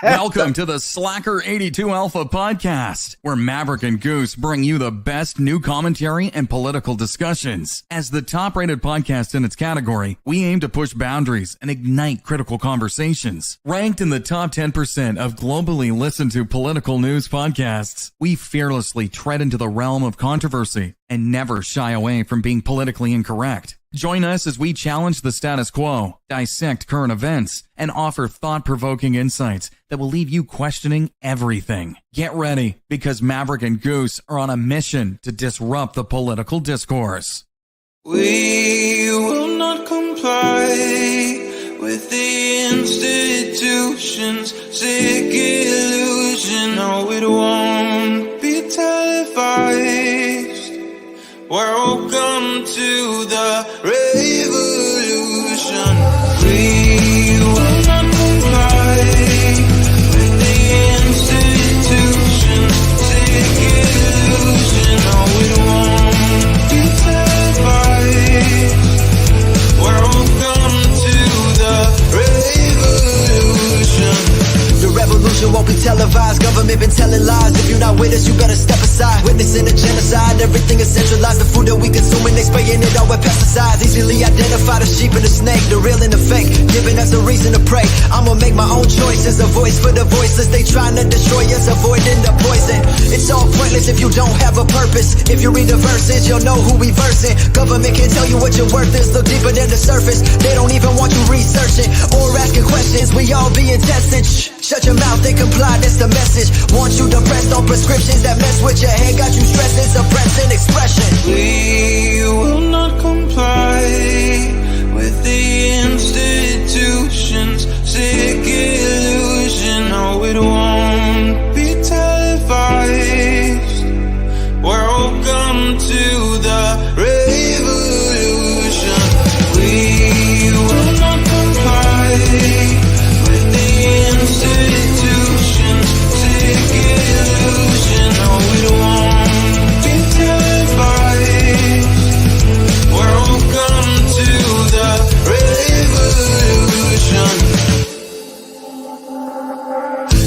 Welcome to the Slacker 82 Alpha podcast, where Maverick and Goose bring you the best new commentary and political discussions. As the top-rated podcast in its category, we aim to push boundaries and ignite critical conversations. Ranked in the top 10% of globally listened to political news podcasts, we fearlessly tread into the realm of controversy and never shy away from being politically incorrect. Join us as we challenge the status quo, dissect current events, and offer thought-provoking insights that will leave you questioning everything. Get ready, because Maverick and Goose are on a mission to disrupt the political discourse. We will not comply with the institution's sick illusion. No, it won't be televised. Welcome to the revolution. We will not comply with the institution's sick illusion. No, it won't be televised. Welcome to the revolution. The revolution won't be televised. Government been telling lies. If you're not with us, you better step aside. Witnessing a genocide, everything is centralized. The food that we consuming, they spraying it all with pesticides. Easily identify the sheep and the snake, the real and the fake, giving us a reason to pray. I'ma make my own choices, a voice for the voiceless. They trying to destroy us, avoiding the poison. It's all pointless if you don't have a purpose. If you read the verses, you'll know who we versing. Government can tell you what your worth is, look deeper than the surface. They don't even want you researching or asking questions. We all being tested. Shut your mouth and comply, that's the message. Want you depressed on prescriptions that mess with your head, got you stressing, suppressing expression. We will not comply with the institution's sick illusion. No, it won't be televised. Welcome to the revolution. We will not comply with the institution's sick illusion. No, it won't be televised. Welcome to the revolution.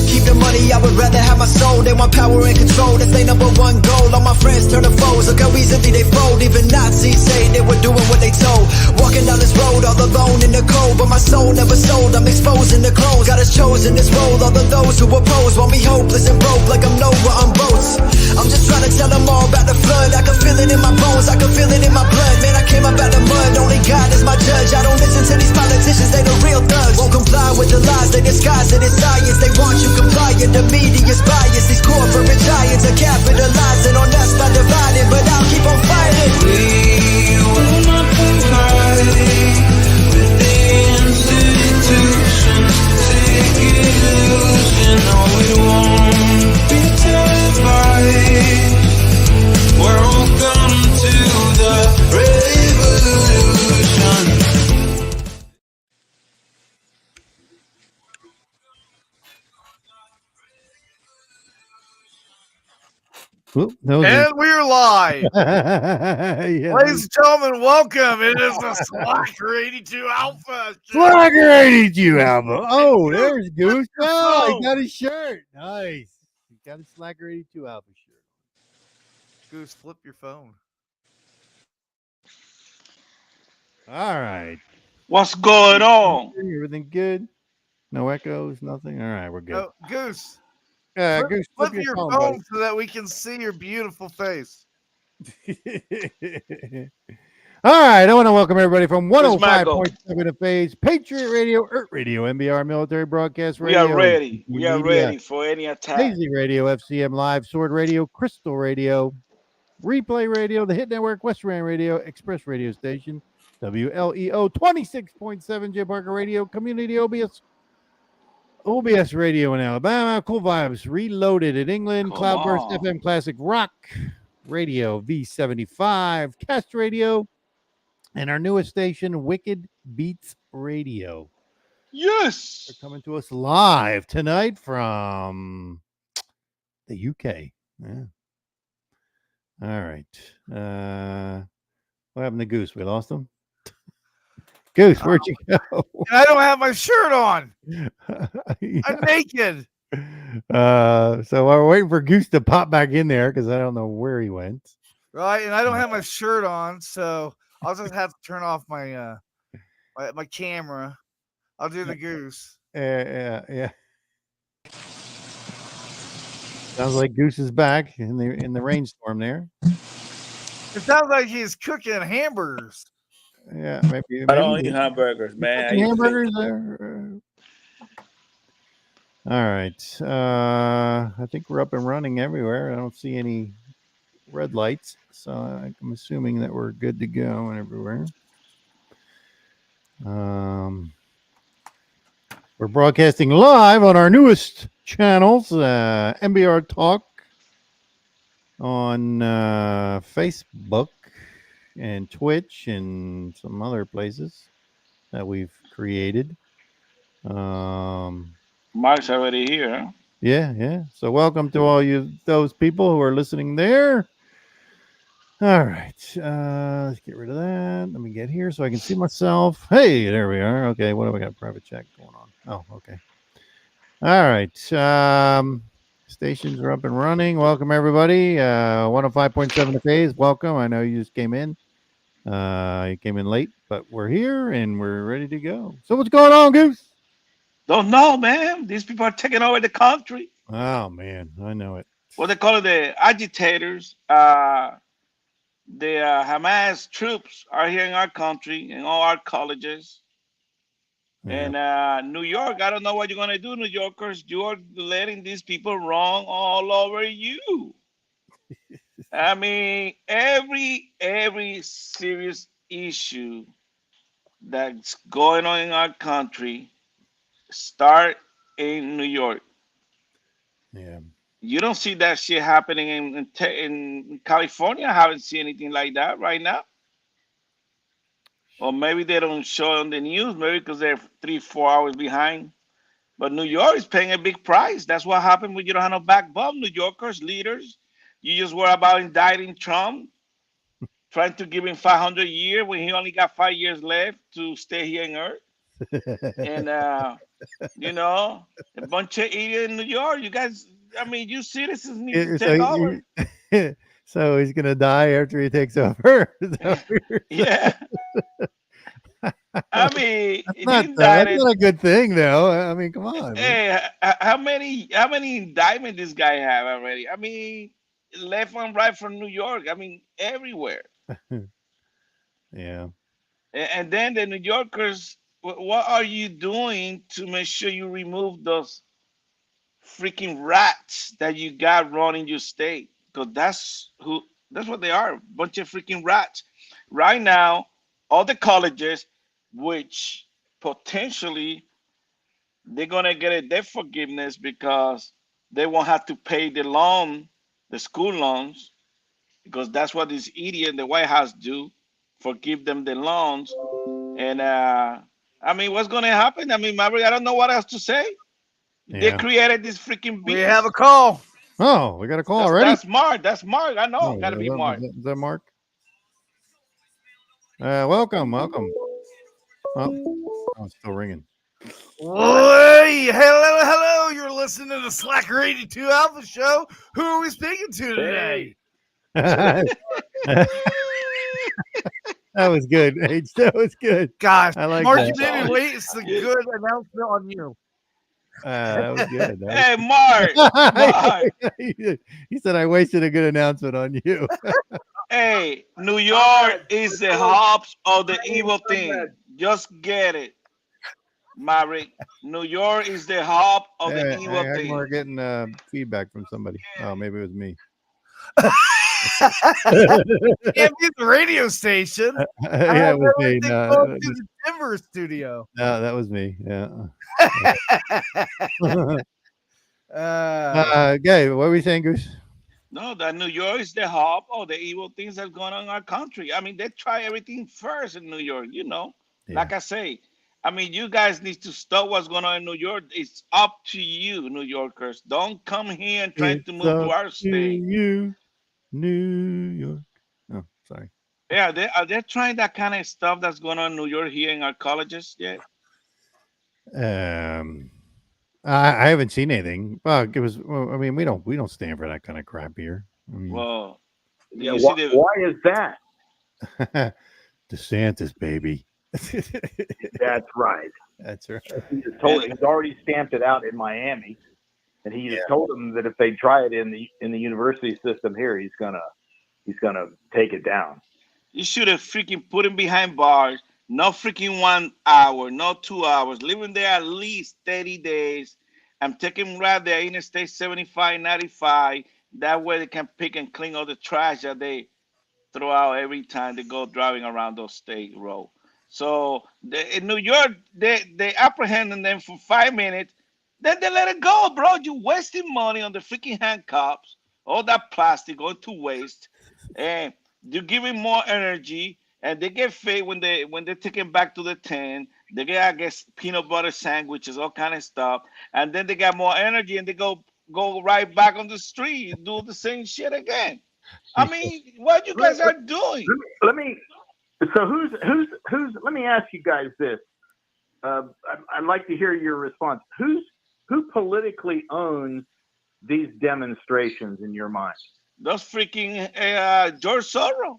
Keep the money, I would rather have my soul. They want power and control, that's their number one goal. All my friends turn to foes, look how easily they fold. Even Nazis say they were doing what they told. Walking down this road all alone in the cold, but my soul never sold. I'm exposing the clones, God has chosen this role. All of those who oppose want me hopeless and broke, like I'm Noah on boats. I'm just trying to tell them all about the flood. I can feel it in my bones, I can feel it in my blood. Man, I came up out the mud, only God is my judge. I don't listen to these politicians, they the real thugs. Won't comply with the lies, they disguise it as science. They want you compliant, the media's bias. These corporate giants are capitalizing on us by dividing, but I'll keep on fighting. We will not comply with the institution's sick illusion. No, it won't be televised. Welcome to the revolution. And we're live. Yeah. Ladies and gentlemen, welcome. It is the Slacker 82 Alpha. Slacker 82 Alpha. Oh, there's Goose. Oh, he got his shirt. Nice. He got his Slacker 82 Alpha shirt. Goose, flip your phone. All right. What's going on? Everything good? No echoes, nothing? All right, we're good. Oh, Goose. Goose, Flip your phone so that we can see your beautiful face. All right, I want to welcome everybody from 105.7 The Phase, Patriot Radio, Earth Radio, MBR Military Broadcast Radio. We are ready. We are ready for any attack. Lazy Radio, FCM Live, Sword Radio, Crystal Radio, Replay Radio, the Hit Network, West Rand Radio, Express Radio Station, WLEO 26.7, J Parker Radio, Community OBS Radio in Alabama, Cool Vibes Reloaded in England, Cloudburst FM Classic Rock Radio V75, Cast Radio, and our newest station, Wicked Beats Radio. Yes! They're coming to us live tonight from the UK. Yeah. All right. What happened to Goose? We lost him? Goose, where'd you go? And I don't have my shirt on. I'm naked. So we're waiting for Goose to pop back in there because I don't know where he went. Right, and I don't have my shirt on, so I'll just have to turn off my my camera. I'll do the Goose. Yeah. Sounds like Goose is back in the rainstorm there. It sounds like he's cooking hamburgers. Yeah, maybe. I don't eat hamburgers, man. I eat Hamburgers there. All right. I think we're up and running everywhere. I don't see any red lights, so I'm assuming that we're good to go and everywhere. We're broadcasting live on our newest channels, MBR Talk on Facebook and Twitch and some other places that we've created. Mark's already here. Huh? Yeah. So welcome to all those people who are listening there. All right. Let's get rid of that. Let me get here so I can see myself. Hey, there we are. Okay, what do we got? Private chat going on. Oh, okay. All right. Stations are up and running. Welcome everybody. 105.7 the phase. Welcome. I know you just came in. You came in late, but we're here and we're ready to go. So what's going on, Goose? Don't know, man. These people are taking over the country. Oh man, I know it. What they call it, the agitators. The Hamas troops are here in our country, in all our colleges. Yeah. And New York, I don't know what you're going to do, New Yorkers. You're letting these people wrong all over you. I mean, every serious issue that's going on in our country start in New York. Yeah. You don't see that shit happening in California. I haven't seen anything like that right now. Or maybe they don't show on the news, maybe because they're 3-4 hours behind. But New York is paying a big price. That's what happened when you don't have no backbone. New Yorkers, leaders, you just worry about indicting Trump, trying to give him 500 years when he only got 5 years left to stay here on Earth. And a bunch of idiots in New York. You guys, I mean, you citizens need to take over. So he's gonna die after he takes over. Yeah. I mean, that's not a good thing, though. I mean, come on. Hey, how many indictments this guy have already? I mean, left and right from New York. I mean, everywhere. Yeah. And then the New Yorkers, what are you doing to make sure you remove those freaking rats that you got running your state? Because that's what they are, a bunch of freaking rats. Right now, all the colleges, which potentially they're gonna get a debt forgiveness because they won't have to pay the school loans, because that's what this idiot in the White House do, forgive them the loans. And I mean, what's gonna happen? I mean, Maverick, I don't know what else to say. Yeah. They created this freaking beast. We have a call. Oh, we got a call already. That's Mark. That's Mark. I know. Gotta be Mark. Is that Mark? Welcome. Oh, it's still ringing. Hey, hello. You're listening to the Slacker 82 Alpha Show. Who are we speaking to today? That was good, H. That was good. Gosh, I like Mark, that. you made me wait. It's a good announcement on you. That was good. Hey, Mark. He said I wasted a good announcement on you. Hey, New York is the hub of the evil thing. Just get it, Maverick. New York is the hub of the evil thing. We're getting feedback from somebody. Oh, maybe it was me. Can't be the radio station. Yeah, it was me. No, the Denver studio. No, that was me. Yeah. Okay, what were we saying, Goose? No, that New York is the hub of the evil things that's going on in our country. I mean, they try everything first in New York, Yeah. Like I say. I mean, you guys need to stop what's going on in New York. It's up to you, New Yorkers. Don't come here and try to move to our state. You, New York. Oh, sorry. Yeah, are they trying that kind of stuff that's going on in New York here in our colleges yet? Um, I haven't seen anything. Well, it was. Well, I mean, we don't stand for that kind of crap here. I mean, Well, do Yeah, you see the why is that? DeSantis, baby. That's right. That's right. He's already stamped it out in Miami, and he has told them that if they try it in the university system here, he's gonna take it down. you should have freaking put him behind bars, no freaking 1 hour, no 2 hours, leave him there at least 30 days. I'm taking him right there, Interstate 75, 95. That way they can pick and clean all the trash that they throw out every time they go driving around those state road. So in New York, they apprehended them for 5 minutes. Then they let it go, bro. You wasting money on the freaking handcuffs, all that plastic going to waste, and you giving more energy. And they get fed when they take it back to the tent. They get, I guess, peanut butter sandwiches, all kind of stuff, and then they got more energy and they go right back on the street, do the same shit again. I mean, what you guys are doing? Let me. So who's? Let me ask you guys this. I'd like to hear your response. Who politically owns these demonstrations in your mind? Those freaking George Soros.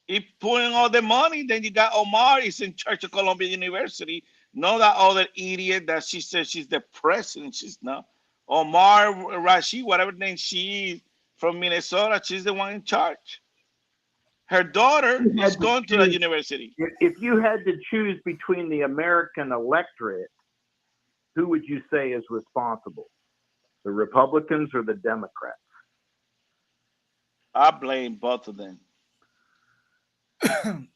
He pulling all the money. Then you got Omar. He's in charge of Columbia University. Not that other idiot that she says she's the president. She's not. Omar Rashid, whatever name she is, from Minnesota. She's the one in charge. Her daughter is going to the university. If you had to choose between the American electorate, who would you say is responsible? The Republicans or the Democrats? I blame both of them. I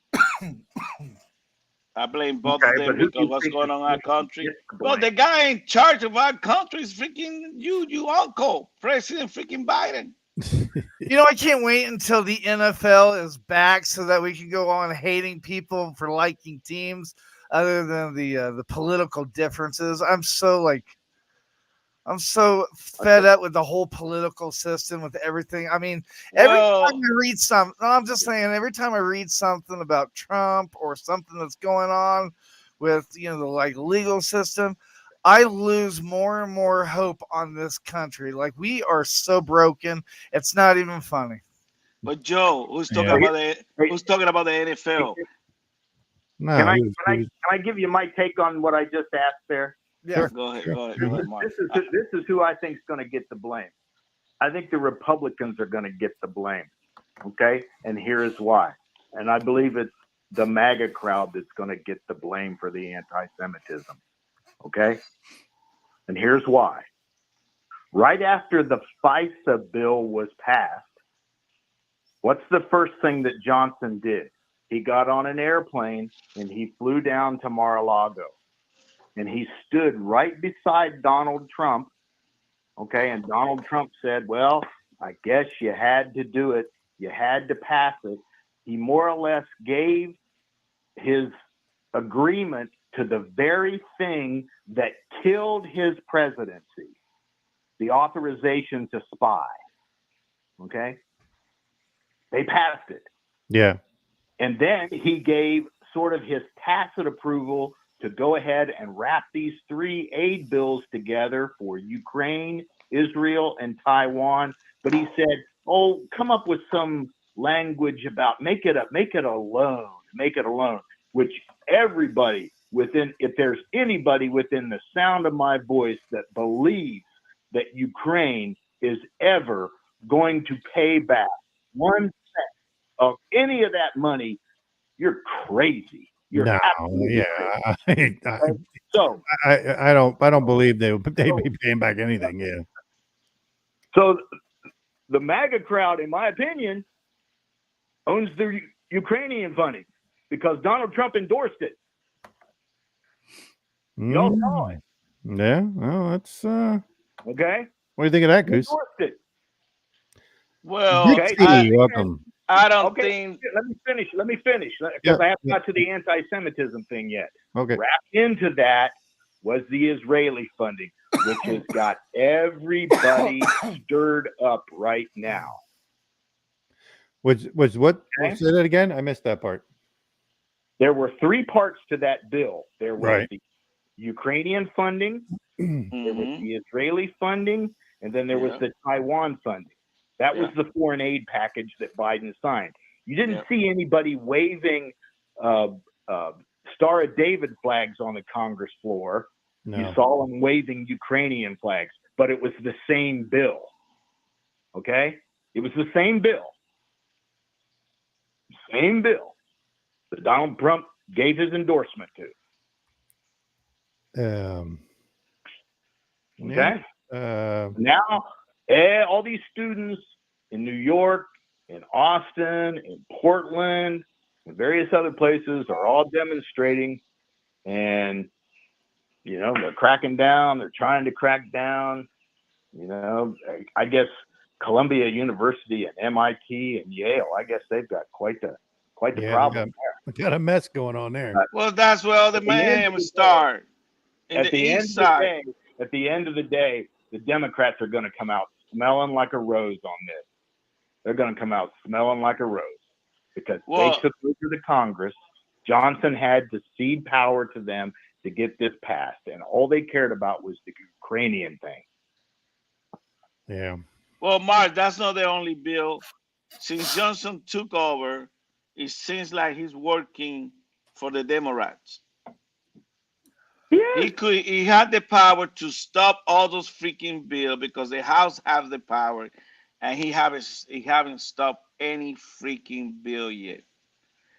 blame both of them because what's going on in our country. Well, the guy in charge of our country is freaking you uncle, President freaking Biden. I can't wait until the NFL is back so that we can go on hating people for liking teams other than the political differences. I'm so fed up with the whole political system, with everything. I mean, every time I read something, I'm just saying, every time I read something about Trump or something that's going on with, the legal system, I lose more and more hope on this country. Like, we are so broken. It's not even funny. But Joe, who's talking about the NFL? No, can I give you my take on what I just asked there? Yeah, Go ahead, Mark. This is who I think is going to get the blame. I think the Republicans are going to get the blame. Okay, and here is why. And I believe it's the MAGA crowd that's going to get the blame for the anti-Semitism. Okay, and here's why. Right after the FISA bill was passed, what's the first thing that Johnson did? He got on an airplane and he flew down to Mar-a-Lago. And he stood right beside Donald Trump, okay? And Donald Trump said, well, I guess you had to do it. You had to pass it. He more or less gave his agreement to the very thing that killed his presidency, the authorization to spy, okay? They passed it. Yeah. And then he gave sort of his tacit approval to go ahead and wrap these three aid bills together for Ukraine, Israel, and Taiwan. But he said, come up with some language about make it alone, which everybody if there's anybody within the sound of my voice that believes that Ukraine is ever going to pay back 1 cent of any of that money, you're crazy. No, yeah. I don't believe they'd be paying back anything. Yeah. So the MAGA crowd, in my opinion, owns the Ukrainian funding because Donald Trump endorsed it. Y'all saw it. Yeah. Well, that's okay. What do you think of that, Goose? Endorsed it. Well, welcome. I don't think. Let me finish because I haven't got to the anti-Semitism thing yet. Okay. Wrapped into that was the Israeli funding, which has got everybody stirred up right now. Was what? Okay. Say that again. I missed that part. There were three parts to that bill. There was Right. the Ukrainian funding, there was Mhm. the Israeli funding, and then there was Yeah. the Taiwan funding. That was Yeah. the foreign aid package that Biden signed. You didn't Yeah. see anybody waving Star of David flags on the Congress floor. No. You saw them waving Ukrainian flags, but it was the same bill. Okay? It was the same bill. Same bill that Donald Trump gave his endorsement to. Okay? Now, all these students in New York, in Austin, in Portland, and various other places are all demonstrating, and they're cracking down. They're trying to crack down. I guess Columbia University and MIT and Yale, I guess they've got quite the problem. We got a mess going on there. Well, that's where all the At the end of mayhem the day- start. In At the the end east of the side. day, the Democrats are going to come out smelling like a rose on this. They're going to come out smelling like a rose because they took over the Congress. Johnson had to cede power to them to get this passed, and all they cared about was the Ukrainian thing. Yeah. Well, Mark, that's not the only bill. Since Johnson took over, it seems like he's working for the Democrats. Yeah. He had the power to stop all those freaking bills because the House has the power, and he haven't stopped any freaking bill yet.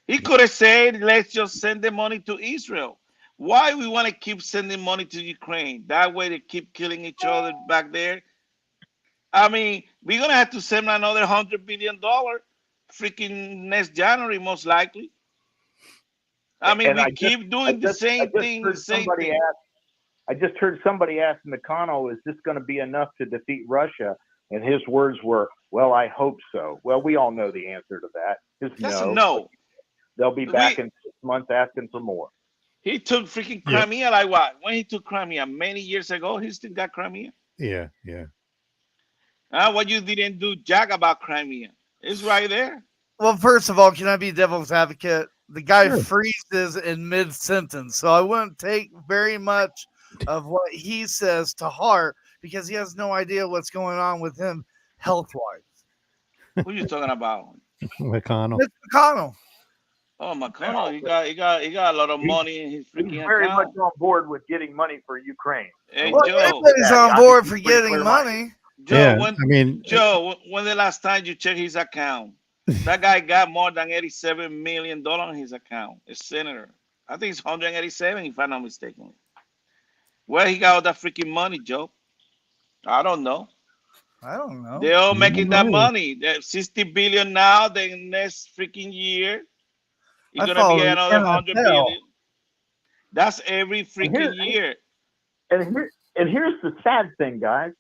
He could have said, "Let's just send the money to Israel." Why we want to keep sending money to Ukraine? That way they keep killing each other back there. I mean, we're gonna have to send another $100 billion freaking next January, most likely. I mean, And we keep doing the same thing. The same thing. I just heard somebody ask McConnell, "Is this going to be enough to defeat Russia?" And his words were, "Well, I hope so." Well, we all know the answer to that. That's a no. They'll be back in 6 months asking for more. He took freaking Crimea like what? When he took Crimea many years ago, he still got Crimea. Yeah. What you didn't do jack about Crimea? It's right there. Well, first of all, can I be devil's advocate? The guy Sure. freezes in mid-sentence, so I wouldn't take very much of what he says to heart because he has no idea what's going on with him health-wise. Who you talking about? McConnell. Mitch McConnell. Oh, McConnell, he got a lot of money in his He's freaking very much account. on board with getting money for Ukraine. Hey, Well, Joe. everybody's Yeah, on I board think for he's pretty getting clear-minded. money. Joe, when the last time you checked his account? That guy got more than $87 million in his account. A senator. I think it's 187, if I'm not mistaken. Where he got all that freaking money, Joe? I don't know. I don't know. They're all making that money. They're 60 billion now. The next freaking year, it's I gonna follow be the another 100 NFL. billion. That's every freaking year. And here's the sad thing, guys.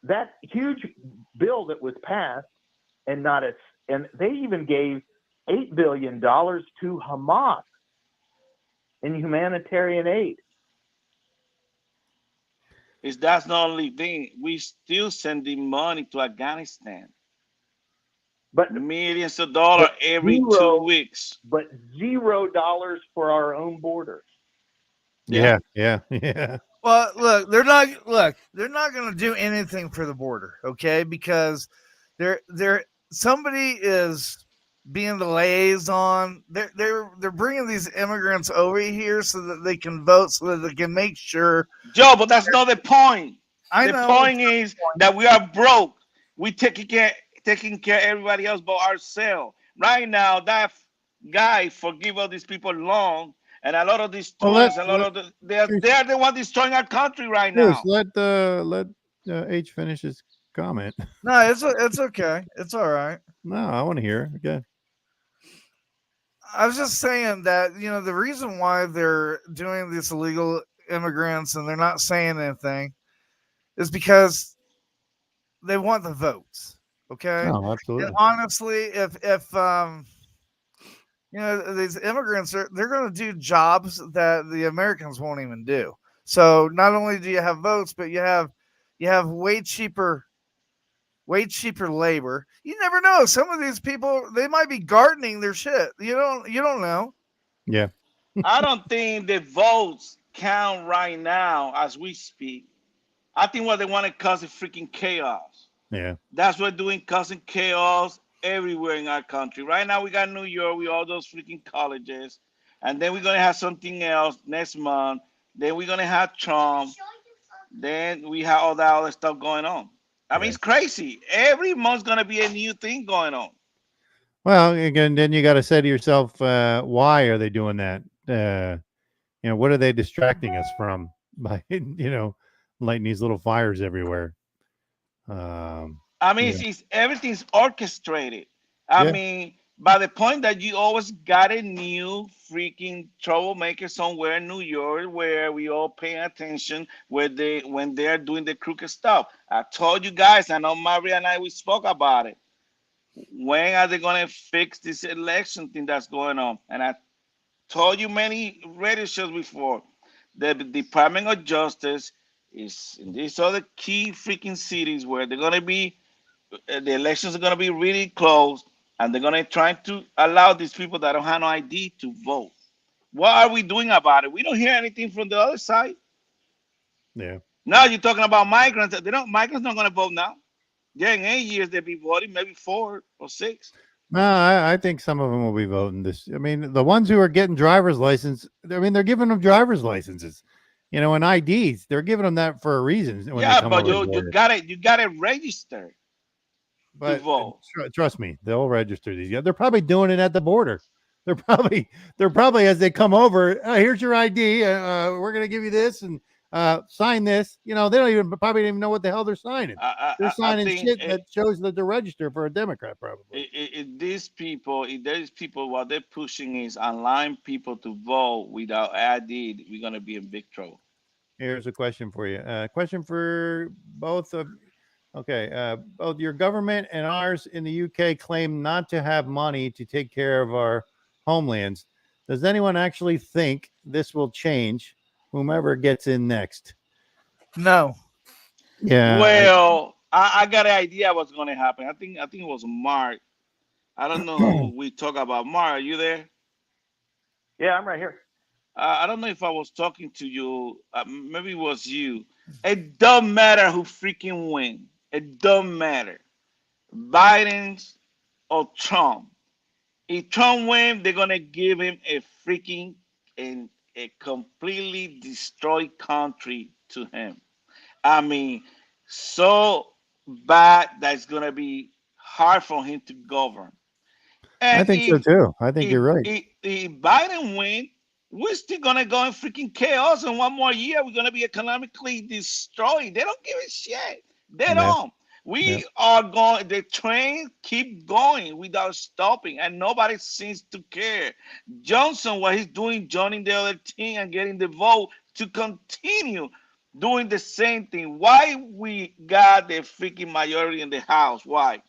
That huge bill that was passed, and they even gave $8 billion to Hamas in humanitarian aid. That's not the only thing. We still sending money to Afghanistan. But Millions of dollars every 2 weeks. But $0 for our own borders. Yeah. Well, look, they're not going to do anything for the border, okay? Because somebody is being the liaison. They're bringing these immigrants over here so that they can vote, so that they can make sure. Joe, but that's not the point. I The know. point is that we are broke. We taking care of everybody else but ourselves. Right now, that guy forgive all these people loan, and a lot of these students, they're the one destroying our country right now. Let H finish his comment. No, it's okay. It's all right. No, I want to hear. Okay. I was just saying that, the reason why they're doing these illegal immigrants and they're not saying anything is because they want the votes. Okay. Oh, absolutely. And honestly, if these immigrants they're going to do jobs that the Americans won't even do. So not only do you have votes, but you have way cheaper way cheaper labor. You never know. Some of these people, they might be gardening their shit. You don't know. Yeah. I don't think the votes count right now as we speak. I think what they want to cause is freaking chaos. Yeah. That's what doing causing chaos everywhere in our country. Right now we got New York with all those freaking colleges. And then we're gonna have something else next month. Then we're gonna have Trump. Then we have all that other stuff going on. I mean, Yeah. it's crazy. Every month's gonna be a new thing going on. Well, again, then you got to say to yourself, why are they doing that? What are they distracting us from by, lighting these little fires everywhere? I mean, Yeah. it's everything's orchestrated. I Yeah. mean, by the point that you always got a new freaking troublemaker somewhere in New York where we all paying attention when they're doing the crooked stuff. I told you guys, I know Maria and I we spoke about it. When are they gonna fix this election thing that's going on? And I told you many radio shows before. The Department of Justice is in these other key freaking cities where they're gonna be the elections are going to be really close and they're going to try to allow these people that don't have no ID to vote. What are we doing about it? We don't hear anything from the other side. Yeah. Now you're talking about migrants. Migrants not going to vote now. Yeah, in 8 years they'll be voting, maybe 4 or 6. No, I think some of them will be voting this. I mean, the ones who are getting driver's license, I mean, they're giving them driver's licenses, and IDs. They're giving them that for a reason when they Yeah, come but over the you border. got it. You got to register to But vote. trust me, they'll register these guys. They're probably doing it at the border. They're probably as they come over. Here's your ID. We're gonna give you this and sign this. They probably don't even know what the hell they're signing. They're I signing think shit that shows that they're registered for a Democrat, probably. these people, if there is people, what they're pushing is allowing people to vote without ID. We're gonna be in big trouble. Here's a question for you. Question for both of. Okay, both your government and ours in the UK claim not to have money to take care of our homelands. Does anyone actually think this will change? Whomever gets in next. No. Yeah. Well, I got an idea what's going to happen. I think it was Mark. I don't know who we talk about. Mark, are you there? Yeah, I'm right here. I don't know if I was talking to you. Maybe it was you. It don't matter who freaking win. It don't matter. Biden's or Trump. If Trump wins, they're gonna give him a freaking and a completely destroyed country to him. I mean, so bad that it's gonna be hard for him to govern. I And think so too. I think you're right. if Biden win, we're still gonna go in freaking chaos. And one more year, we're gonna be economically destroyed. They don't give a shit. They Yeah. don't. Yeah. We are going. The train keep going without stopping, and nobody seems to care. Johnson, what he's doing, joining the other team and getting the vote to continue doing the same thing. Why we got the freaking majority in the House? Why?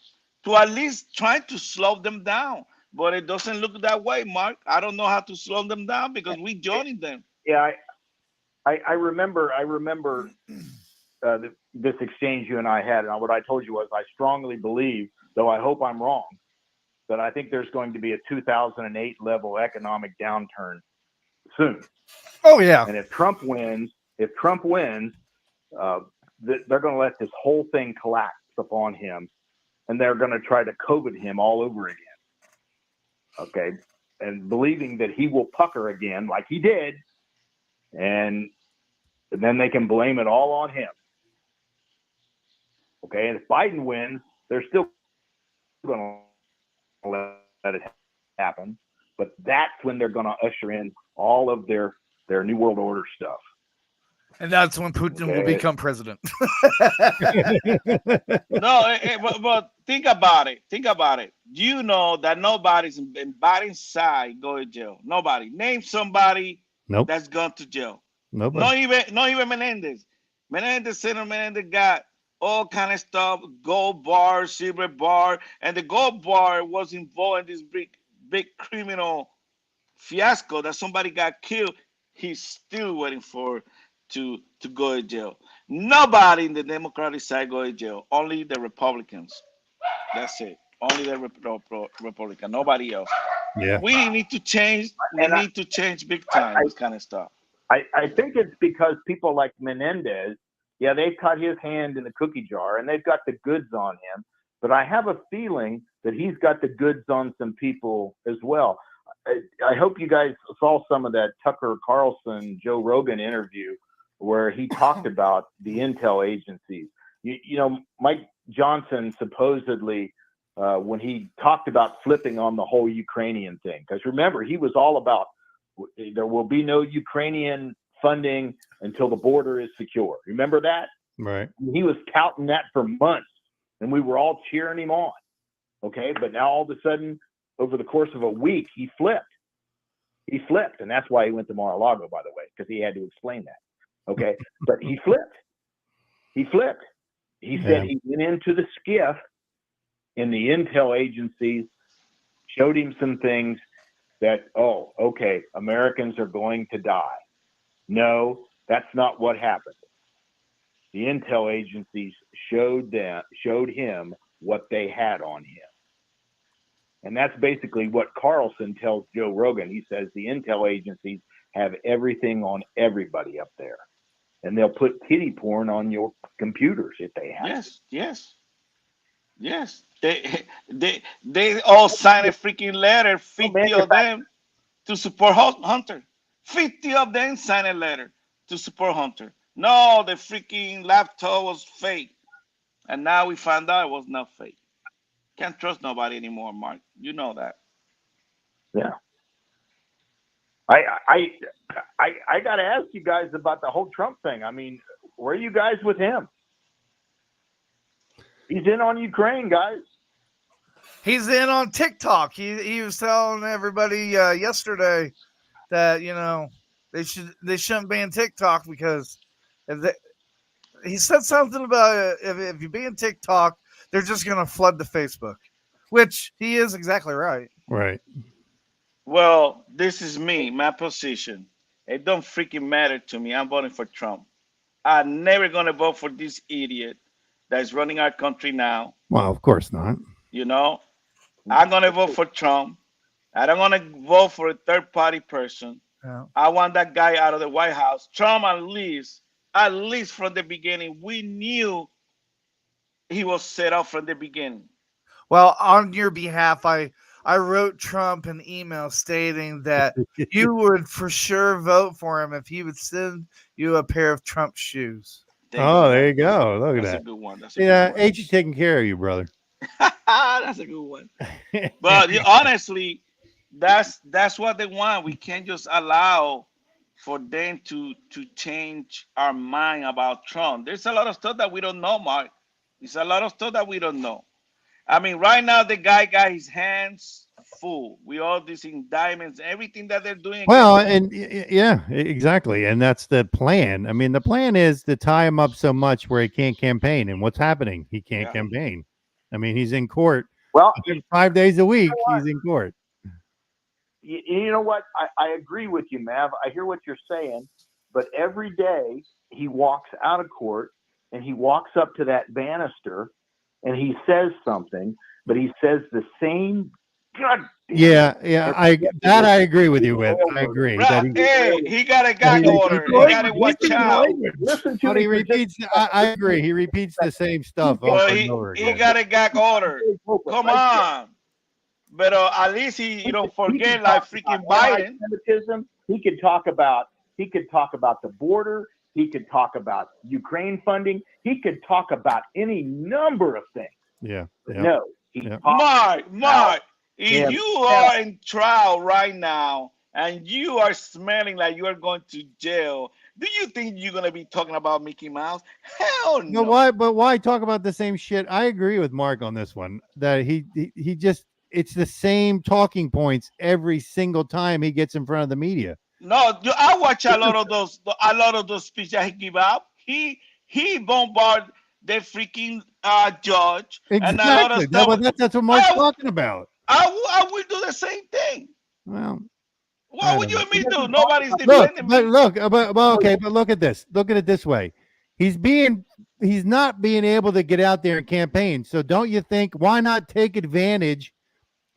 To at least try to slow them down. But it doesn't look that way, Mark. I don't know how to slow them down because we joining them. Yeah, I remember this exchange you and I had, and what I told you was I strongly believe, though I hope I'm wrong, that I think there's going to be a 2008 level economic downturn soon. Oh yeah. And if Trump wins, they're going to let this whole thing collapse upon him, and they're going to try to COVID him all over again. Okay, and believing that he will pucker again like he did, and then they can blame it all on him. Okay, and if Biden wins, they're still going to let it happen, but that's when they're going to usher in all of their New World Order stuff. And that's when Putin will become president. No, but think about it. Think about it. You know that nobody's in Biden's side go to jail. Nobody. Name somebody Nope. that's gone to jail. Nobody. Not even Menendez. Senator Menendez got all kind of stuff, gold bar, silver bar, and the gold bar was involved in this big criminal fiasco that somebody got killed. He's still waiting for to go to jail. Nobody in the Democratic side go to jail. Only the Republicans. That's it. Only the Republican. Nobody else. Yeah. We need to change. We And I- need to change big time. This kind of stuff. I think it's because people like Menendez, yeah, they cut his hand in the cookie jar and they've got the goods on him. But I have a feeling that he's got the goods on some people as well. I hope you guys saw some of that Tucker Carlson, Joe Rogan interview where he talked about the intel agencies. You know, Mike Johnson supposedly, when he talked about flipping on the whole Ukrainian thing, because remember, he was all about there will be no Ukrainian funding until the border is secure. Remember that? Right. He was touting that for months, and we were all cheering him on. Okay, but now all of a sudden, over the course of a week, he flipped. He flipped, and that's why he went to Mar-a-Lago, by the way, because he had to explain that. Okay, but he flipped. He flipped. He said he went into the skiff, and the intel agencies showed him some things that, oh, okay, Americans are going to die. No, that's not what happened. The intel agencies showed him what they had on him. And that's basically what Carlson tells Joe Rogan. He says the intel agencies have everything on everybody up there. And they'll put kitty porn on your computers if they have. Yes. They all signed a freaking letter, 50 of them, to support Hunter. 50 of them signed a letter to support Hunter. No, the freaking laptop was fake. And now we found out it was not fake. Can't trust nobody anymore, Mark. You know that. Yeah. I got to ask you guys about the whole Trump thing. I mean, where are you guys with him? He's in on Ukraine, guys. He's in on TikTok. He was telling everybody yesterday that, you know, they shouldn't ban TikTok because he said something about if you ban TikTok, they're just going to flood the Facebook, which he is exactly right. Right. Well, this is me, my position. It don't freaking matter to me. I'm voting for Trump. I'm never going to vote for this idiot that is running our country now. Well, of course not. You know, I'm going to vote for Trump. I don't want to vote for a third-party person. Yeah. I want that guy out of the White House. Trump, at least from the beginning, we knew he was set up from the beginning. Well, on your behalf, I wrote Trump an email stating that you would for sure vote for him if he would send you a pair of Trump shoes. There you go. Look at that. That's a good one. H is taking care of you, brother. That's a good one. But honestly, that's what they want. We can't just allow for them to change our mind about Trump. There's a lot of stuff that we don't know, Mark. There's a lot of stuff that we don't know. I mean, right now the guy got his hands full. We all these indictments, everything that they're doing. Well, and yeah, exactly. And that's the plan. I mean, the plan is to tie him up so much where he can't campaign. And what's happening? He can't campaign. I mean, he's in court. Well, 5 days a week, he's in court. You know what? I agree with you, Mav. I hear what you're saying. But every day he walks out of court and he walks up to that banister and he says something, but he says the same. Yeah. I agree with you with. I agree. He got a gag order. He got to watch out. Listen to But he repeats. I agree. He repeats the same stuff. Well, he got a gag order. Come on. But at least he don't forget like freaking Biden. He could talk about the border. He could talk about Ukraine funding. He could talk about any number of things. Yeah. No. Mark, if you are in trial right now and you are smelling like you are going to jail, do you think you're going to be talking about Mickey Mouse? Hell no. Why talk about the same shit? I agree with Mark on this one. That he just, it's the same talking points every single time he gets in front of the media. No, I watch a lot of those speeches that he give out. He bombard the freaking judge. Exactly. And a lot of stuff. That's what Mark's talking about. I will do the same thing. Well, what would you and me do? Nobody's defending me. But look at this. Look at it this way. he's not being able to get out there and campaign. So don't you think, why not take advantage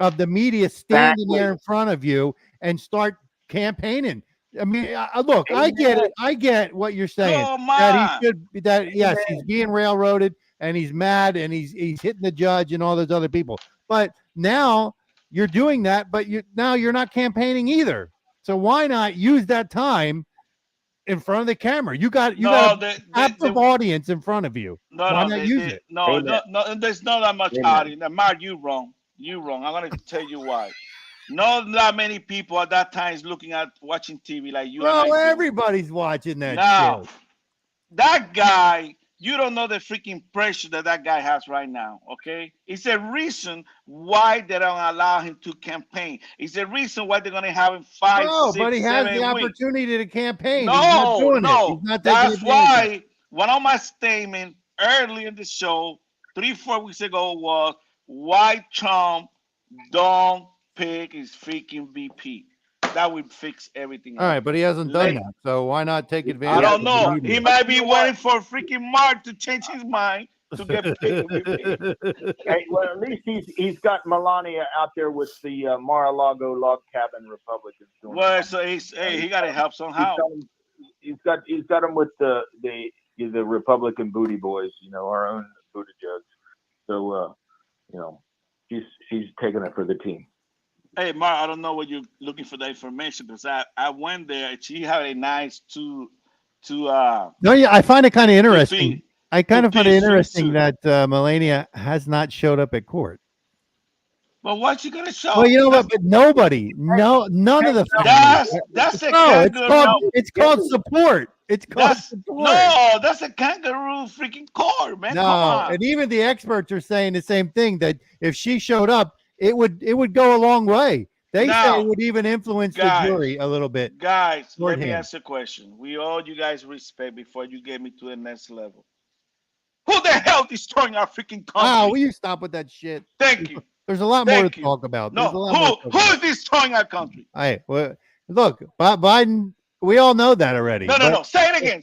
of the media standing there in front of you and start campaigning? I mean, look, I get it. I get what you're saying. Come That on. he should, yes, he's being railroaded and he's mad and he's hitting the judge and all those other people. But now you're doing that, but now you're not campaigning either. So why not use that time in front of the camera? You got a active audience in front of you. Why not use it? No, there's not that much audience. Now, Mark, you wrong. I'm gonna tell you why. Not that many people at that time is watching TV like you. Bro, everybody's watching that shit. That guy, you don't know the freaking pressure that guy has right now, okay? It's a reason why they don't allow him to campaign. It's a reason why they're going to have him 5, 6, but he has 7 the weeks. opportunity to campaign. No. That's why one of my statements early in the show, 3-4 weeks ago, was why Trump don't pick his freaking VP. That would fix everything. All right, but he hasn't done that. So why not take advantage? I don't know. He might be waiting for freaking Mark to change his mind to get picked. Hey, well, at least he's got Melania out there with the Mar-a-Lago log cabin Republicans. Well, so he got to help somehow. He's got him with the Republican booty boys. Our own Buttigieg. So she's taking it for the team. Hey, Mark, I don't know what you're looking for the information because I went there. She had a nice I find it kind of interesting. I kind of find it interesting that Melania has not showed up at court. Well, what's she gonna show? Well, you know what? But none of the that's a kangaroo. It's called support. It's called support. No, that's a kangaroo freaking court, man. No, come on. And even the experts are saying the same thing, that if she showed up, it would go a long way. They say it would even influence the jury a little bit. Guys, let me ask a question. We owe you guys respect before you get me to the next level. Who the hell destroying our freaking country? Oh, will you stop with that shit? Thank you. There's a lot more to talk about. No, who is destroying our country? Well, look, Biden. We all know that already. No. Say it again.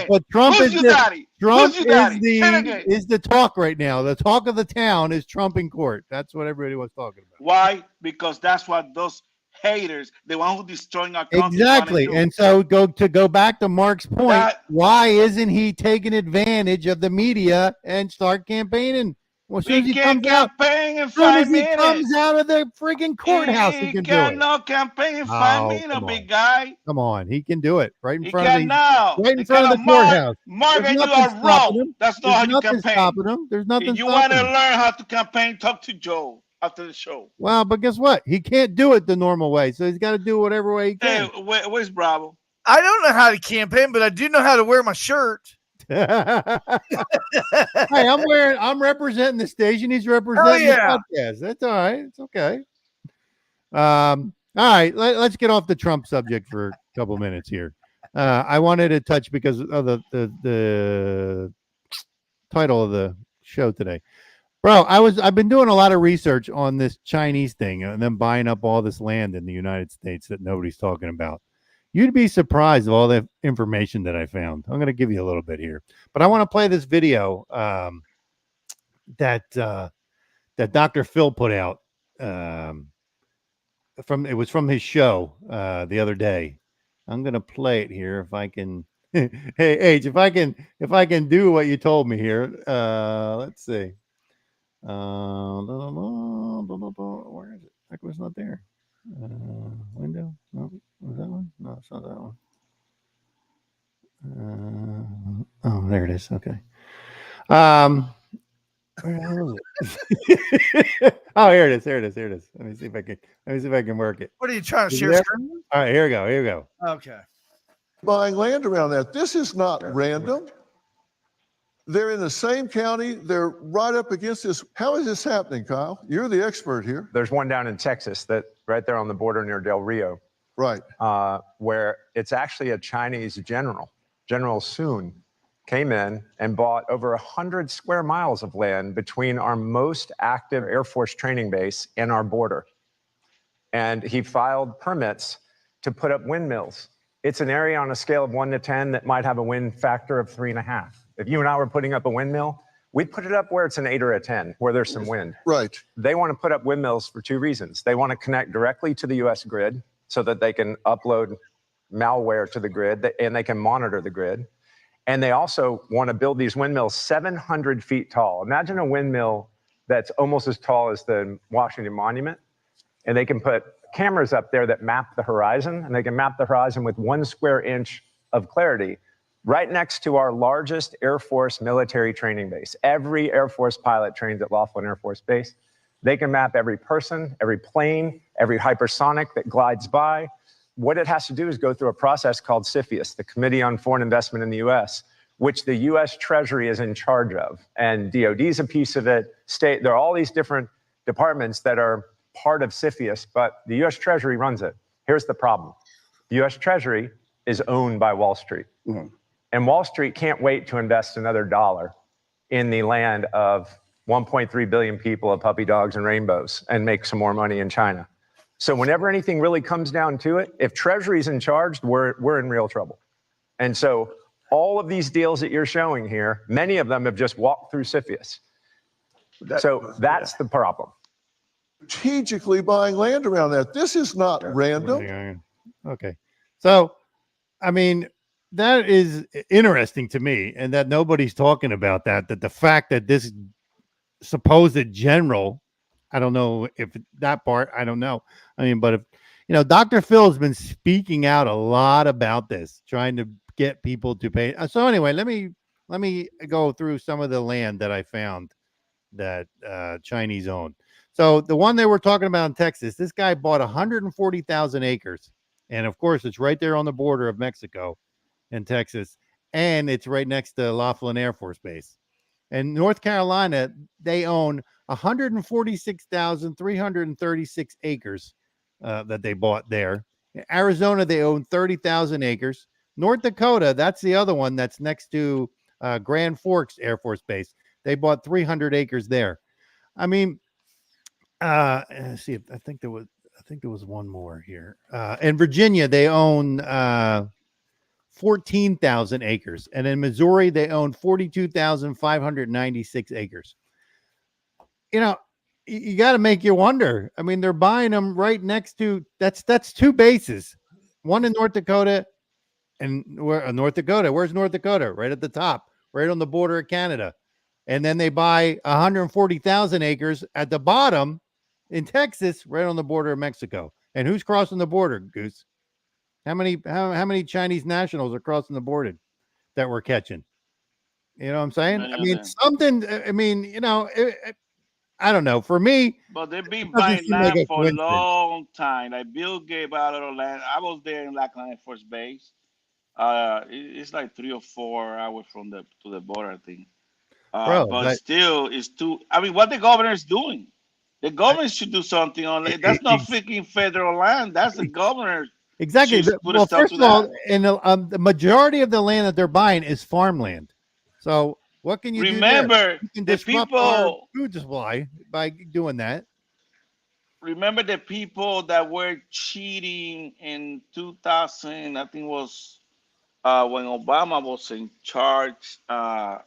But Trump Who's is your daddy? Trump Who's your daddy? is the talk right now. The talk of the town is Trump in court. That's what everybody was talking about. Why? Because that's what those haters, the one who destroying our country. Exactly. And so go back to Mark's point. Why isn't he taking advantage of the media and start campaigning? Well, as soon as he comes out, campaign in 5 minutes. Comes out of the freaking courthouse, he can do it. Cannot campaign in 5 minutes, big guy. Come on, he can do it right in front of the courthouse. Mark, and you are wrong. That's not how you campaign. There's nothing. If you want to learn how to campaign, talk to Joe after the show. Well, but guess what? He can't do it the normal way, so he's got to do whatever way he can. Hey, where's Bravo? I don't know how to campaign, but I do know how to wear my shirt. Hey, I'm representing the station. He's representing the podcast. That's all right. It's okay. All right. Let's get off the Trump subject for a couple minutes here. I wanted to touch because of the title of the show today. Bro, I've been doing a lot of research on this Chinese thing and them buying up all this land in the United States that nobody's talking about. You'd be surprised of all the information that I found. I'm going to give you a little bit here, but I want to play this video that Dr. Phil put out. It was from his show the other day. I'm going to play it here if I can. Hey, H, if I can do what you told me here. Let's see. Where is it? That was not there. Window? No, was that one? No, it's not that one. Oh, there it is. Okay. Where the hell is it? Oh, here it is. Let me see if I can work it. What are you trying to share screen? All right, here we go. Okay. Buying land around that. This is not random. They're in the same county. They're right up against this. How is this happening, Kyle? You're the expert here. There's one down in Texas that right there on the border near Del Rio. Right. Where it's actually a Chinese general. General Sun came in and bought over 100 square miles of land between our most active Air Force training base and our border. And he filed permits to put up windmills. It's an area on a scale of 1 to 10 that might have a wind factor of 3.5. If you and I were putting up a windmill, we'd put it up where it's an 8 or a 10, where there's some wind. Right. They want to put up windmills for two reasons. They want to connect directly to the US grid so that they can upload malware to the grid and they can monitor the grid. And they also want to build these windmills 700 feet tall. Imagine a windmill that's almost as tall as the Washington Monument. And they can put cameras up there that map the horizon, and they can map the horizon with 1 square inch of clarity right next to our largest Air Force military training base. Every Air Force pilot trains at Laughlin Airforce Base. They can map every person, every plane, every hypersonic that glides by. What it has to do is go through a process called CFIUS, the Committee on Foreign Investment in the U.S., which the U.S. Treasury is in charge of. And DOD is a piece of it. There are all these different departments that are part of CFIUS, but the U.S. Treasury runs it. Here's the problem. The U.S. Treasury is owned by Wall Street. Mm-hmm. And Wall Street can't wait to invest another dollar in the land of 1.3 billion people of puppy dogs and rainbows and make some more money in China. So whenever anything really comes down to it, if Treasury's in charge, we're in real trouble. And so all of these deals that you're showing here, many of them have just walked through CFIUS. So that's the problem. Strategically buying land around that. This is not random. Okay. So, I mean, that is interesting to me, and that nobody's talking about that the fact that this supposed general, I don't know if that part, I don't know. I mean, but if, Dr. Phil has been speaking out a lot about this, trying to get people to pay. So anyway, let me go through some of the land that I found that Chinese own. So the one they were talking about in Texas, this guy bought 140,000 acres. And of course, it's right there on the border of Mexico and Texas. And it's right next to Laughlin Airforce Base. And North Carolina, they own 146,336 acres that they bought there. In Arizona, they own 30,000 acres. North Dakota, that's the other one that's next to Grand Forks Air Force Base. They bought 300 acres there. I mean, let's see. I think there was one more here. In Virginia, they own 14,000 acres, and in Missouri, they own 42,596 acres. You got to make you wonder. I mean, they're buying them right next to that's two bases, one in North Dakota, and North Dakota. Where's North Dakota? Right at the top, right on the border of Canada. And then they buy 140,000 acres at the bottom in Texas, right on the border of Mexico. And who's crossing the border, Goose? How many Chinese nationals are crossing the border that we're catching? You know what I'm saying? I mean, something. I mean, I don't know. For me, but they've been buying land for a long time. Like Bill gave out a lot of land. I was there in Laughlin Airforce Base. It's like 3 or 4 hours from to the border, I think. But still, it's too. I mean, what the governor is doing? The government should do something on it. That's not freaking federal land. That's the governor. Exactly. Well, first of all, and the majority of the land that they're buying is farmland. So what can you remember? Do? You can the disrupt our food supply by doing that. Remember the people that were cheating in 2000? I think it was when Obama was in charge. By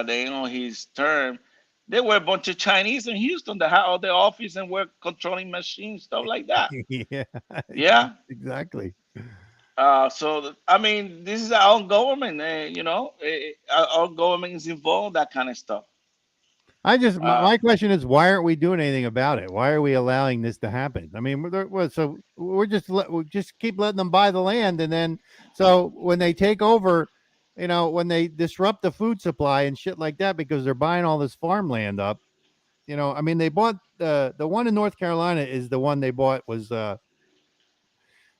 the end of his term, there were a bunch of Chinese in Houston that had all the office and were controlling machines, stuff like that. Yeah, exactly. So I mean, this is our own government. Our government is involved in that kind of stuff. My question is, why aren't we doing anything about it? Why are we allowing this to happen? I mean, we'll just keep letting them buy the land, and then so when they take over, when they disrupt the food supply and shit like that because they're buying all this farmland up, I mean, they bought the one in North Carolina is the one they bought was the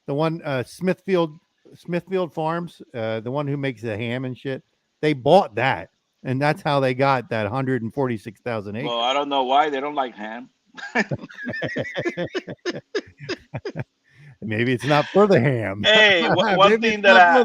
one Smithfield Farms, the one who makes the ham and shit. They bought that, and that's how they got that 146,000 acres. Well, I don't know why they don't like ham. Maybe it's not for the ham. Hey, one thing that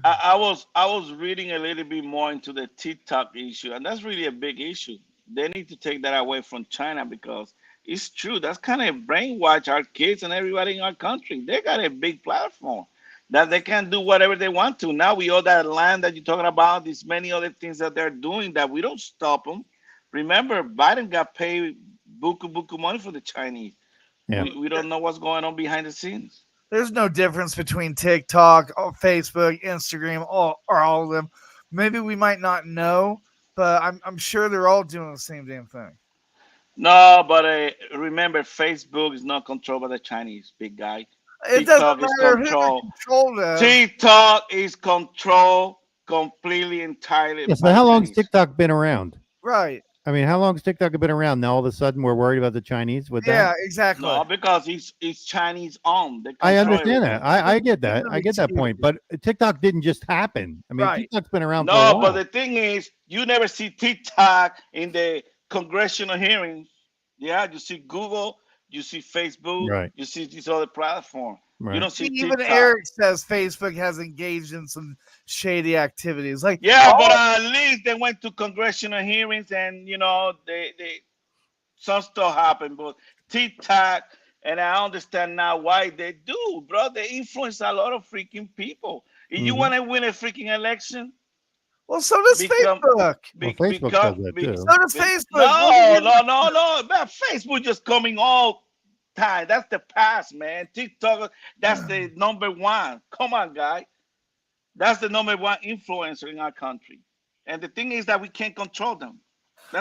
I was reading a little bit more into the TikTok issue, and that's really a big issue. They need to take that away from China because it's true. That's kind of brainwash our kids and everybody in our country. They got a big platform. that they can do whatever they want to. Now we owe that land that you're talking about, these many other things that they're doing that we don't stop them. Remember, Biden got paid buku money for the Chinese. Yeah. We don't know what's going on behind the scenes. There's no difference between TikTok, Facebook, Instagram, or all of them. Maybe we might not know, but I'm sure they're all doing the same damn thing. No, but remember, Facebook is not controlled by the Chinese, big guy. It doesn't matter who controlled it. TikTok is controlled completely, entirely. Yeah, so how long's TikTok been around? Right. I mean, how long's TikTok been around? Now all of a sudden we're worried about the Chinese with that? Yeah, exactly. No, because it's Chinese owned. I understand that. I get that. I get that point. But TikTok didn't just happen. I mean, TikTok's been around for a while. No, but the thing is, you never see TikTok in the congressional hearings. Yeah, you see Google, you see Facebook, right. You see these other platforms. Right. You don't see even TikTok. Eric says Facebook has engaged in some shady activities. Like, yeah, but at least they went to congressional hearings, and they some stuff happened. But TikTok, and I understand now why they do, bro. They influence a lot of freaking people. If you want to win a freaking election, well, so does Facebook. Well, Facebook does that too. So does Facebook. No. Man, Facebook just coming all time. That's the past, man. TikTok, that's the number one. Come on, guy. That's the number one influencer in our country. And the thing is that we can't control them.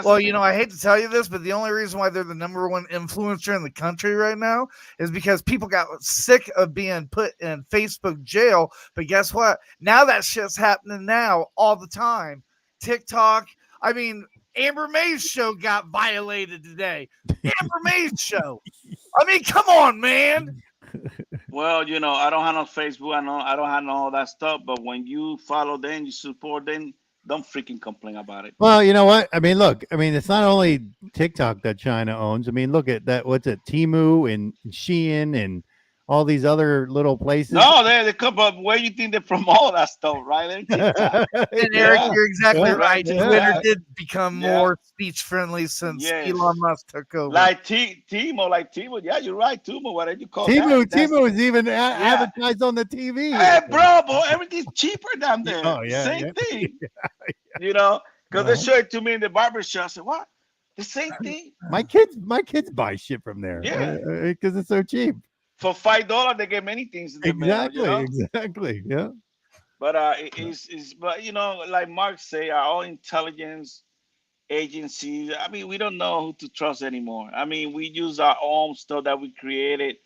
Well, I hate to tell you this, but the only reason why they're the number one influencer in the country right now is because people got sick of being put in Facebook jail. But guess what? Now that shit's happening now all the time. TikTok. I mean, Amber May's show got violated today. Amber May's show. I mean, come on, man. Well, I don't have no Facebook. I don't have all that stuff. But when you follow them, you support them, don't freaking complain about it. Well, you know what? I mean, look. I mean, it's not only TikTok that China owns. I mean, look at that. What's it? Temu and Shein and all these other little places. No, they come up. Where you think they promote that stuff, right? And Eric, you're exactly right. Twitter did become more speech friendly since Elon Musk took over. Like Temu. Yeah, you're right. Temu, whatever you call Temu is even advertised on the TV. Hey, bro, everything's cheaper down there. Oh, yeah. Same thing. Because they show it to me in the barbershop. I said, what? The same thing? My kids buy shit from there. Yeah. Because it's so cheap. For $5, they get many things in the mail, Exactly. Yeah. But but like Mark say, our intelligence agencies. I mean, we don't know who to trust anymore. I mean, we use our own stuff that we created,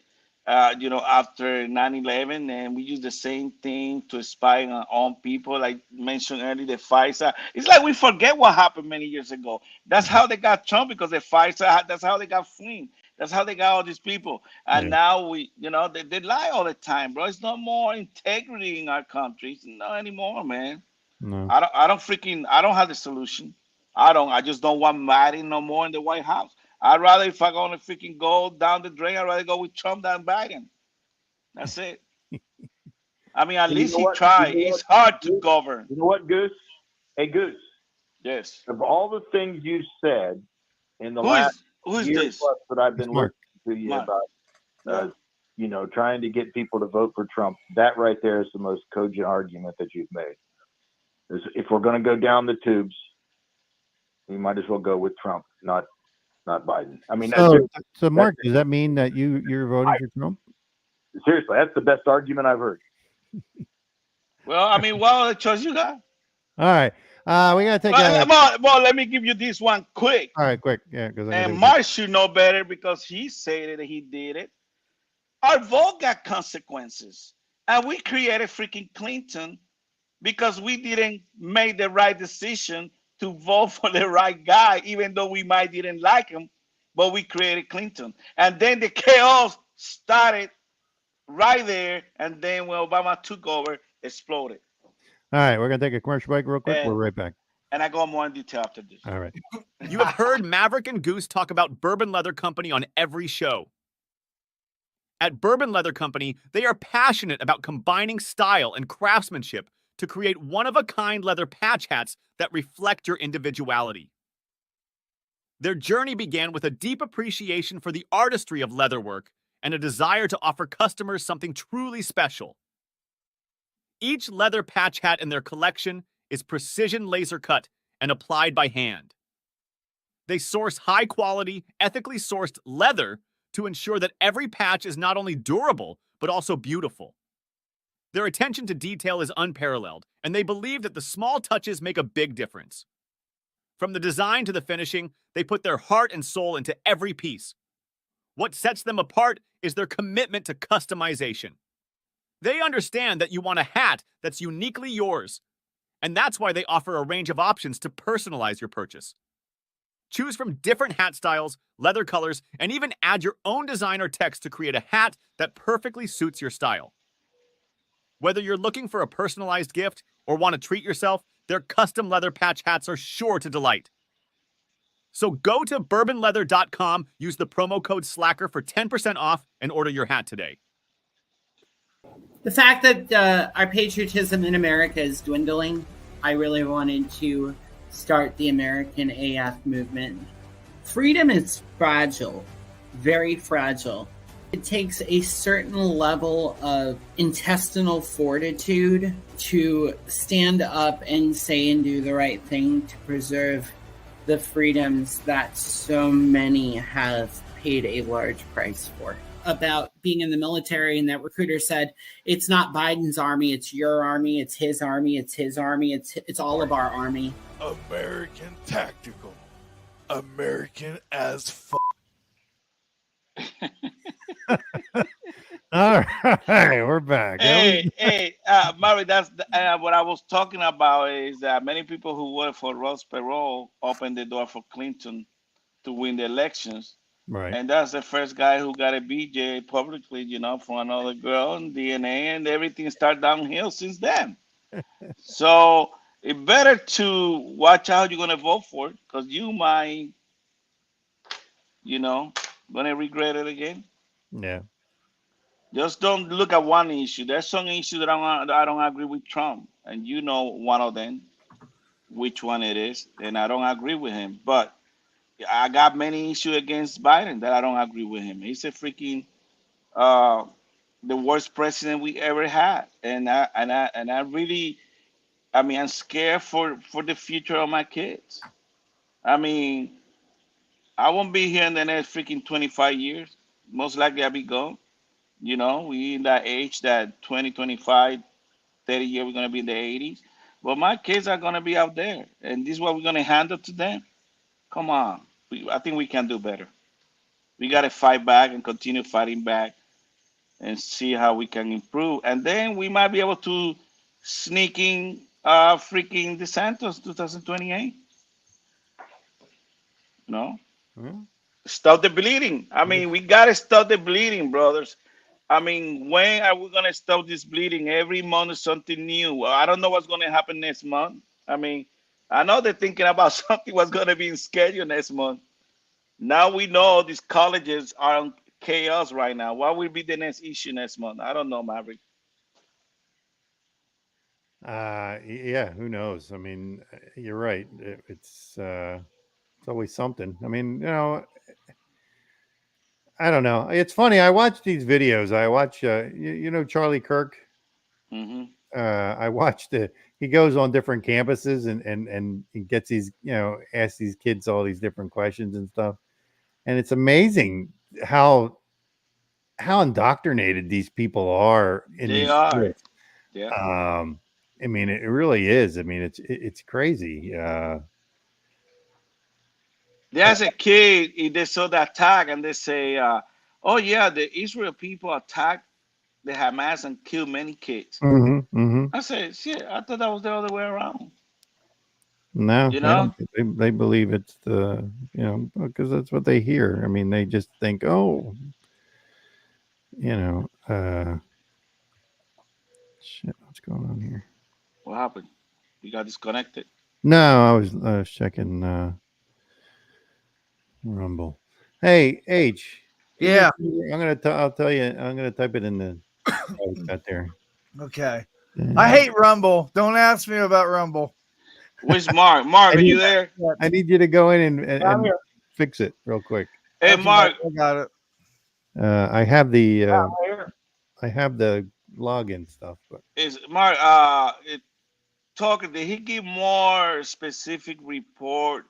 after 9/11, and we use the same thing to spy on our own people. Like mentioned earlier, the FISA. It's like we forget what happened many years ago. That's how they got Trump, because the FISA. That's how they got Flynn. That's how they got all these people. And now they lie all the time, bro. It's no more integrity in our country. It's not anymore, man. No. I don't have the solution. I just don't want Biden no more in the White House. I'd rather, if I'm going to freaking go down the drain, I'd rather go with Trump than Biden. That's it. I mean, at least he tried. It's hard to govern. You know what, Goose? Hey, Goose. Yes. Of all the things you said in the last year plus that I've been listening to you about, trying to get people to vote for Trump, that right there is the most cogent argument that you've made. If we're going to go down the tubes, we might as well go with Trump, not Biden. I mean, so Mark, does that mean that you're voting for Trump? Seriously, that's the best argument I've heard. Well, I mean, what other choice you got? All right. We got to take well, let me give you this one quick. All right, quick. Yeah. And Mark should know better because he said it, he did it. Our vote got consequences. And we created freaking Clinton because we didn't make the right decision to vote for the right guy, even though we might didn't like him, but we created Clinton. And then the chaos started right there, and then when Obama took over, exploded. All right, we're going to take a commercial break real quick. We're right back. And I go more in detail after this. All right. You have heard Maverick and Goose talk about Bourbon Leather Company on every show. At Bourbon Leather Company, they are passionate about combining style and craftsmanship to create one-of-a-kind leather patch hats that reflect your individuality. Their journey began with a deep appreciation for the artistry of leatherwork and a desire to offer customers something truly special. Each leather patch hat in their collection is precision laser cut and applied by hand. They source high-quality, ethically sourced leather to ensure that every patch is not only durable, but also beautiful. Their attention to detail is unparalleled, and they believe that the small touches make a big difference. From the design to the finishing, they put their heart and soul into every piece. What sets them apart is their commitment to customization. They understand that you want a hat that's uniquely yours, and that's why they offer a range of options to personalize your purchase. Choose from different hat styles, leather colors, and even add your own design or text to create a hat that perfectly suits your style. Whether you're looking for a personalized gift or want to treat yourself, their custom leather patch hats are sure to delight. So go to bourbonleather.com, use the promo code SLACKER for 10% off, and order your hat today. The fact that our patriotism in America is dwindling, I really wanted to start the American AF movement. Freedom is fragile, very fragile. It takes a certain level of intestinal fortitude to stand up and say and do the right thing to preserve the freedoms that so many have paid a large price for. About being in the military, and that recruiter said, it's not Biden's army, it's your army, it's his army, it's his army, it's all of our army. American tactical. American as fuck. All right, we're back. Murray, that's what I was talking about. Is that many people who work for Ross Perot opened the door for Clinton to win the elections. Right. And that's the first guy who got a BJ publicly, you know, from another girl and DNA, and everything started downhill since then. So it's better to watch out you're going to vote for it, because you might, you know, going to regret it again. Yeah. Just don't look at one issue. There's some issue that I don't agree with Trump, and you know one of them, which one it is, and I don't agree with him. But I got many issues against Biden that I don't agree with him. He's a freaking the worst president we ever had, and I really, I mean, I'm scared for the future of my kids. I mean, I won't be here in the next freaking 25 years. Most likely I'll be gone. You know, we in that age that 20, 25, 30 years, we're going to be in the 80s. But my kids are going to be out there. And this is what we're going to hand it to them. Come on. I think we can do better. We got to fight back and continue fighting back and see how we can improve. And then we might be able to sneak in freaking DeSantis 2028. No? Hmm? Stop the bleeding. I mean, we got to stop the bleeding, brothers. I mean, when are we going to stop this bleeding? Every month is something new. I don't know what's going to happen next month. I mean, I know they're thinking about something was going to be in schedule next month. Now we know these colleges are in chaos right now. What will be the next issue next month? I don't know, Maverick. Yeah, who knows? I mean, you're right. It's always something. I mean, you know, I don't know. It's funny. I watch these videos. I watch, you know, Charlie Kirk. Mm-hmm. I watched he goes on different campuses and he gets these, you know, asks these kids all these different questions and stuff. And it's amazing how indoctrinated these people are in They these are. schools. Yeah. I mean, it really is. I mean, it's crazy. There's a kid, they saw the attack and they say, oh, yeah, the Israel people attacked the Hamas and killed many kids. Mm-hmm, mm-hmm. I said, shit, I thought that was the other way around. No, You know? they believe it's the, you know, because that's what they hear. I mean, they just think, oh, you know, shit, what's going on here? What happened? You got disconnected? No, I was checking Rumble. Hey, H. Yeah. I'll tell you. I'm gonna type it in the chat there. Okay. I hate Rumble. Don't ask me about Rumble. Where's Mark? Mark, are you there? I need you to go in and fix it real quick. Hey, Mark. I got it. I have the login stuff. But Is Mark talking? Did he give more specific report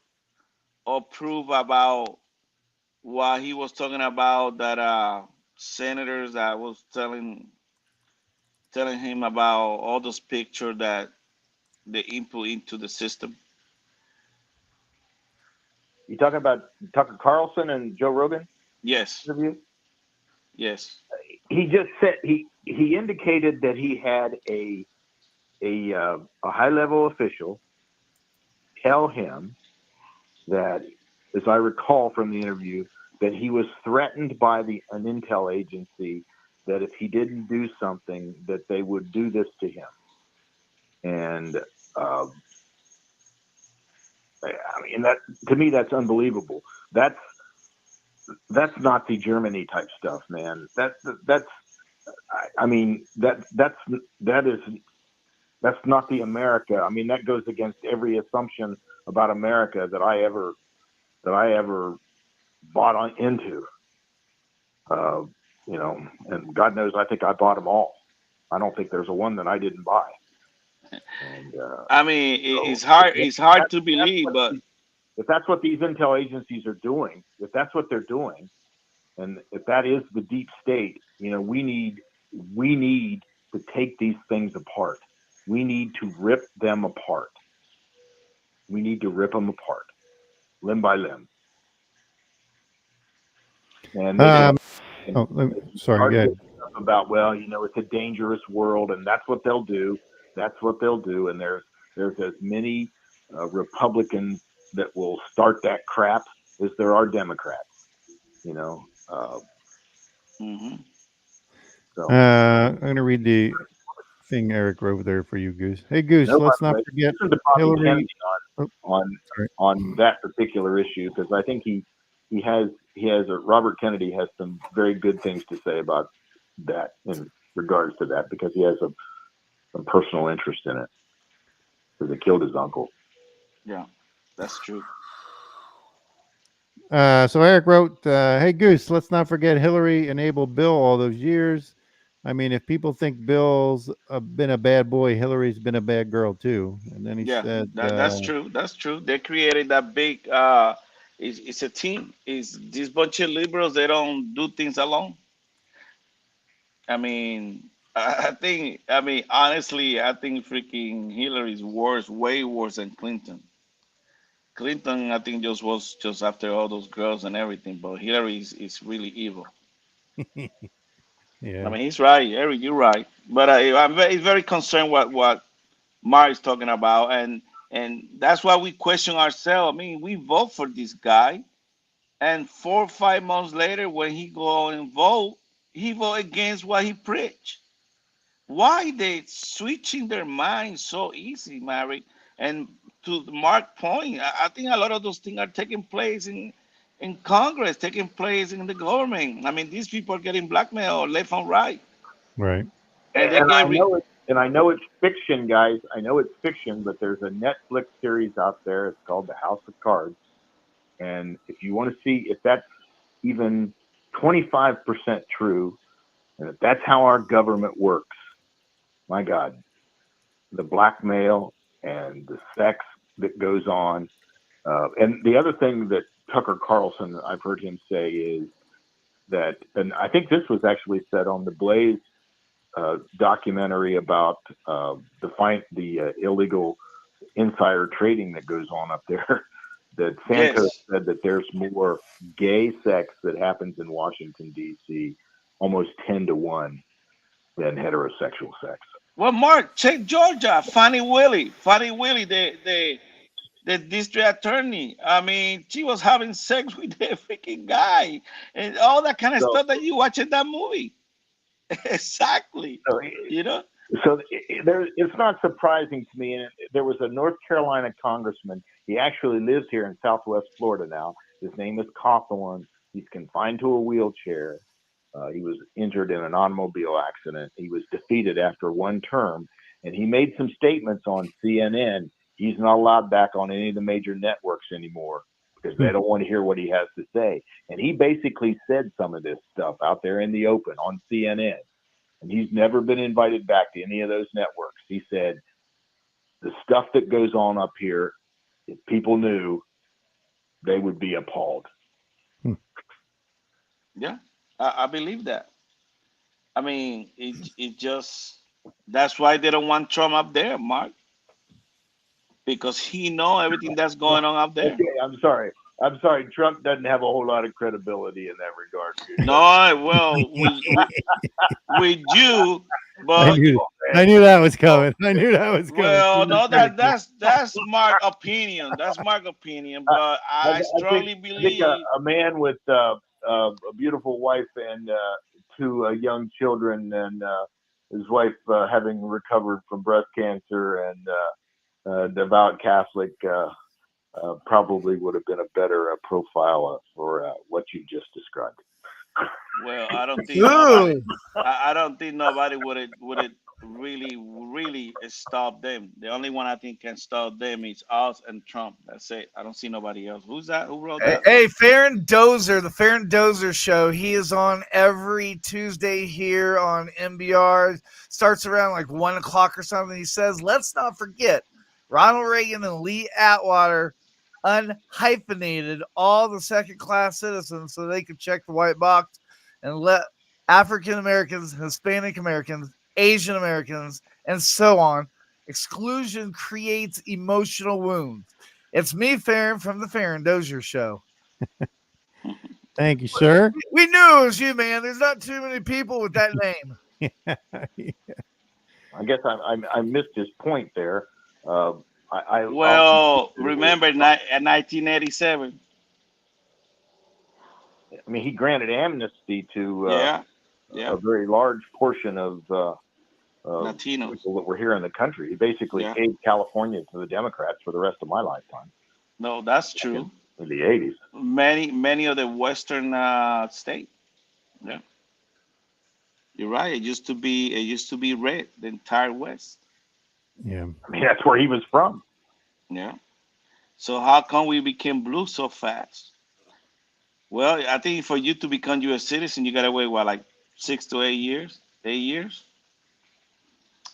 or proof about what he was talking about that senators that was telling him about all those pictures that they input into the system? You talking about Tucker Carlson and Joe Rogan Yes. interview? Yes. He just said he indicated that he had a high level official tell him that, as I recall from the interview, that he was threatened by an intel agency that if he didn't do something, that they would do this to him. And I mean, that to me, that's unbelievable. That's Nazi Germany type stuff, man. That's I mean, that's not the America. I mean, that goes against every assumption about America that I ever bought into. You know, and God knows, I think I bought them all. I don't think there's a one that I didn't buy. And I mean, it's hard. It's hard to believe, but if that's what these intel agencies are doing, if that's what they're doing, and if that is the deep state, you know, we need to take these things apart. We need to rip them apart. We need to rip them apart, limb by limb. And sorry, go ahead. About, well, you know, it's a dangerous world, and that's what they'll do. That's what they'll do. And there's as many Republicans that will start that crap as there are Democrats. You know. So I'm going to read the thing Eric wrote there for you, Goose. Hey, Goose, let's not forget Hillary on that particular issue, because I think he has Robert Kennedy has some very good things to say about that in regards to that, because he has some personal interest in it, because it killed his uncle. Yeah, that's true. So Eric wrote, hey, Goose, let's not forget Hillary enabled Bill all those years. I mean, if people think Bill's been a bad boy, Hillary's been a bad girl too. And then he said, that's true. That's true. They created that big. It's a team. It's this bunch of liberals. They don't do things alone. I mean, I think. I mean, honestly, I think freaking Hillary's worse, way worse than Clinton. Clinton, I think, was just after all those girls and everything, but Hillary is really evil. Yeah. I mean, he's right, Eric. You're right, but I'm very concerned what Mark is talking about, and that's why we question ourselves. I mean, we vote for this guy, and 4 or 5 months later, when he go and vote, he vote against what he preached. Why they switching their minds so easy, Mary? And to Mark's point, I think a lot of those things are taking place in Congress, taking place in the government. I mean, these people are getting blackmailed left and right. Right. And I know it's fiction, guys. I know it's fiction, but there's a Netflix series out there. It's called The House of Cards. And if you want to see if that's even 25% true, and if that's how our government works, my God, the blackmail and the sex that goes on. And the other thing that Tucker Carlson, I've heard him say, is that, and I think this was actually said on the Blaze documentary about the illegal insider trading that goes on up there, that Santos said that there's more gay sex that happens in Washington, D.C., almost 10-1 than heterosexual sex. Well, Mark, check Georgia. Fannie Willie, the district attorney. I mean, she was having sex with the freaking guy and all that kind of stuff that you watch in that movie. Exactly. So, you know? So it's not surprising to me. And there was a North Carolina congressman. He actually lives here in Southwest Florida now. His name is Cawthorn. He's confined to a wheelchair. He was injured in an automobile accident. He was defeated after one term, and he made some statements on CNN. He's not allowed back on any of the major networks anymore because they don't want to hear what he has to say. And he basically said some of this stuff out there in the open on CNN. and he's never been invited back to any of those networks. He said, the stuff that goes on up here, if people knew, they would be appalled. Yeah, I believe that. I mean, it just that's why they don't want Trump up there, Mark, because he know everything that's going on up there. Okay, I'm sorry. Trump doesn't have a whole lot of credibility in that regard. No, well, with you, but I knew that was coming. I knew that was coming. well, no, that's Mark opinion. That's Mark opinion, but I strongly believe a man with a beautiful wife and two young children, and his wife having recovered from breast cancer, and devout Catholic, probably would have been a better profile for what you just described. well, I don't think nobody, I don't think nobody would really stop them. The only one I think can stop them is us and Trump. That's it. I don't see nobody else. Who's that? Who wrote that? Hey, Farron Dozer, the Farron Dozer Show. He is on every Tuesday here on MBR. Starts around like 1 o'clock or something. He says, let's not forget Ronald Reagan and Lee Atwater unhyphenated all the second-class citizens so they could check the white box and let African Americans, Hispanic Americans, Asian Americans, and so on. Exclusion creates emotional wounds. It's me, Farron, from the Farron Dozier Show. Thank you, sir. We knew it was you, man. There's not too many people with that name. I guess I missed his point there. Remember 1987. I mean, he granted amnesty to a very large portion of Latinos people that were here in the country. He basically gave California to the Democrats for the rest of my lifetime. No, that's true. In the 80s. Many of the Western states. Yeah. You're right. It used to be red, the entire West. Yeah. I mean, that's where he was from. Yeah. So how come we became blue so fast? Well, I think for you to become U.S. citizen, you gotta wait like 6 to 8 years. 8 years.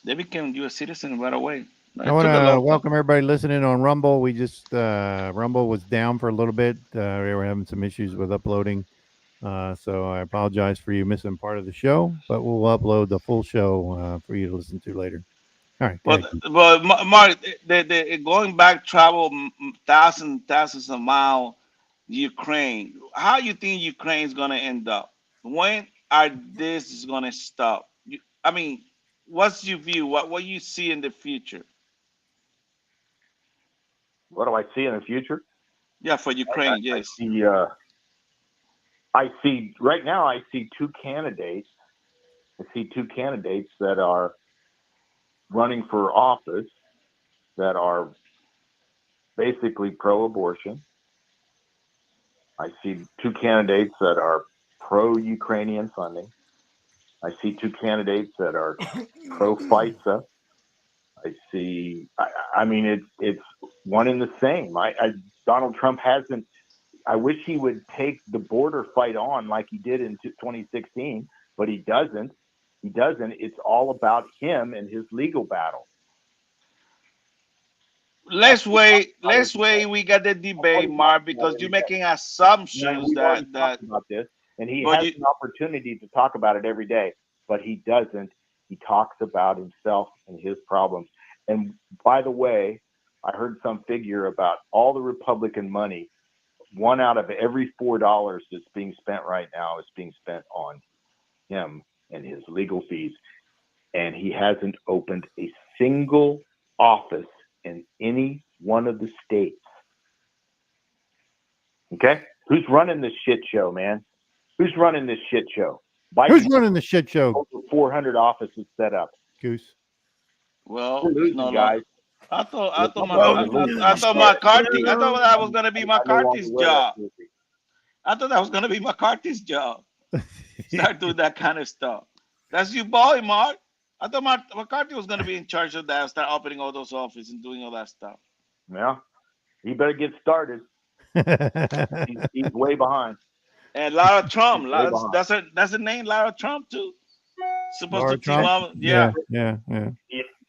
They became U.S. citizen right away. I want to welcome everybody listening on Rumble. We just Rumble was down for a little bit. We were having some issues with uploading, so I apologize for you missing part of the show. But we'll upload the full show for you to listen to later. All right. But Mark, the going back travel thousands of miles, Ukraine. How you think Ukraine is gonna end up? When are this gonna stop? I mean, what's your view? What you see in the future? What do I see in the future? Yeah, for Ukraine, yes. I see right now. I see two candidates. I see two candidates that are running for office that are basically pro-abortion. I see two candidates that are pro-Ukrainian funding. I see two candidates that are pro-FISA. I see. I mean, it's one and the same. Donald Trump hasn't. I wish he would take the border fight on like he did in 2016, but he doesn't. He doesn't. It's all about him and his legal battle. Let's wait. We got the debate, Mark, because you're making assumptions that about this, and he has an opportunity to talk about it every day, but he doesn't. He talks about himself and his problems. And by the way, I heard some figure about all the Republican money. 1 out of every $4 that's being spent right now is being spent on him and his legal fees. And he hasn't opened a single office in any one of the states. Okay? Who's running this shit show, man? Who's running this shit show? Who's running the shit show? Over 400 offices set up. Goose. Well, no, guys. I thought McCarthy. I thought that was gonna be McCarthy's job. I thought that was gonna be McCarthy's job. Start doing that kind of stuff. That's your boy, Mark. I thought McCarthy was gonna be in charge of that, start opening all those offices and doing all that stuff. Yeah, he better get started. he's way behind. And Lara Trump. That's a name, Lara Trump too. supposed Laura to team Trump? up. Yeah. Yeah.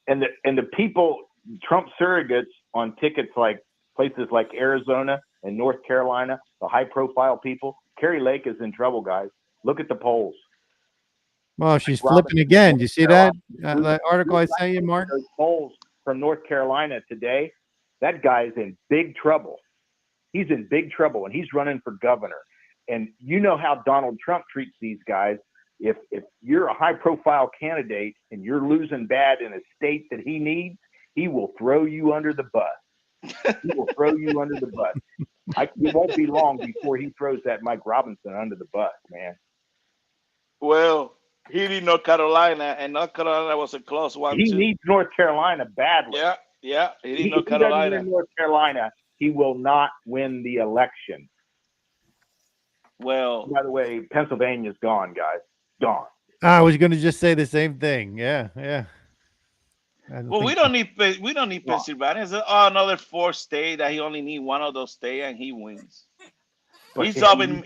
And the people, Trump surrogates on tickets like places like Arizona and North Carolina, the high profile people. Carrie Lake is in trouble, guys. Look at the polls. Well, she's Robinson, flipping again. Do you see that? Carolina. That article I sent you, Mark? Those polls from North Carolina today, that guy's in big trouble. He's in big trouble, and he's running for governor. And you know how Donald Trump treats these guys. If you're a high-profile candidate and you're losing bad in a state that he needs, he will throw you under the bus. He will throw you under the bus. It won't be long before he throws that Mike Robinson under the bus, man. Well, he did North Carolina, and North Carolina was a close one He too. needs North Carolina badly. Yeah, he did If North he doesn't Carolina. win North Carolina, he will not win the election. Well, by the way, Pennsylvania's gone, guys. Gone. I was going to just say the same thing. Yeah. Well, we don't need Pennsylvania. It's another 4th state that he only need one of those states and he wins. He's up in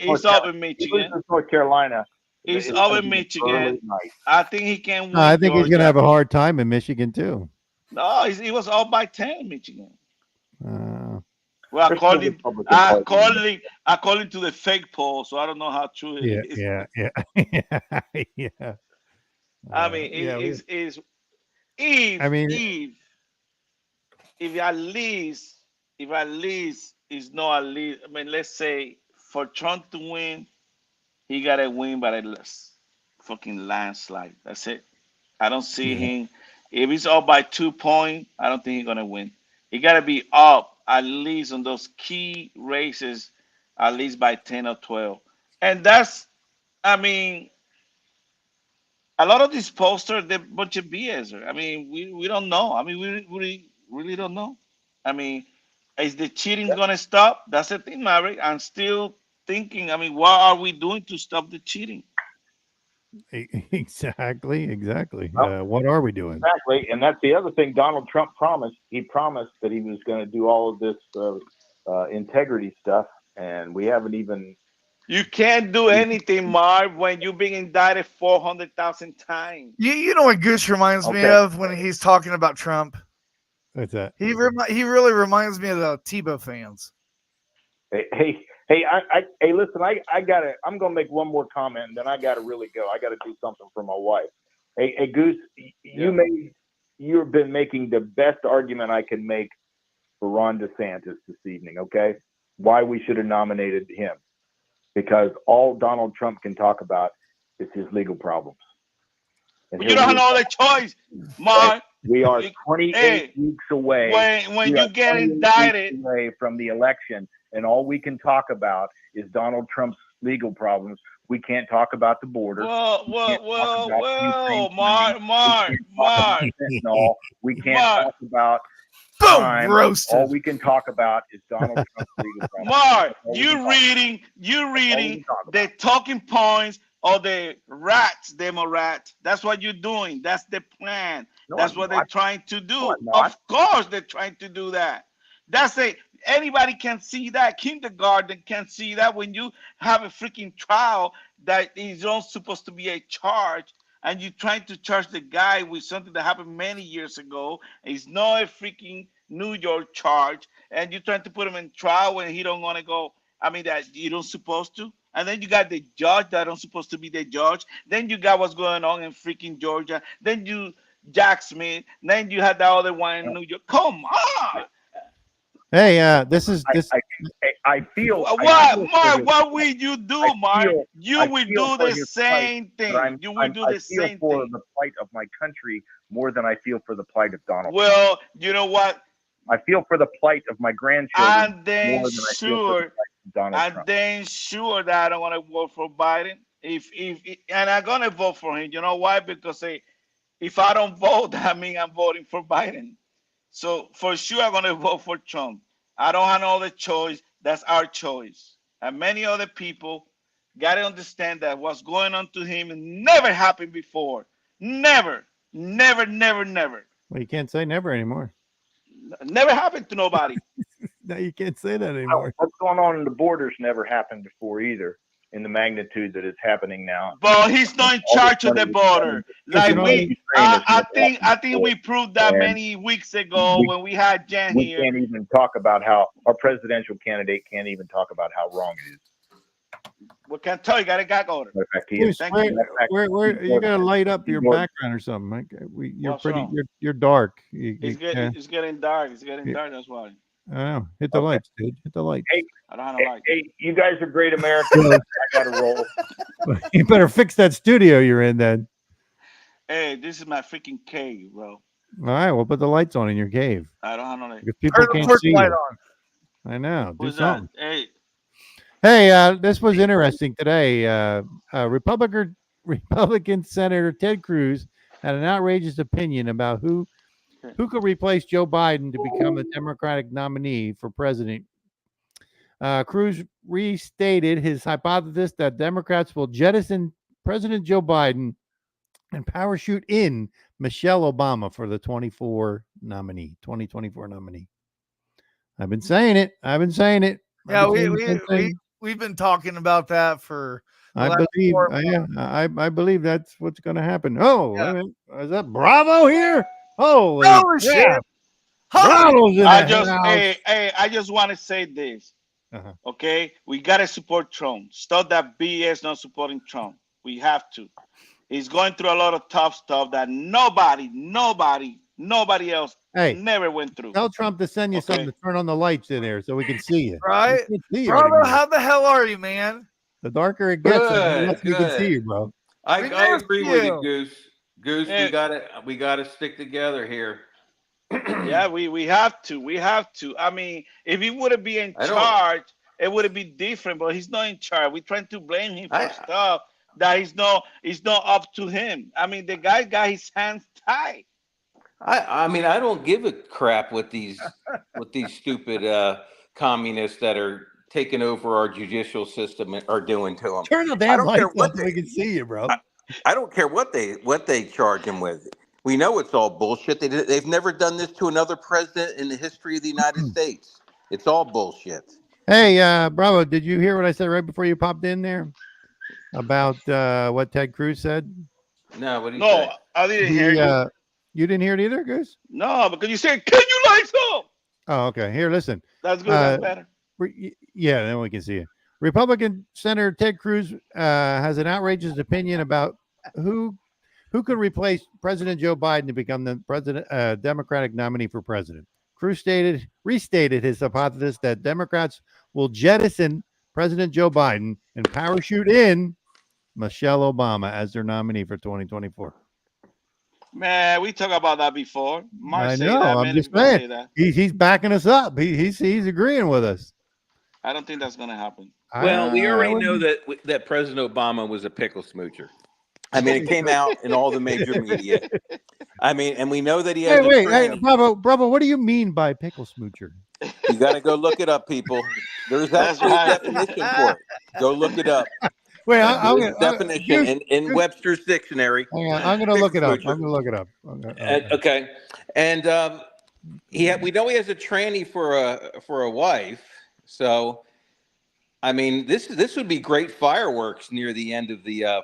Michigan. North Carolina. He's up in Michigan. I think he can win. I think he's going to have a hard time in Michigan too. No, he was up by 10 in Michigan. Well, according to the fake poll, so I don't know how true it is. Yeah. I mean, if at least it's not at least. I mean, let's say for Trump to win, he gotta win by a fucking landslide. That's it. I don't see him. If he's up by 2 points, I don't think he's gonna win. He gotta be up at least on those key races, at least by 10 or 12. And that's, I mean, a lot of these posters, they're a bunch of BS. I mean, we don't know. I mean, we really don't know. I mean, is the cheating going to stop? That's the thing, Maverick. I'm still thinking, I mean, what are we doing to stop the cheating? Exactly. Well, What are we doing? Exactly. And that's the other thing Donald Trump promised. He promised that he was going to do all of this integrity stuff, and we haven't even. You can't do anything, Marv, when you've been indicted 400,000 times. You know what Goose reminds me of when he's talking about Trump? What's that? He really reminds me of the Tebow fans. Hey, listen, I'm gonna make one more comment, and then I gotta really go. I gotta do something for my wife. Hey, Goose, you've been making the best argument I can make for Ron DeSantis this evening. Okay, why we should have nominated him? Because all Donald Trump can talk about is his legal problems. And you don't have no other choice, Mark. We are 28 weeks away. When you get indicted away from the election, and all we can talk about is Donald Trump's legal problems. We can't talk about the border. Whoa, Mark. We can't talk about crime. Roasted. All we can talk about is Donald Trump's legal problems. Mark, you reading the talking points of the rats, Democrat. That's what you're doing. That's the plan. That's what they're trying to do. Of course, they're trying to do that. That's it. Anybody can see that. Kindergarten can see that when you have a freaking trial that is not supposed to be a charge, and you're trying to charge the guy with something that happened many years ago. It's not a freaking New York charge, and you're trying to put him in trial when he don't want to go. I mean, that you don't supposed to. And then you got the judge that don't supposed to be the judge. Then you got what's going on in freaking Georgia. Then you Jack Smith. Then you had the other one in New York. Come on. Hey, this is this. I feel. What will you do, Mark? You will do the same thing. You will do the same thing. I feel for the plight of my country more than I feel for the plight of Donald. Well, you know what? I feel for the plight of my grandchildren. And then sure that I don't want to vote for Biden. And I'm gonna vote for him. You know why? Because if I don't vote, that means I'm voting for Biden. So for sure, I'm gonna vote for Trump. I don't have no other choice. That's our choice. And many other people gotta understand that what's going on to him never happened before. Never. Well, you can't say never anymore. Never happened to nobody. No, you can't say that anymore. What's going on in the borders never happened before either. in the magnitude that is happening now. But he's not in All this charge of the money is border. Like going to Ukraine is I think we proved that and many weeks ago when we had Jen we here. can't even talk about how our presidential candidate can't even talk about how wrong it is. We can't tell you, got a gag order. Matter of fact, he is. Thank Matter you. of fact, Where you gotta light up your He's more- background or something? You're What's pretty. wrong? You're dark. It's getting dark. It's getting dark. That's why. I know. Hit the lights, dude. Hit the lights. Hey, I don't have no light. hey, you guys are great Americans. I got to roll. You better fix that studio you're in then. Hey, this is my freaking cave, bro. All right, we'll put the lights on in your cave I don't have no light. because people Turn the can't porch see light you. on. I know. Do Who's that? something. Hey, Hey, this was interesting today. Republican Senator Ted Cruz had an outrageous opinion about who could replace Joe Biden to become the Democratic nominee for president. Cruz restated his hypothesis that Democrats will jettison President Joe Biden and parachute in Michelle Obama for the 2024 nominee. I've been saying it. Yeah, we've been talking about that for. I believe that's what's going to happen. Oh, wait a minute. Is that Bravo here? Holy shit! Bravo's in the house. I just want to say this. Uh-huh. Okay, we gotta support Trump. Stop that BS not supporting Trump. We have to. He's going through a lot of tough stuff that nobody else never went through. Tell Trump to send you something to turn on the lights in there so we can see you. Right, We can't see you Bravo, anymore. how the hell are you, man? The darker it gets, the less we can see you, bro. I agree with you, Goose. Goose, Yeah. we gotta stick together here. Yeah, we have to. We have to. I mean, if he would be in charge, it would be different. But he's not in charge. We're trying to blame him for stuff that is not up to him. I mean, the guy got his hands tied. I mean, I don't give a crap what these stupid communists that are taking over our judicial system are doing to them. Turn the damn lights on so we can see you, bro. I don't care what they charge him with. We know it's all bullshit. They've never done this to another president in the history of the United States. It's all bullshit. Hey, Bravo, did you hear what I said right before you popped in there about what Ted Cruz said? No, what did you say? I didn't hear you. You didn't hear it either, Goose? No, because you said, "Can you lights up?" Oh, okay. Here, listen. That's good. That's better. Yeah, then we can see it. Republican Senator Ted Cruz has an outrageous opinion about who could replace President Joe Biden to become the Democratic nominee for president. Cruz restated his hypothesis that Democrats will jettison President Joe Biden and parachute in Michelle Obama as their nominee for 2024. Man, we talked about that before. I know. I'm just saying. He's backing us up. He's agreeing with us. I don't think that's going to happen. Well, we already know that President Obama was a pickle smoocher. I mean, it came out in all the major media. I mean, and we know that he has. Hey, Bravo, what do you mean by pickle smoocher? You got to go look it up, people. There's actually a definition for it. Go look it up. Wait, I'm going definition in Webster's dictionary. Hang on, I'm going to look it up. Okay, and we know he has a tranny for a wife. So, I mean, this would be great fireworks near the end of the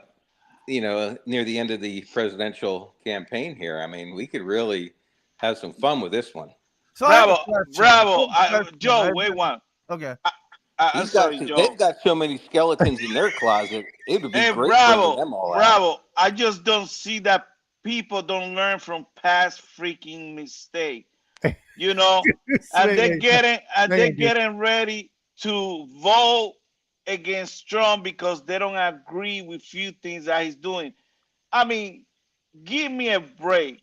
near the end of the presidential campaign here. I mean, we could really have some fun with this one. So Bravo. Joe, wait one. Okay. I'm sorry, Joe. They've got so many skeletons in their closet. It would be great Bravo, bringing them all out. Bravo. I just don't see that people don't learn from past freaking mistakes. You know, and they're getting ready to vote against Trump because they don't agree with few things that he's doing. I mean, give me a break.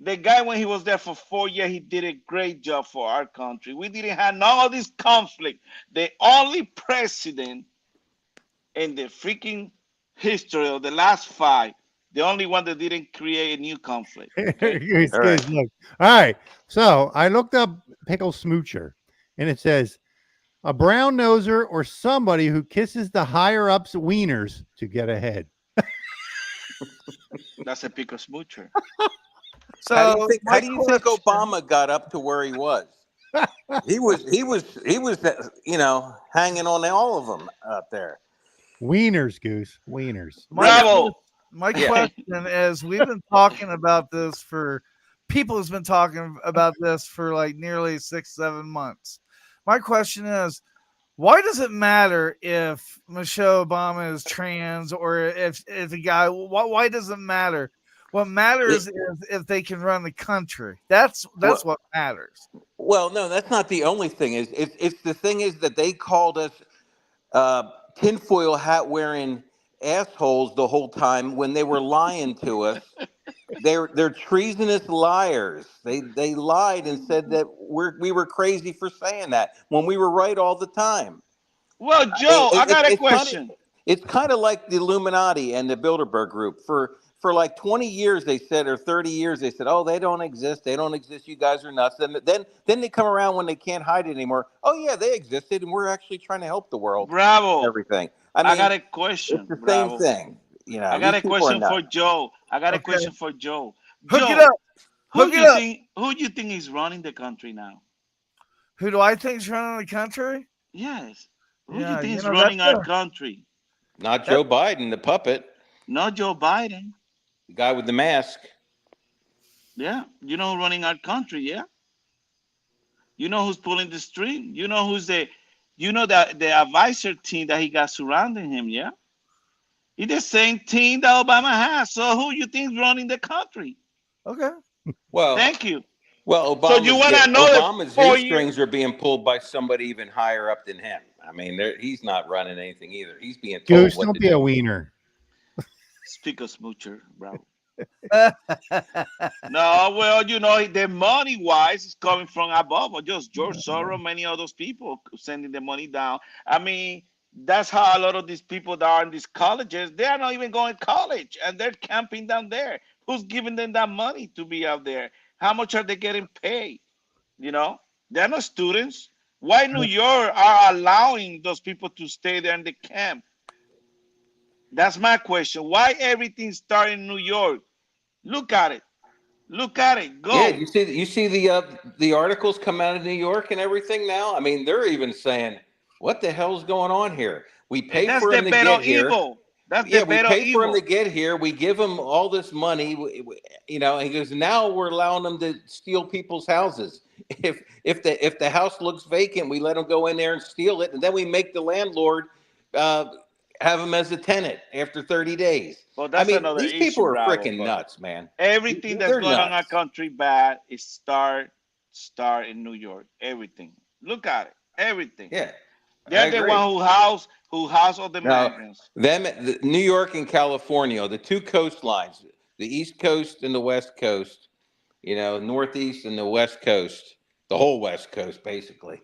The guy, when he was there for 4 years, he did a great job for our country. We didn't have none of this conflict. The only president in the freaking history of the last 5, the only one that didn't create a new conflict. Okay? All right. So I looked up pickle smoocher, and it says a brown noser or somebody who kisses the higher ups' wieners to get ahead. That's a pickle smoocher. So how do you think Obama got up to where he was? He was hanging on to all of them out there. Wieners, Goose. Wieners. Bravo. My question is, we've been talking about this people has been talking about this for like nearly 6-7 months. My question is, why does it matter if Michelle Obama is trans or if a guy? Why does it matter? What matters is if they can run the country. That's what matters. Well, no, that's not the only thing. It's the thing is that they called us tinfoil hat wearing assholes the whole time when they were lying to us. They're treasonous liars. They lied and said that we were crazy for saying that when we were right all the time. Well, Joe, I got a question. It's kind of like the Illuminati and the Bilderberg Group. For like 20 years, they said, or 30 years, they said, oh, they don't exist. They don't exist. You guys are nuts. And then they come around when they can't hide it anymore. Oh, yeah, they existed, and we're actually trying to help the world. Bravo. Everything. I got a question. It's the same thing. You know, I got a question for Joe. Hook it up. Who do you think is running the country now? Who do I think is running the country? Yes. Who do you think is running our country? Not Joe Biden, the puppet. Not Joe Biden. The guy with the mask. Yeah. You know who's running our country, yeah? You know who's pulling the string? You know who's the advisor team that he got surrounding him, yeah? It's the same team that Obama has. So who you think is running the country? Okay. Well, thank you. Well, Obama's strings are being pulled by somebody even higher up than him. I mean, he's not running anything either. He's being told Goose, what don't to be do. a wiener. Speak a smoocher, bro. No, well, the money wise is coming from above, or just George Soros, many of those people sending the money down. I mean, that's how a lot of these people that are in these colleges, they are not even going to college and they're camping down there. Who's giving them that money to be out there? How much are they getting paid? They're not students. Why New York are allowing those people to stay there in the camp? That's my question. Why everything started in New York? Look at it. Go. Yeah, you see the articles come out of New York and everything now. I mean, they're even saying, "What the hell's going on here? We pay for him to get here. We pay for him to get here. We give him all this money, And he goes, now we're allowing them to steal people's houses. If the house looks vacant, we let them go in there and steal it, and then we make the landlord have him as a tenant after 30 days. Well, that's these people are freaking nuts, man. Everything that's going on in our country bad is start in New York. Everything. Look at it. Everything. Yeah. They're the one who house all the migrants. New York and California, the two coastlines, the East Coast and the West Coast, Northeast and the West Coast, the whole West Coast, basically.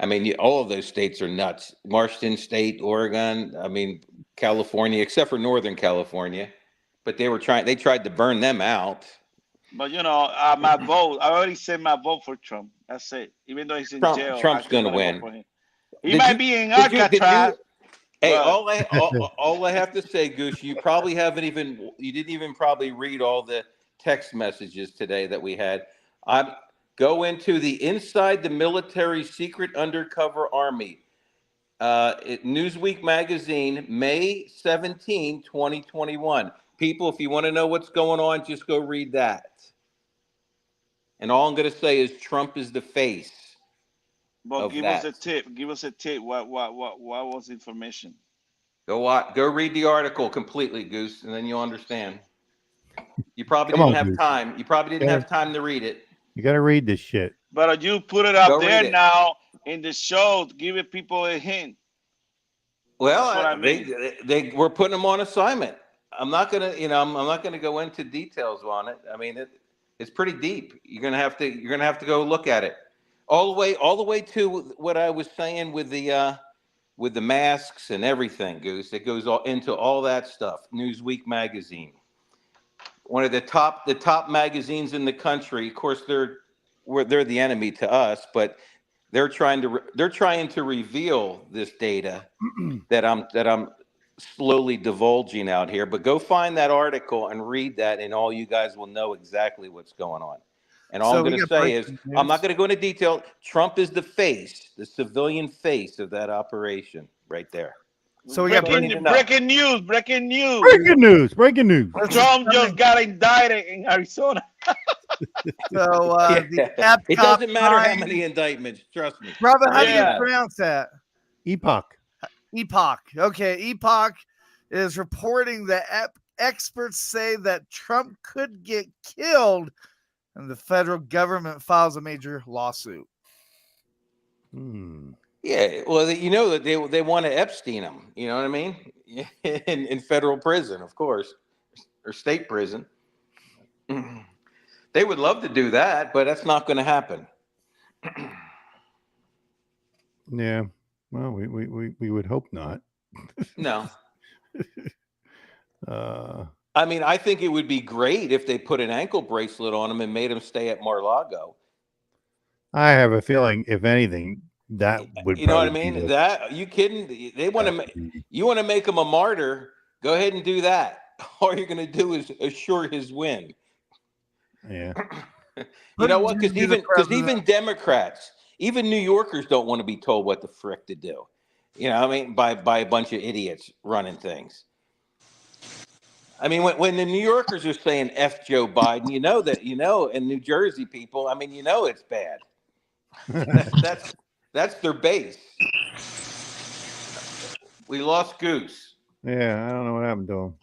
I mean, all of those states are nuts. Washington State, Oregon, California, except for Northern California. But they tried to burn them out. But, my vote, I already said my vote for Trump. That's it. Even though he's in jail. Trump's going to win. He might be in Alcatraz. Hey, all I have to say, Goose, you didn't even probably read all the text messages today that we had. Go into the Inside the Military Secret Undercover Army. Newsweek magazine, May 17, 2021. People, if you want to know what's going on, just go read that. And all I'm going to say is Trump is the face. But give us a tip. Give us a tip. What was the information? Go read the article completely, Goose, and then you'll understand. You probably didn't have time. You probably didn't have time to read it. You got to read this shit. But you put it up there now in the show to give people a hint. Well, they were putting them on assignment. I'm not gonna, I'm not gonna go into details on it. I mean, it's pretty deep. You're gonna have to go look at it all the way to what I was saying with the masks and everything, Goose. It goes into all that stuff. Newsweek magazine, one of the top magazines in the country. Of course, they're the enemy to us, but they're trying to reveal this data that I'm slowly divulging out here. But go find that article and read that, and all you guys will know exactly what's going on. And all I'm going to say is, I'm not going to go into detail. Trump is the face, the civilian face of that operation right there. So we got breaking news. Breaking news. Breaking news. Trump just got indicted in Arizona. So the It Epcot doesn't matter how sign- many indictments. Trust me. Robert, how do you Yeah. pronounce that? Epoch. Epoch. Okay, Epoch is reporting that experts say that Trump could get killed, and the federal government files a major lawsuit. Yeah, well, you know that they want to Epstein him. You know what I mean? In federal prison, of course, or state prison. They would love to do that, but that's not going to happen. Yeah. Well, we would hope not. No. Uh, I mean, I think it would be great if they put an ankle bracelet on him and made him stay at Mar-a-Lago. I have a feeling, if anything, that would You know what I probably be mean? the- That you kidding? They want to. You want to make him a martyr? Go ahead and do that. All you're going to do is assure his win. Yeah. You know what? Put him to the Because even Democrats, even New Yorkers don't want to be told what the frick to do. You know, what I mean, by a bunch of idiots running things. I mean, when the New Yorkers are saying "F Joe Biden," and New Jersey people, I mean, it's bad. That's their base. We lost Goose. Yeah, I don't know what happened to him.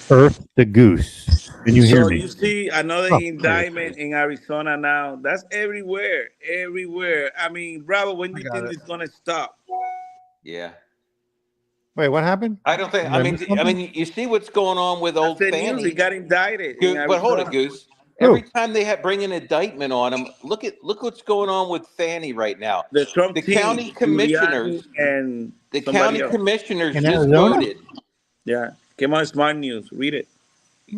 Earth the Goose. Can you hear me? You see another Oh, indictment in Arizona now. That's everywhere. I mean, Bravo, when do you think it's gonna stop? Yeah. Wait, what happened? I don't think. Did I miss I something? mean, you see what's going on with old The Fanny. news, he got indicted. in But hold it, Arizona. Goose. Every time they bring an indictment on him, look what's going on with Fanny right now. The Trump The team, county commissioners Giuliani and The somebody county else. commissioners In just Arizona? voted, Yeah, came on Smart News. Read it.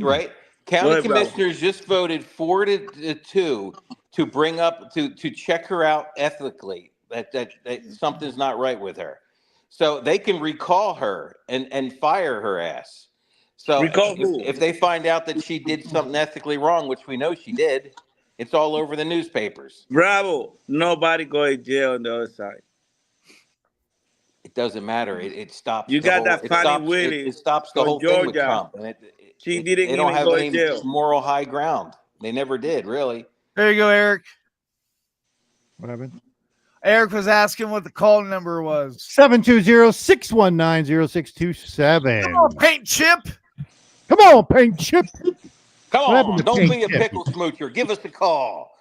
right? Go County ahead, Bravo. commissioners just voted 4-2 to bring up to check her out ethically. That something's not right with her, so they can recall her and fire her ass. So Recall who? if they find out that she did something ethically wrong, which we know she did, it's all over the newspapers. Bravo. Nobody go to jail on the other side. It doesn't matter. It stops. You the got whole, that it Fannie stops. Willis It stops the from whole thing with Georgia. Trump, and She didn't they don't even have go to any jail. moral high ground. They never did, really. There you go, Eric. What happened? Eric was asking what the call number was. 720-619-0627. Come on, Paint Chip. Come on, Paint Chip. Come What happened on, to don't Paint be a Chip? pickle smoocher. Give us a call.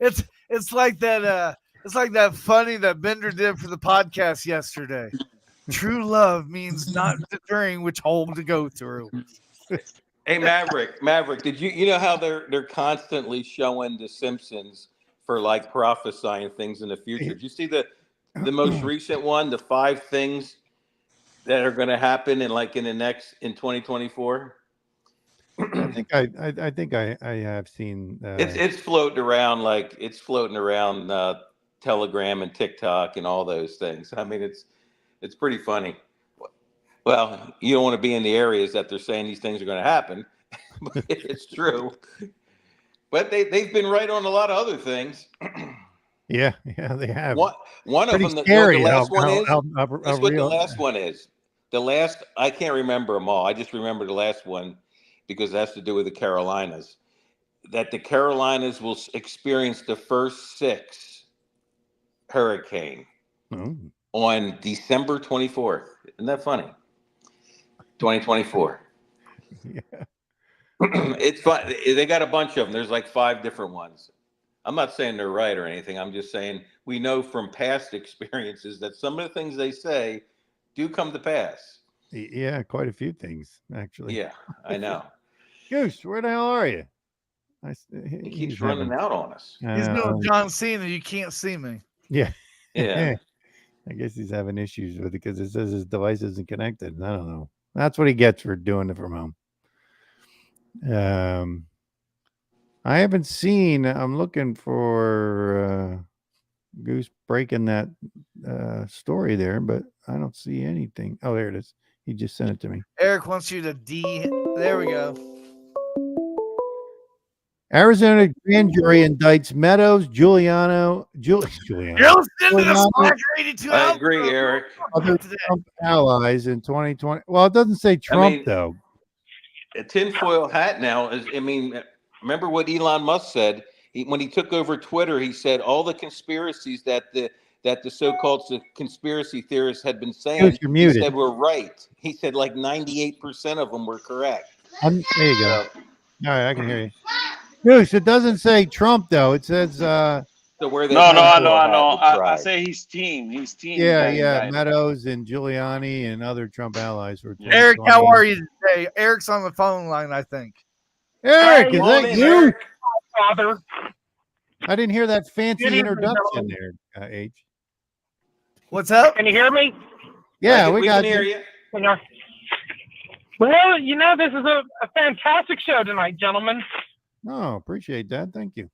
It's like that. It's like that funny that Bender did for the podcast yesterday. True love means not deterring which hole to go through. Hey, Maverick, did you know how they're constantly showing The Simpsons for like prophesying things in the future? Did you see the most recent one, the 5 things that are going to happen in 2024? I think I have seen. It's floating around Telegram and TikTok and all those things. I mean, it's pretty funny. Well, you don't want to be in the areas that they're saying these things are going to happen, but it's true. But they've been right on a lot of other things. Yeah, they have. One of Pretty them, the scary last how- one how- is. how- That's how what the real- last one is. The last, I can't remember them all. I just remember the last one because it has to do with the Carolinas. That the Carolinas will experience the first 6 hurricane on December 24th. Isn't that funny? 2024. Yeah. It's fun. They got a bunch of them. There's like 5 different ones. I'm not saying they're right or anything. I'm just saying we know from past experiences that some of the things they say do come to pass. Yeah, quite a few things, actually. Yeah, I know. Goose, where the hell are you? He keeps running out on us. He's doing John Cena. You can't see me. Yeah. Yeah. I guess he's having issues with it because it says his device isn't connected. I don't know. That's what he gets for doing it from home. I haven't seen. I'm looking for Goose breaking that story there, but I don't see anything. Oh, there it is. He just sent it to me. Eric wants you to There we go. Arizona grand jury indicts Meadows, Giuliano, You're listening to the Slacker 82 I Alpha. agree, Eric. other Trump allies in 2020. Well, it doesn't say Trump though. A tinfoil hat now is. I mean, remember what Elon Musk said when he took over Twitter? He said all the conspiracies that the so-called conspiracy theorists had been saying. You're He muted. said were right. He said like 98% of them were correct. There you go. All right, I can hear you. Goose, it doesn't say Trump though. It says So where they No, I know. I say his team. yeah, Meadows and Giuliani and other Trump allies were. Eric, how are you today? Eric's on the phone line, I think. Eric, is that you? Eric. Father. I didn't hear that fancy Good evening, introduction gentlemen. there, H. What's up? Can you hear me? Yeah, we got can hear you. Well, this is a fantastic show tonight, gentlemen. Oh, appreciate that. Thank you.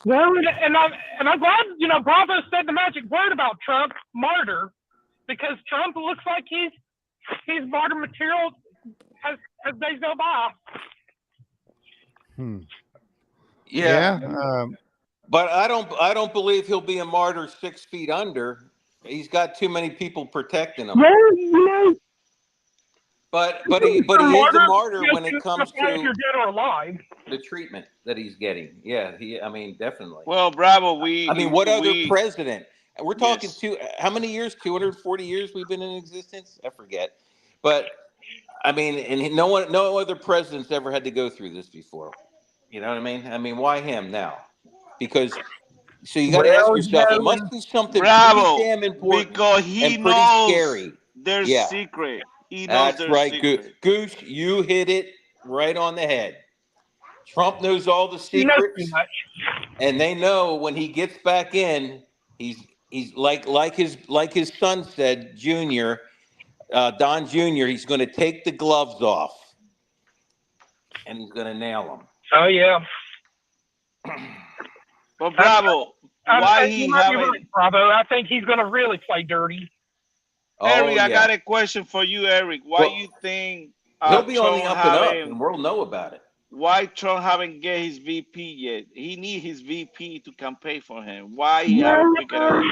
Well, and I'm glad, Bravo said the magic word about Trump, martyr, because Trump looks like he's martyr material as days go by. Yeah. But I don't believe he'll be a martyr 6 feet under. He's got too many people protecting him. Well, But he is a martyr when it comes if you're to dead or alive. the treatment that he's getting. Yeah, definitely. Well, Bravo, what other president? We're talking how many years? 240 years we've been in existence? I forget. But and no other president's ever had to go through this before. You know what I mean? Why him now? Because you got to ask yourself, it must be something pretty damn important because he and pretty knows scary. their secret. He knows That's right, Goose. You hit it right on the head. Trump knows all the secrets, and they know when he gets back in, he's like his son said, Junior, Don Jr. He's going to take the gloves off, and he's going to nail them. Oh yeah. But Bravo, why he haven't? Bravo, I think he's going to really play dirty. Eric, I got a question for you, Eric. Why you think he'll be Trump on the up and up, and we'll know about it? Why Trump haven't get his VP yet? He need his VP to campaign for him. Why he haven't picked it up?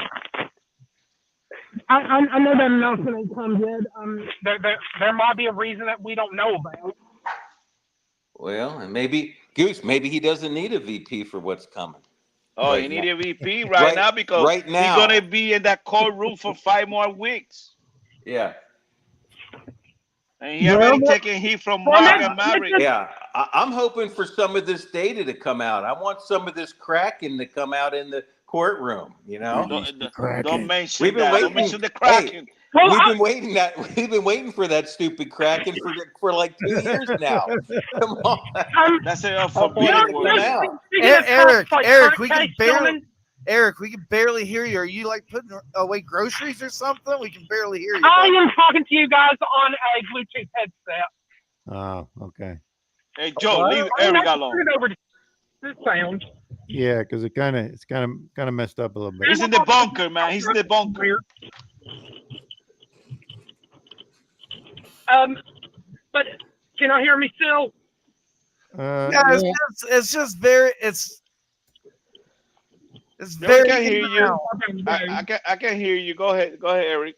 I know that announcement ain't come yet. There might be a reason that we don't know about. Well, and maybe Goose, maybe he doesn't need a VP for what's coming. Oh, he need a VP right now because he's gonna be in that courtroom for 5 more weeks. Yeah. And he already taken heat from Mark and Maverick. Yeah, I'm hoping for some of this data to come out. I want some of this Kraken to come out in the courtroom. Don't mention we've been that. waiting. Don't mention the Kraken. Hey, we've been waiting for that stupid Kraken for like 2 years now. Come on, that's a forbidden word. Eric, we can barely hear you. Are you like putting away groceries or something? We can barely hear you. I am talking to you guys on a Bluetooth headset. Oh, okay. Hey Joe, leave Eric alone. Turn it over to this sound. Yeah, because it's kind of messed up a little bit. He's in the bunker, man. He's in the bunker. But can I hear me still? It's just very. It's very. I can hear you. I can hear you. Go ahead, Eric.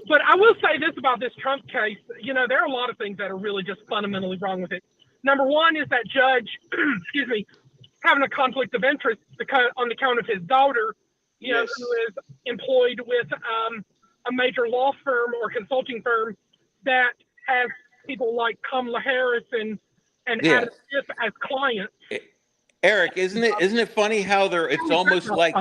But I will say this about this Trump case. There are a lot of things that are really just fundamentally wrong with it. Number one is that judge, excuse me, having a conflict of interest on the count of his daughter, who is employed with a major law firm or consulting firm that has people like Kamala Harris and Adam Schiff as clients. Eric, isn't it funny how it's almost like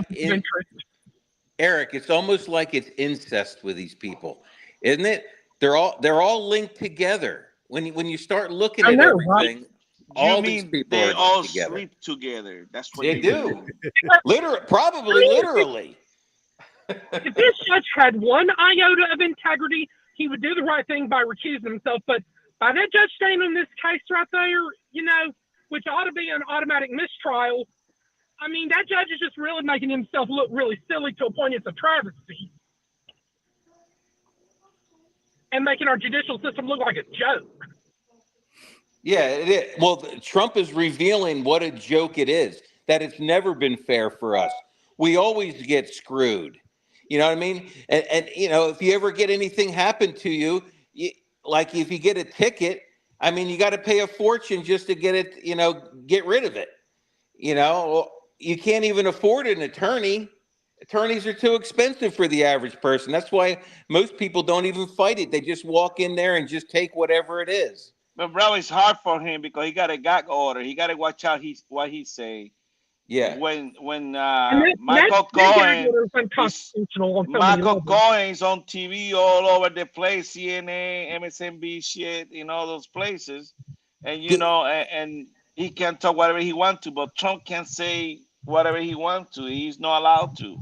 Eric, it's almost like it's incest with these people, isn't it? They're all linked together. When you start looking at everything, right? All these people they all together. sleep together. That's what they do. Literally. If this judge had one iota of integrity, he would do the right thing by recusing himself. But by that judge staying in this case right there, which ought to be an automatic mistrial, that judge is just really making himself look really silly to a point it's a travesty. And making our judicial system look like a joke. Yeah, it is. Well, Trump is revealing what a joke it is, that it's never been fair for us. We always get screwed. You know what I mean? And you know, if you ever get anything happen to you, like if you get a ticket, I mean, you got to pay a fortune just to get it, you know, get rid of it. You know, you can't even afford an attorney. Attorneys are too expensive for the average person. That's why most people don't even fight it. They just walk in there and just take whatever it is. But bro, it's hard for him because he got a gag order. He got to watch out what he say. Yeah. When Michael Cohen is on TV all over the place, CNN, MSNBC shit, in all those places, and you know, and he can talk whatever he wants to, but Trump can say whatever he wants to. He's not allowed to.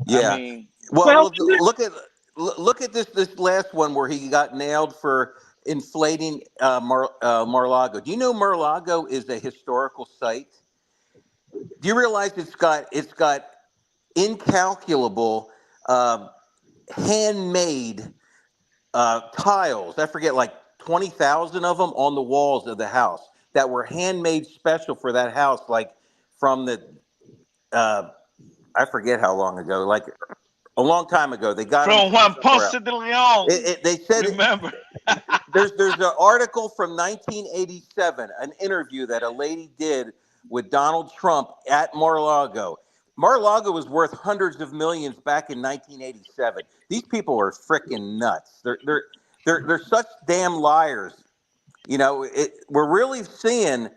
Yeah. I mean, well look at this last one where he got nailed for inflating Mar-a-Lago. Do you know Mar-a-Lago is a historical site? Do you realize it's got incalculable handmade tiles? I forget, like 20,000 of them on the walls of the house that were handmade special for that house, like from the I forget how long ago, like a long time ago. They got from Juan Ponce de Leon. They said, remember? There's an article from 1987, an interview that a lady did with Donald Trump at Mar-a-Lago. Mar-a-Lago was worth hundreds of millions back in 1987. These people are freaking nuts. They're such damn liars. You know, we're really seeing.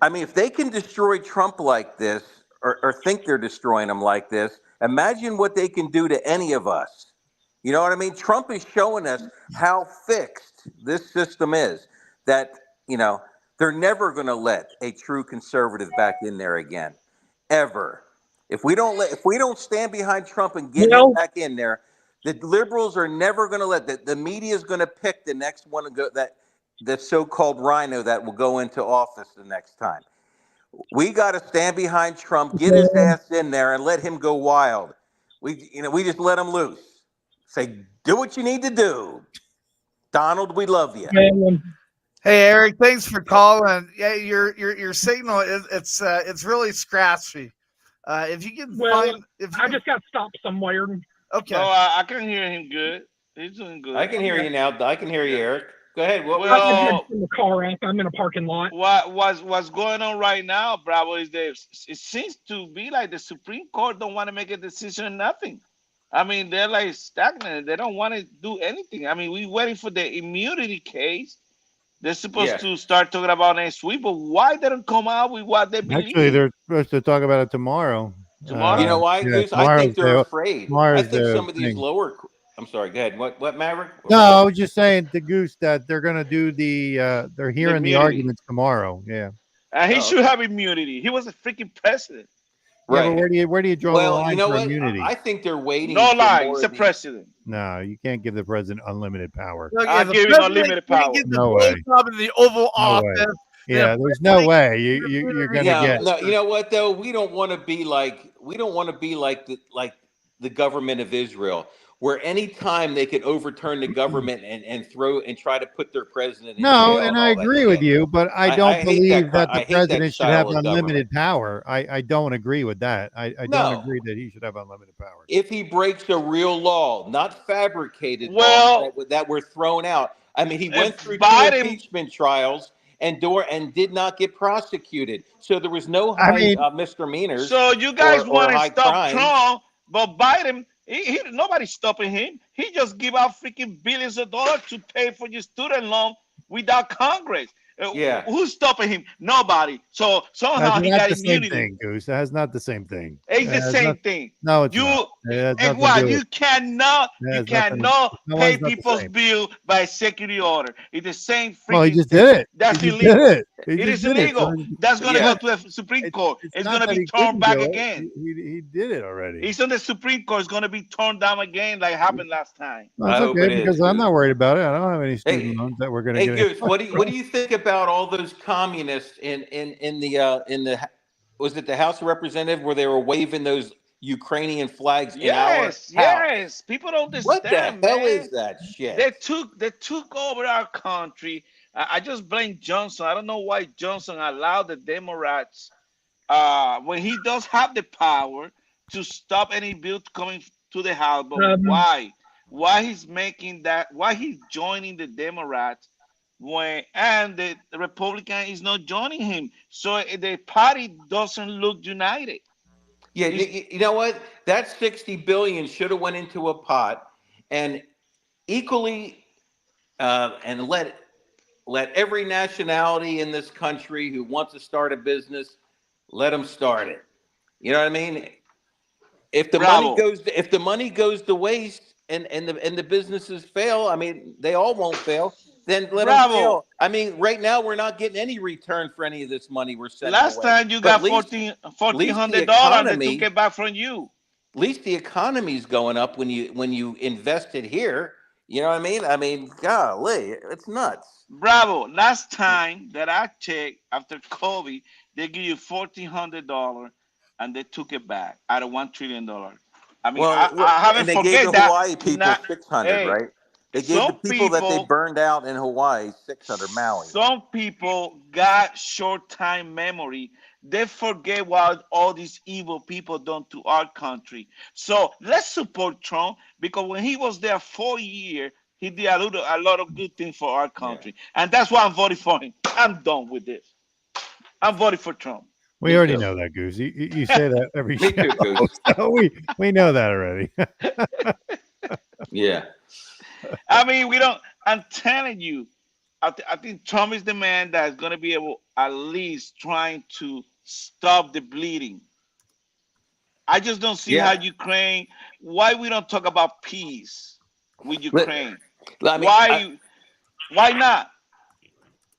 I mean, if they can destroy Trump like this, or think they're destroying him like this, imagine what they can do to any of us. You know what I mean? Trump is showing us how fixed this system is, that, you know, they're never going to let a true conservative back in there again, ever. If we don't stand behind Trump and get him back in there, the liberals are never going to let the media is going to pick the next one to go, that the so-called rhino that will go into office the next time. We got to stand behind Trump, get his ass in there, and let him go wild. We just let him loose. Say, do what you need to do. Donald, we love you. Hey, Eric, thanks for calling. Yeah, your signal it's really scratchy. If you can I just got stopped somewhere. Okay. Oh, I can hear him good. He's doing good. I can hear you now. I can hear you, Eric. Go ahead. I'm in the car. I'm in a parking lot. What's going on right now, Bravo, is that it seems to be like the Supreme Court don't want to make a decision on nothing. I mean, they're like stagnant. They don't want to do anything. I mean, we're waiting for the immunity case. They're supposed to start talking about next week, but why they don't come out with what they believe? Actually, they're supposed to talk about it tomorrow. Tomorrow? You know why, Goose? I think they're afraid. I think some of these thing. lower. I'm sorry. Go ahead. What, Maverick? No, I was just saying to Goose that they're going to do they're hearing the arguments tomorrow. Yeah. He should have immunity. He was a freaking president. Right. Yeah, but where do you draw the line you know for what? immunity? I think they're waiting. No lie. He's a president. No, you can't give the president unlimited power. I'll give him unlimited power. No way. In the Oval Office. Yeah, there's no way you're gonna get. No, you know what though? We don't want to be like the government of Israel, where any time they can overturn the government and try to put their president in jail. And I agree with you, but I don't believe that the president should have unlimited power. I don't agree with that. I don't agree that he should have unlimited power. If he breaks a real law, not fabricated laws that were thrown out. I mean, he went through two impeachment trials and did not get prosecuted. So there was no high misdemeanors. So you guys want to stop crimes. Trump, but Biden, nobody's stopping him. He just give out freaking billions of dollars to pay for your student loan without Congress. Who's stopping him? Nobody. So somehow he got immunity. Same thing, Goose. That is not the same thing. It's the same thing. No, it's not. And what? You cannot pay people's bill by executive order. It's the same freaking Well, he just did it. That's illegal. It is illegal. That's going to go to the Supreme Court. It's going to be torn back again. He did it already. It's on the Supreme Court. It's going to be torn down again like happened last time. That's okay, because I'm not worried about it. I don't have any student loans that we're going to get. Goose, what do you think about all those communists in the was it the House of Representatives where they were waving those Ukrainian flags in our house? Yes. People don't understand. What the hell is that shit? They took over our country I just blame Johnson. I don't know why Johnson allowed the Democrats, when he does have the power to stop any bill coming to the House, but Um, why? Why he's making that? Why he's joining the Democrats when and the Republican is not joining him? So the party doesn't look united. Yeah, It's, you know what? That 60 billion should have went into a pot and equally and let every nationality in this country who wants to start a business, let them start it. You know what I mean? bravo, If the money goes to waste and the businesses fail, I mean, they all won't fail. Then let them bravo. fail. I mean, right now we're not getting any return for any of this money we're sending Last away. time you But got fourteen least the hundred dollars, they took economy, it back from you. at least the economy's going up when you invest it here. You know what I mean? I mean, golly, it's nuts. Bravo. Last time that I checked after COVID, they give you $1,400 and they took it back out of $1 trillion. I mean, Well, I haven't and they gave forget the that. Hawaii people Not 600, hey, right? They gave the some people that they people burned out in Hawaii 600 Maui. some people got short time memory. They forget what all these evil people done to our country. So let's support Trump because when he was there 4 years, he did a lot of good things for our Yeah, country. And that's why I'm voting for him. I'm done with this. I'm voting for Trump. We me already too. know that, Goose. You say that every Me show, too, Goose. so we know that already. Yeah. I mean, we don't. I'm telling you, I think Trump is the man that's going to be able, at least, trying to stop the bleeding. I just don't see how Yeah. Ukraine. Why we don't talk about peace with Let- Ukraine? I mean, Why? Why not?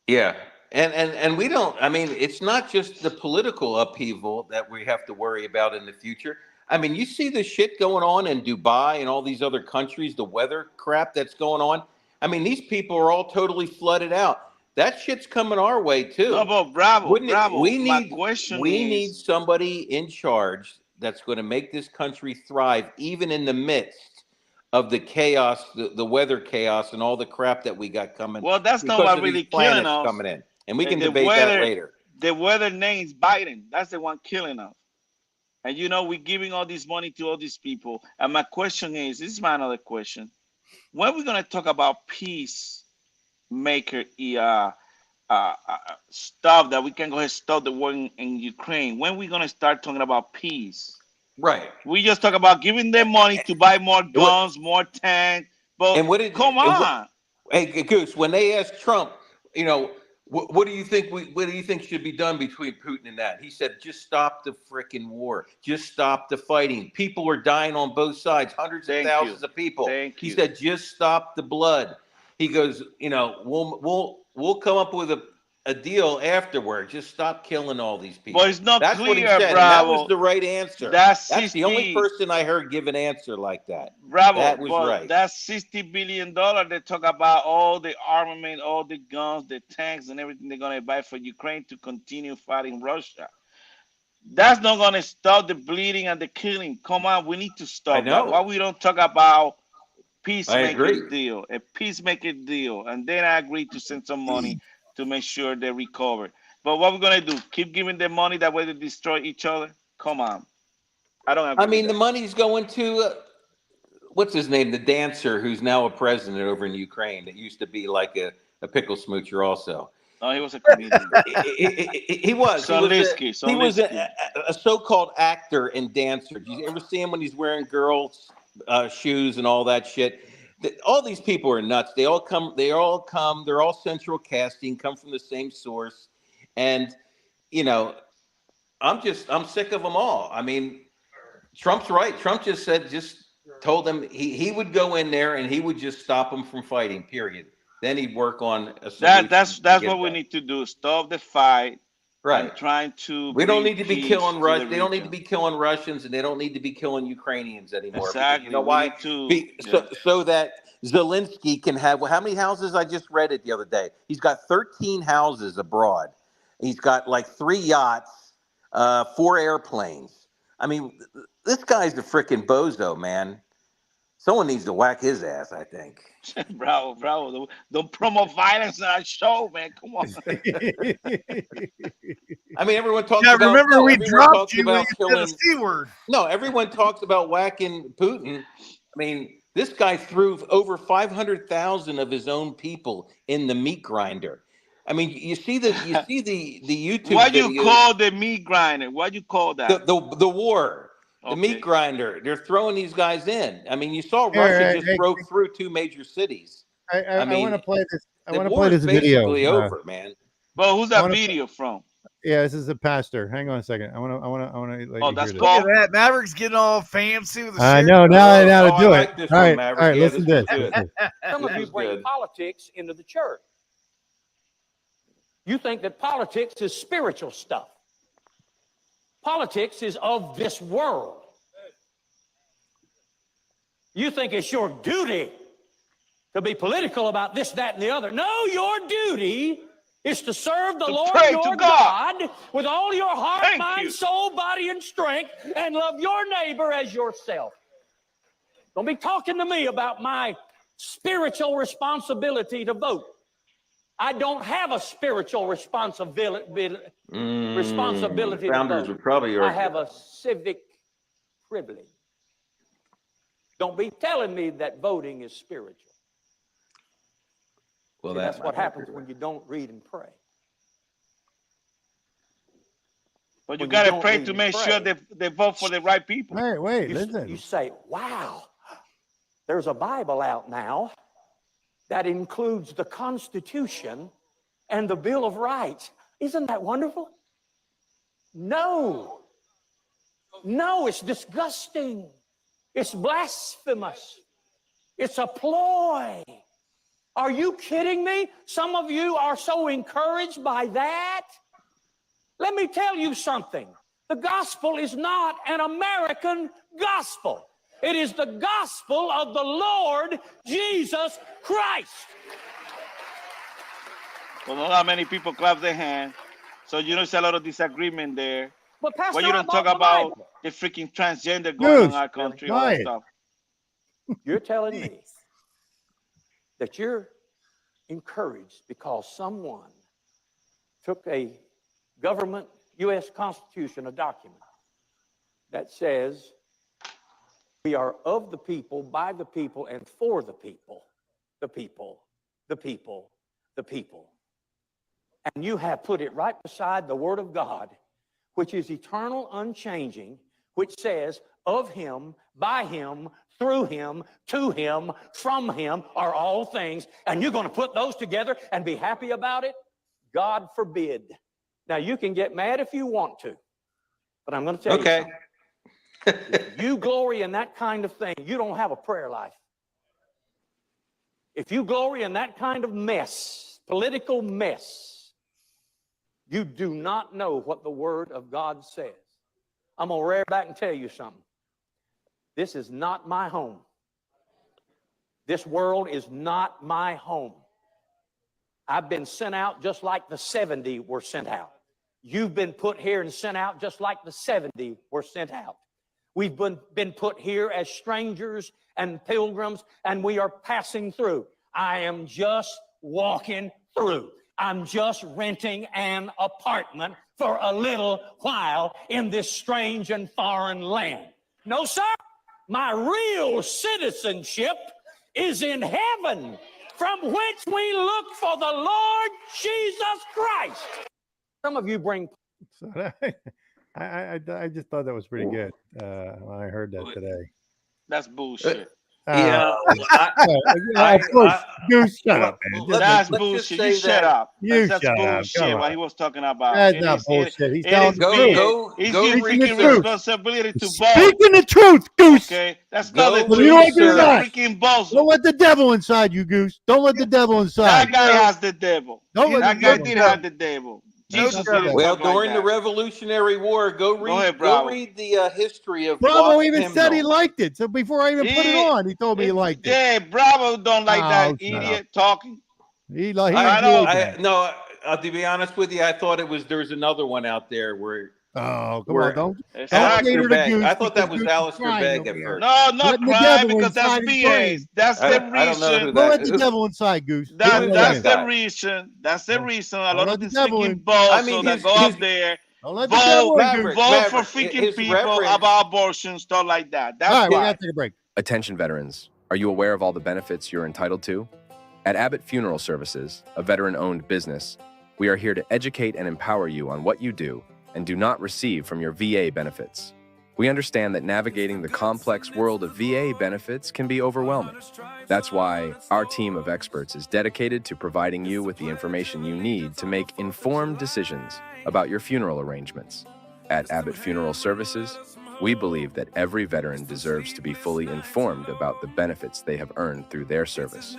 yeah. And we don't, I mean, it's not just the political upheaval that we have to worry about in the future. I mean, you see the shit going on in Dubai and all these other countries, the weather crap that's going on. I mean, these people are all totally flooded out. That shit's coming our way No, too. but bravo, Wouldn't it? bravo. My question We need is, somebody in charge that's going to make this country thrive, even in the midst of the chaos, the weather chaos, and all the crap that we got coming well, that's not because what of these really killing planets us. coming in. And we And can debate that later. the weather name is Biden. That's the one killing us. And we're giving all this money to all these people. And my question is, this is my another question. When are we gonna talk about peace maker stuff that we can go ahead and stop the war in Ukraine? When are we gonna start talking about peace? Right. We just talk about giving them money to buy more What? guns, more tanks. But And what did? come And what? on. Hey, Goose, when they asked Trump, you know, what do you think? What do you think should be done between Putin and that? He said, just stop the frickin' war. Just stop the fighting. People are dying on both sides, hundreds of Thank you. thousands of people. Thank He you. said, just stop the blood. He goes, we'll come up with a deal afterward. Just stop killing all these people. But it's not That's what he clear, said, and that was Bravo. the right answer. That's That's the only 60. person I heard give an answer like that. Bravo, That was but right. that's $60 billion. They talk about all the armament, all the guns, the tanks, and everything they're gonna buy for Ukraine to continue fighting Russia. That's not gonna stop the bleeding and the killing. Come on, we need to I stop that. Why know. we don't talk about I peacemaker agree. deal, a peacemaker deal, and then I agree to send some money to make sure they recover. But what we're gonna do? Keep giving them money that way to destroy each other? Come on, I don't I agree with mean, the that. money's going to what's his name, the dancer who's now a president over in Ukraine. That used to be like a pickle smoocher, also. No, he was a comedian. He was. Sonlisky, He was Sonlisky. a so-called actor and dancer. Did you ever see him when he's wearing girls' shoes and all that shit? All these people are nuts. They all come. They all come. They're all central casting. Come from the same source, and you know, I'm sick of them all. I mean, Trump's right. Trump just told them he would go in there and he would just stop them from fighting. Period. Then he'd work on a solution to That's get what we that. need to do. Stop the fight and Right. trying to We don't bring need to be peace killing to the They don't need to region. be killing Russians, and they don't need to be killing Ukrainians anymore. Because you Exactly. know We why? need to. Yeah. So that Zelensky can have. Well, how many houses? I just read it the other day. He's got 13 houses abroad. He's got like 3 yachts, 4 airplanes. I mean, this guy's the freaking bozo, man. Someone needs to whack his ass, I think. Bravo. Don't promote violence on our show, man. Come on. I mean, everyone talks Yeah, about. remember we everyone dropped talks you when about you said killing. the C word. No, everyone talks about whacking Putin. I mean, this guy threw over 500,000 of his own people in the meat grinder. I mean, you see the YouTube. What you videos, call the meat grinder? What you call that? the war, the meat grinder? They're throwing these guys in. I mean, you saw Russia just broke through 2 major cities. I want to play this. I the want to war play is this video. basically over, man. But who's that video from? Yeah, this is a pastor. Hang on a second. I want to let you that's hear this. Look at that. Maverick's getting all fancy with the I shit. know now to do I it. like this all one, right, Maverick. all right. Yeah, Listen to this this. is good. Some of This you is bring good. politics into the church. You think that politics is spiritual stuff. Politics is of this world. You think it's your duty to be political about this, that, and the other. No, your duty is to serve the Lord your God with all your heart, mind, soul, body, and strength, and love your neighbor as yourself. Don't be talking to me about my spiritual responsibility to vote. I don't have a spiritual responsibility to Founders vote. would probably I argue. have a civic privilege. Don't be telling me that voting is spiritual. Well, See, that's what happens when you don't read and pray. But you When got to don't pray read to and make sure they vote for the right people. Wait, you, listen. You say, wow, there's a Bible out now that includes the Constitution and the Bill of Rights. Isn't that wonderful? No, it's disgusting. It's blasphemous. It's a ploy. Are you kidding me? Some of you are so encouraged by that. Let me tell you something. The gospel is not an American gospel. It is the gospel of the Lord Jesus Christ. Well, not that many people clap their hand. So you know there's a lot of disagreement there. But Pastor, Well, you don't talk the about Bible. the freaking transgender going on in our country, all that stuff. You're telling me that you're encouraged because someone took a government, U.S. Constitution, a document that says we are of the people, by the people, and for the people, the people, the people, the people. And you have put it right beside the Word of God, which is eternal, unchanging, which says, of him, by him, through him, to him, from him are all things. And you're going to put those together and be happy about it? God forbid. Now, you can get mad if you want to, but I'm going to tell you something. If you glory in that kind of thing, you don't have a prayer life. If you glory in that kind of mess, political mess, you do not know what the Word of God says. I'm going to rear back and tell you something. This is not my home. This world is not my home. I've been sent out just like the 70 were sent out. You've been put here and sent out just like the 70 were sent out. We've been put here as strangers and pilgrims, and we are passing through. I am just walking through. I'm just renting an apartment for a little while in this strange and foreign land. No, sir. My real citizenship is in heaven, from which we look for the Lord Jesus Christ. Some of you bring... I just thought that was pretty good when I heard that today. That's bullshit. Of course, you shut up, man. That's bullshit. You shut up. You That's shut up. bullshit. Come What on. he was talking about. That's not bullshit. He's telling the truth. He's Go his read the freaking truth. responsibility to vote. Speaking the truth, Goose. Okay, that's not the Whether truth. you like it or You're a not. freaking boss. Don't let the devil inside you, Goose. Don't let the devil inside. That guy has the devil. Don't let That the guy devil did inside. have the devil. Jesus didn't Well, talk like during the that. Revolutionary War, go read the history of Bravo Watt's even said he hymnal. liked it. So before I even put it on, he told me he liked it. Yeah, Bravo don't like that shut idiot talking. He I know. To be honest with you, I thought there was another one out there where Oh, come Where- on! Don't Exactly. cater to Begg. Goose I thought that because was Goose is Alistair crying Begg over at there. first. No, not Letting the cry devil because that's inside his BS. brain. That's the I don't know who reason. Don't let the who- devil inside, Goose. Who That's is that's that the guy? reason. That's the reason. A Don't lot let of the these devil freaking in. I balls mean, that go up there Don't let the devil in, Goose. vote for Maverick, freaking his people reference. about abortion, stuff like that. All That's right, we why. got to take a break. Attention veterans, are you aware of all the benefits you're entitled to? At Abbott Funeral Services, a veteran-owned business, we are here to educate and empower you on what you do and do not receive from your VA benefits. We understand that navigating the complex world of VA benefits can be overwhelming. That's why our team of experts is dedicated to providing you with the information you need to make informed decisions about your funeral arrangements. At Abbott Funeral Services, we believe that every veteran deserves to be fully informed about the benefits they have earned through their service.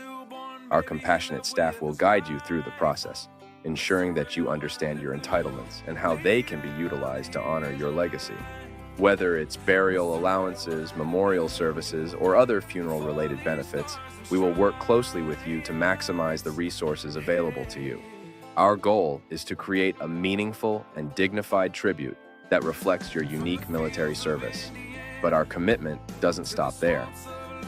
Our compassionate staff will guide you through the process, ensuring that you understand your entitlements and how they can be utilized to honor your legacy. Whether it's burial allowances, memorial services, or other funeral-related benefits, we will work closely with you to maximize the resources available to you. Our goal is to create a meaningful and dignified tribute that reflects your unique military service. But our commitment doesn't stop there.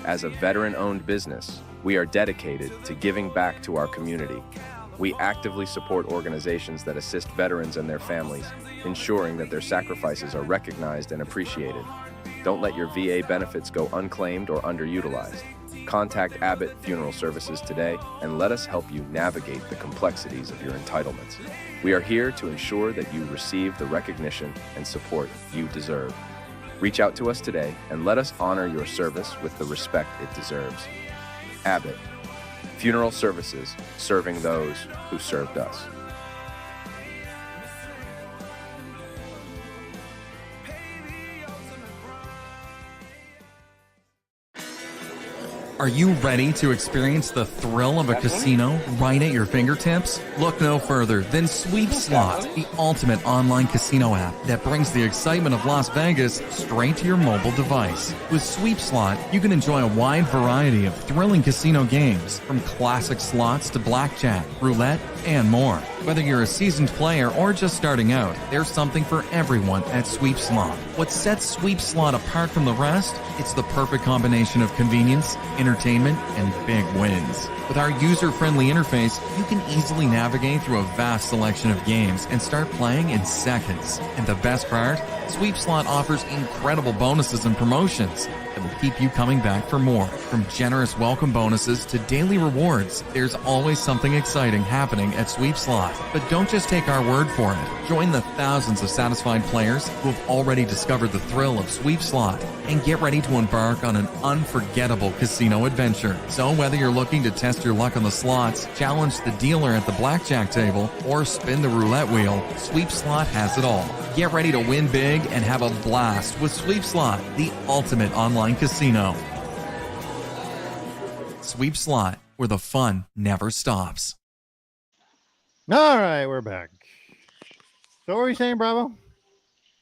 As a veteran-owned business, we are dedicated to giving back to our community. We actively support organizations that assist veterans and their families, ensuring that their sacrifices are recognized and appreciated. Don't let your VA benefits go unclaimed or underutilized. Contact Abbott Funeral Services today and let us help you navigate the complexities of your entitlements. We are here to ensure that you receive the recognition and support you deserve. Reach out to us today and let us honor your service with the respect it deserves. Abbott Funeral Services, serving those who served us. Are you ready to experience the thrill of a casino right at your fingertips? Look no further than Sweep Slot, the ultimate online casino app that brings the excitement of Las Vegas straight to your mobile device. With Sweep Slot, you can enjoy a wide variety of thrilling casino games, from classic slots to blackjack, roulette, and more. Whether you're a seasoned player or just starting out, there's something for everyone at Sweep Slot. What sets Sweep Slot apart from the rest? It's the perfect combination of convenience, entertainment, and big wins. With our user-friendly interface, you can easily navigate through a vast selection of games and start playing in seconds. And the best part? Sweep Slot offers incredible bonuses and promotions that will keep you coming back for more. From generous welcome bonuses to daily rewards, there's always something exciting happening at Sweep Slot. But don't just take our word for it. Join the thousands of satisfied players who have already discovered the thrill of Sweep Slot and get ready to embark on an unforgettable casino adventure. So whether you're looking to test your luck on the slots, challenge the dealer at the blackjack table, or spin the roulette wheel, Sweep Slot has it all. Get ready to win big and have a blast with Sweep Slot, the ultimate online casino. Sweep Slot, where the fun never stops. All right, we're back. So what are you saying, Bravo?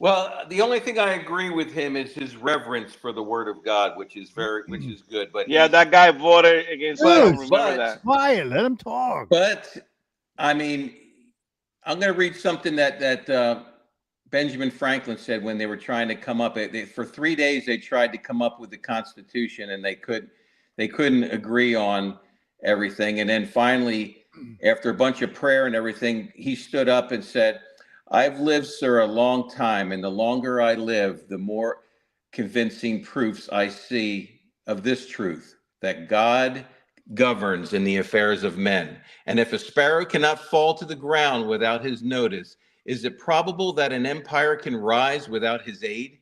Well, the only thing I agree with him is his reverence for the Word of God, which is good. But Yeah, that guy voted against Trump. Remember that. Quiet, let him talk. But I mean, I'm going to read something that Benjamin Franklin said when they were trying to come up. For 3 days, they tried to come up with the Constitution, and they couldn't agree on everything. And then finally, after a bunch of prayer and everything, he stood up and said, "I've lived, sir, a long time, and the longer I live, the more convincing proofs I see of this truth, that God governs in the affairs of men. And if a sparrow cannot fall to the ground without his notice, is it probable that an empire can rise without his aid?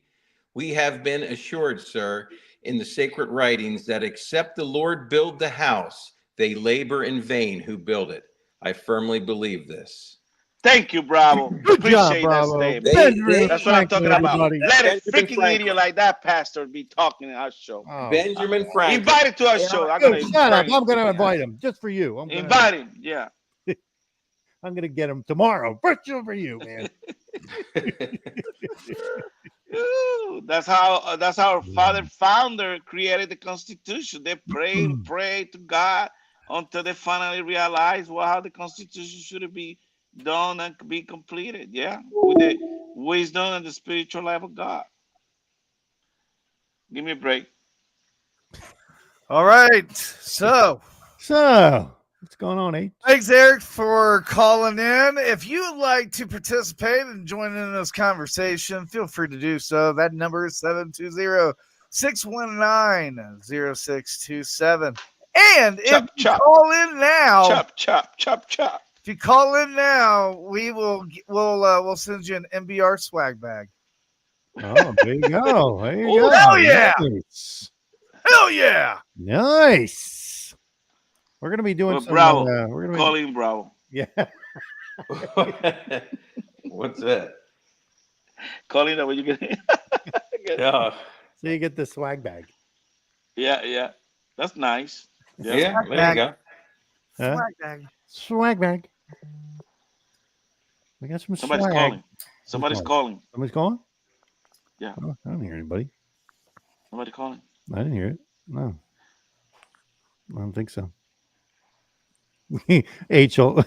We have been assured, sir, in the sacred writings that except the Lord build the house, they labor in vain who build it. I firmly believe this." Thank you, Bravo. Good Appreciate job, Bravo. that statement. Benjamin That's what I'm talking Franklin, about. everybody. Let a Benjamin freaking Franklin. idiot like that pastor be talking in our show. Oh. Benjamin Franklin. Invite him to our show. I'm Dude, gonna shut up. bring I'm him. going to invite him just for you. Invite him. Yeah. I'm going to get him tomorrow. First show for you, man. Ooh, that's how our founder created the Constitution. They prayed to God until they finally realized how the Constitution should be done and be completed. Yeah, with the wisdom and the spiritual life of God. Give me a break. All right. So what's going on, H? thanks, Eric, for calling in. If you would like to participate and join in this conversation, feel free to do so. That number is 720-619-0627. And if you call in now, if you call in now, we'll send you an MBR swag bag. Oh, there you go. There you go. Hell yeah. Nice. Hell yeah. Nice. We're gonna be doing Well, some. Bravo. We're gonna Calling Bravo. Yeah. What's that? Calling that what you get? Yeah. So you get the swag bag. Yeah. That's nice. Yeah, there you go. Huh? Swag bag. Swag bag. We got some Somebody's swag. calling. Somebody's calling. Somebody's calling? Yeah. Oh, I don't hear anybody. Somebody calling. I didn't hear it. No. I don't think so. H will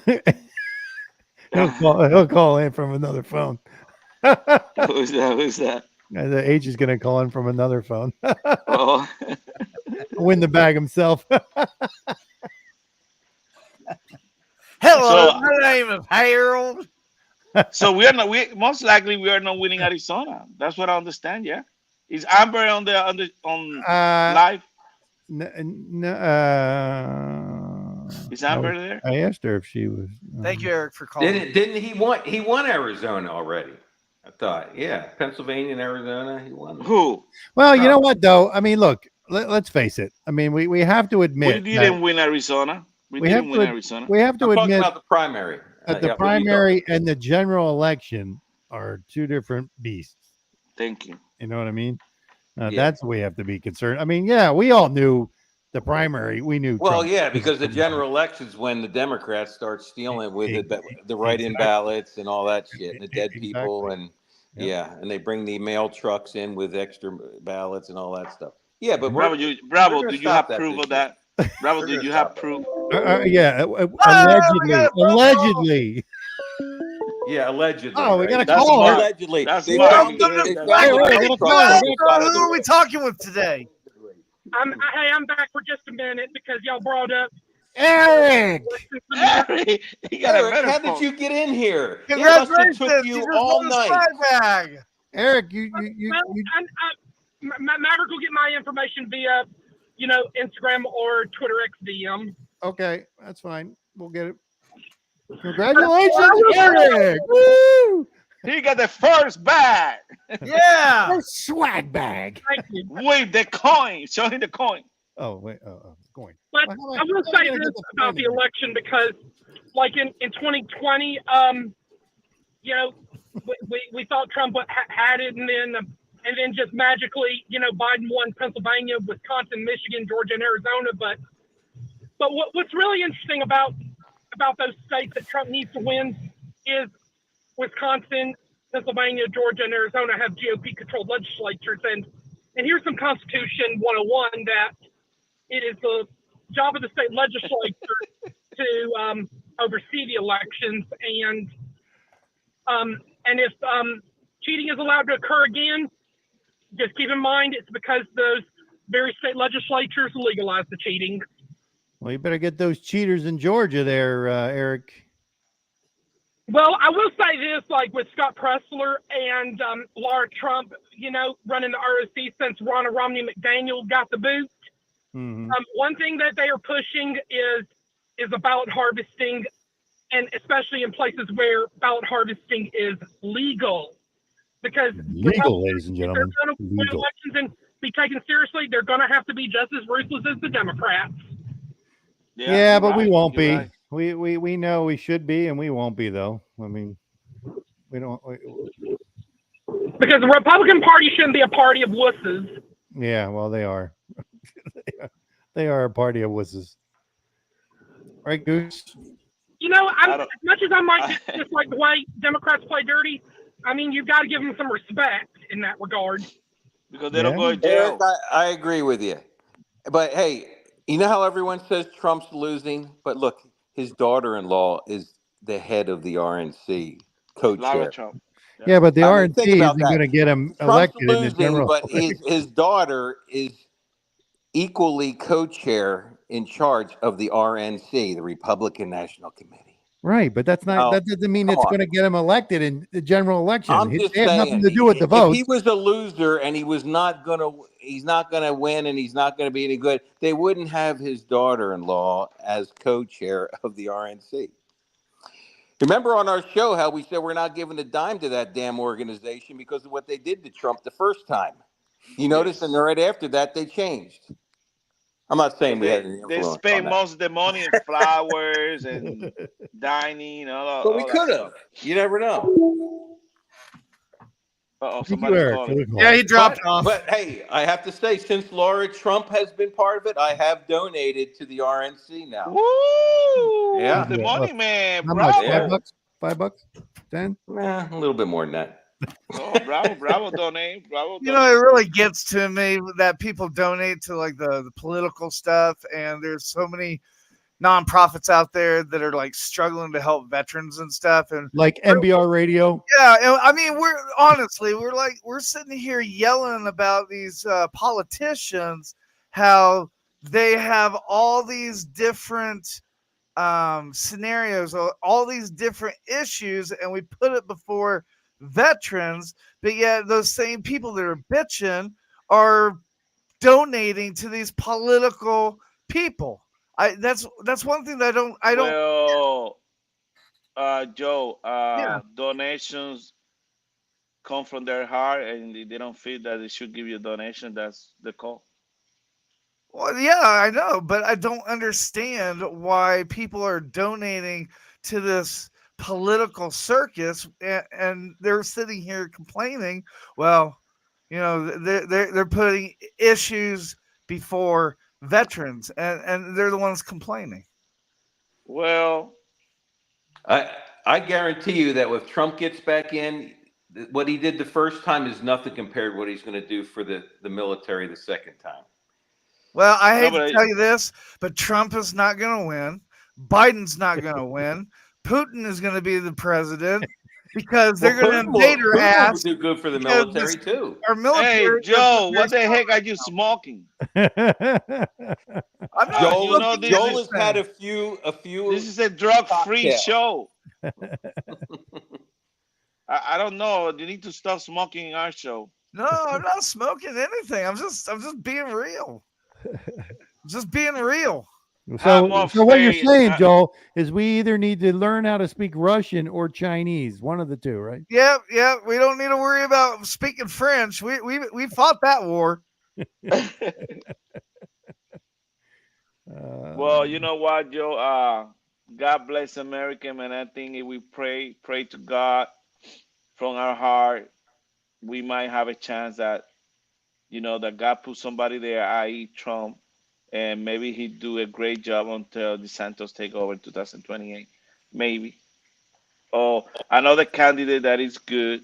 he'll call in from another phone. Who's that? The H is gonna call in from another phone. Oh. Win the bag himself. Hello, my name is Harold. So we most likely we are not winning Arizona. That's what I understand. Yeah, is Amber on live? Is Amber there? I asked her if she was. Thank you, Eric, for calling. Didn't he won? He won Arizona already. I thought, yeah, Pennsylvania and Arizona. He won. Who? Well, you know what though? I mean, look. Let's face it. I mean, we have to admit We didn't win Arizona. We didn't win Arizona. We have to I'm talking admit about the primary. that the Yeah, primary and the general election are two different beasts. Thank you. You know what I mean? Yeah. That's what we have to be concerned. I mean, yeah, we all knew the primary. We knew. Well, Trump. yeah, because the general elections when the Democrats start stealing with the write-in ballots and all that shit, and the dead people, and and they bring the mail trucks in with extra ballots and all that stuff. Yeah, but Bravo, do you have proof of that? Bravo, do you have proof? Yeah, allegedly. Yeah, allegedly. Oh, we right? got to That's call smart. her. Allegedly. That's They smart. found Welcome it- to they Black found it. People. Who are we talking with today? I'm back for just a minute because y'all brought up Eric. Eric, you got a Eric, better how phone. did you get in here? It must Congratulations! have took You you just all won a night. swag bag. Eric, Maverick will get my information via, Instagram or Twitter XDM. Okay, that's fine. We'll get it. Congratulations, Eric! Woo! He got the first bag. Yeah. First swag bag. Thank you. With the coin. Show him the coin. Oh wait, going. But Well, I will say this about the election because, like in 2020, we thought Trump had it, and then just magically, Biden won Pennsylvania, Wisconsin, Michigan, Georgia, and Arizona. But what's really interesting about those states that Trump needs to win is Wisconsin, Pennsylvania, Georgia, and Arizona have GOP-controlled legislatures, and here's some Constitution 101 that it is the job of the state legislature to oversee the elections, and if cheating is allowed to occur again, just keep in mind it's because those very state legislatures legalize the cheating. Well, you better get those cheaters in Georgia there, Eric. Well, I will say this, like with Scott Pressler and Laura Trump, running the ROC since Ronna Romney McDaniel got the boot. Mm-hmm. One thing that they are pushing is a ballot harvesting, and especially in places where ballot harvesting is legal. Because Legal, ladies and if gentlemen. they're going to win Legal. elections and be taken seriously, they're going to have to be just as ruthless as the Democrats. Yeah, but we won't be. Right. We know we should be, and we won't be though. I mean, we don't. Because the Republican Party shouldn't be a party of wusses. Yeah, well, they are. They are a party of wusses, right, Goose? As much as I might dislike the way Democrats play dirty, I mean, you've got to give them some respect in that regard. Because they don't go to jail. Eric, I agree with you. But hey, you know how everyone says Trump's losing? But look, his daughter-in-law is the head of the RNC, co-chair. Trump. Yeah, but the I mean, RNC think about isn't that. going to get him Trump's elected in the losing, general but his daughter is equally co-chair in charge of the RNC, the Republican National Committee. Right, but that doesn't mean it's going to get him elected in the general election. I'm just They have nothing saying, to do with the if votes. he was a loser and he's not gonna win and he's not gonna be any good, they wouldn't have his daughter-in-law as co-chair of the RNC. Remember on our show how we said we're not giving a dime to that damn organization because of what they did to Trump the first time. You notice, and right after that, they changed. I'm not saying we had any They influence on spend that. most of the money in flowers and dining, But we could have. You never know. Somebody's calling. Yeah, he dropped off. But hey, I have to say, since Laura Trump has been part of it, I have donated to the RNC now. Woo! Yeah, The money man. How Bravo. much? $5? $10? A little bit more than that. Oh, bravo, donate. Bravo. You know, it really gets to me that people donate to like the political stuff, and there's so many nonprofits out there that are like struggling to help veterans and stuff, and Like NBR Radio. yeah, and, I mean, we're sitting here yelling about these politicians, how they have all these different scenarios, all these different issues, and we put it before veterans, but yet those same people that are bitching are donating to these political people. That's one thing that I don't. Well, Joe, donations come from their heart, and they don't feel that they should give you a donation. That's the call. Well, yeah, I know, but I don't understand why people are donating to this political circus, and they're sitting here complaining. Well, you know, they're putting issues before veterans, and they're the ones complaining. Well, I guarantee you that if Trump gets back in, what he did the first time is nothing compared to what he's going to do for the military the second time. Well, I hate to tell you this, but Trump is not going to win. Biden's not going to win. Putin is going to be the president because they're going to invade her ass. Do good for the military too. Our military. Hey, Joe, what the heck are you smoking? Joel has had a few. This is a drug-free show. I don't know. You need to stop smoking in our show. No, I'm not smoking anything. I'm just being real. Just being real. So what you're saying, Joel, is we either need to learn how to speak Russian or Chinese, one of the two, right? Yeah. We don't need to worry about speaking French. We fought that war. Well, you know what, Joe? God bless America, and I think if we pray to God from our heart, we might have a chance that, that God put somebody there, i.e. Trump, and maybe he'd do a great job until DeSantis take over in 2028, maybe. Or another candidate that is good,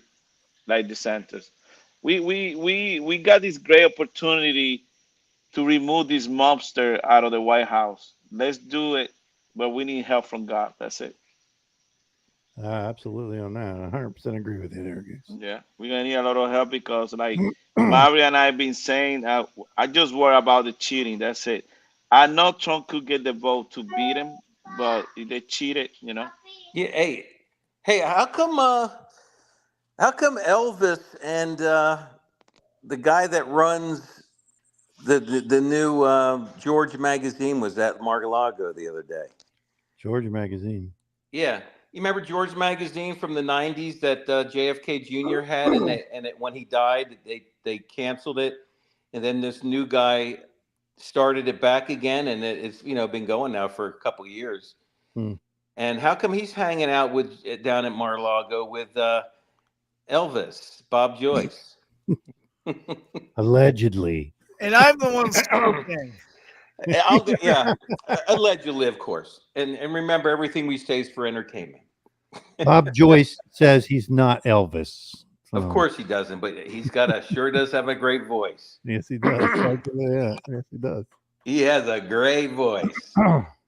like DeSantis. We got this great opportunity to remove this mobster out of the White House. Let's do it, but we need help from God. That's it. Absolutely on that. 100% agree with you there, Goose. Yeah, we're gonna need a lot of help because, like Mario and I have been saying, I just worry about the cheating. That's it. I know Trump could get the vote to beat him, but if they cheated, Yeah. Hey, how come Elvis and the guy that runs the new George magazine was at Mar-a-Lago the other day? George magazine. Yeah. You remember George magazine from the 90s that JFK Jr. had, and when he died, they canceled it, and then this new guy started it back again, and it's been going now for a couple of years. And how come he's hanging out down at Mar-a-Lago with Elvis, Bob Joyce? Allegedly. And I'm the one smoking. Yeah, allegedly, of course. And remember, everything we say is for entertainment. Bob Joyce says he's not Elvis. Of course he doesn't, but he's sure does have a great voice. Yes, he does. Yeah, yes, he does. He has a great voice.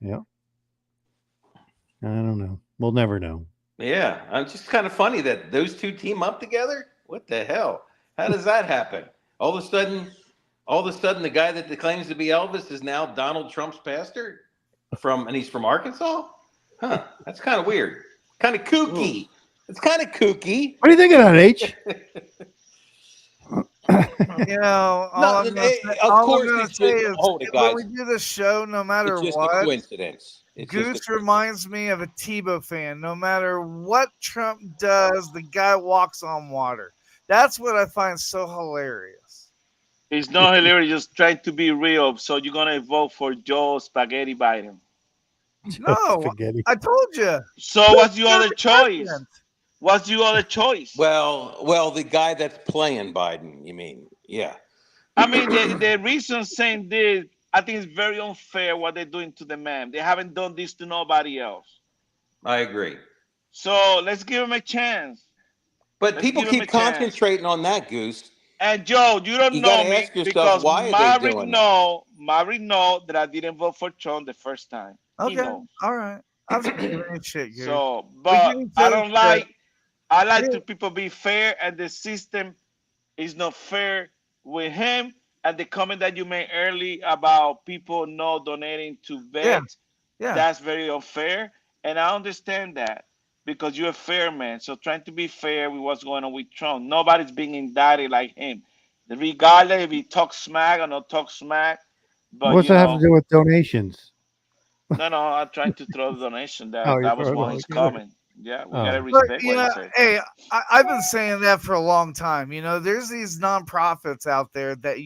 Yeah. I don't know. We'll never know. Yeah, it's just kind of funny that those two team up together. What the hell? How does that happen? All of a sudden, the guy that claims to be Elvis is now Donald Trump's pastor, and he's from Arkansas. Huh? That's kind of weird. Kind of kooky. It's kind of kooky. What are you thinking of, H? You know, all I'm going to say is when we do this show, no matter It's just what, a coincidence. Goose reminds me of a Tebow fan. No matter what Trump does, the guy walks on water. That's what I find so hilarious. It's not hilarious, just trying to be real. So you're going to vote for Joe Spaghetti Biden. No, I told you. So what's your other choice? What's your other choice? Well, the guy that's playing Biden, you mean? Yeah. I mean, the reason saying this, I think it's very unfair what they're doing to the man. They haven't done this to nobody else. I agree. So let's give him a chance. But people keep concentrating on that, Goose. And Joe, you don't know me because Maverick know that I didn't vote for Trump the first time. Okay, all right. I'm just giving shit, Goose. So, but I don't like. I like to people be fair, and the system is not fair with him. And the comment that you made early about people not donating to vets, that's very unfair. And I understand that because you're a fair man. So trying to be fair with what's going on with Trump. Nobody's being indicted like him. Regardless if he talks smack or not talk smack. But What's that have to do with donations? No, I'm trying to throw the donation. That was one of his comments. Yeah, we gotta But, respect you what know, he said. hey, I've been saying that for a long time. You know, there's these nonprofits out there that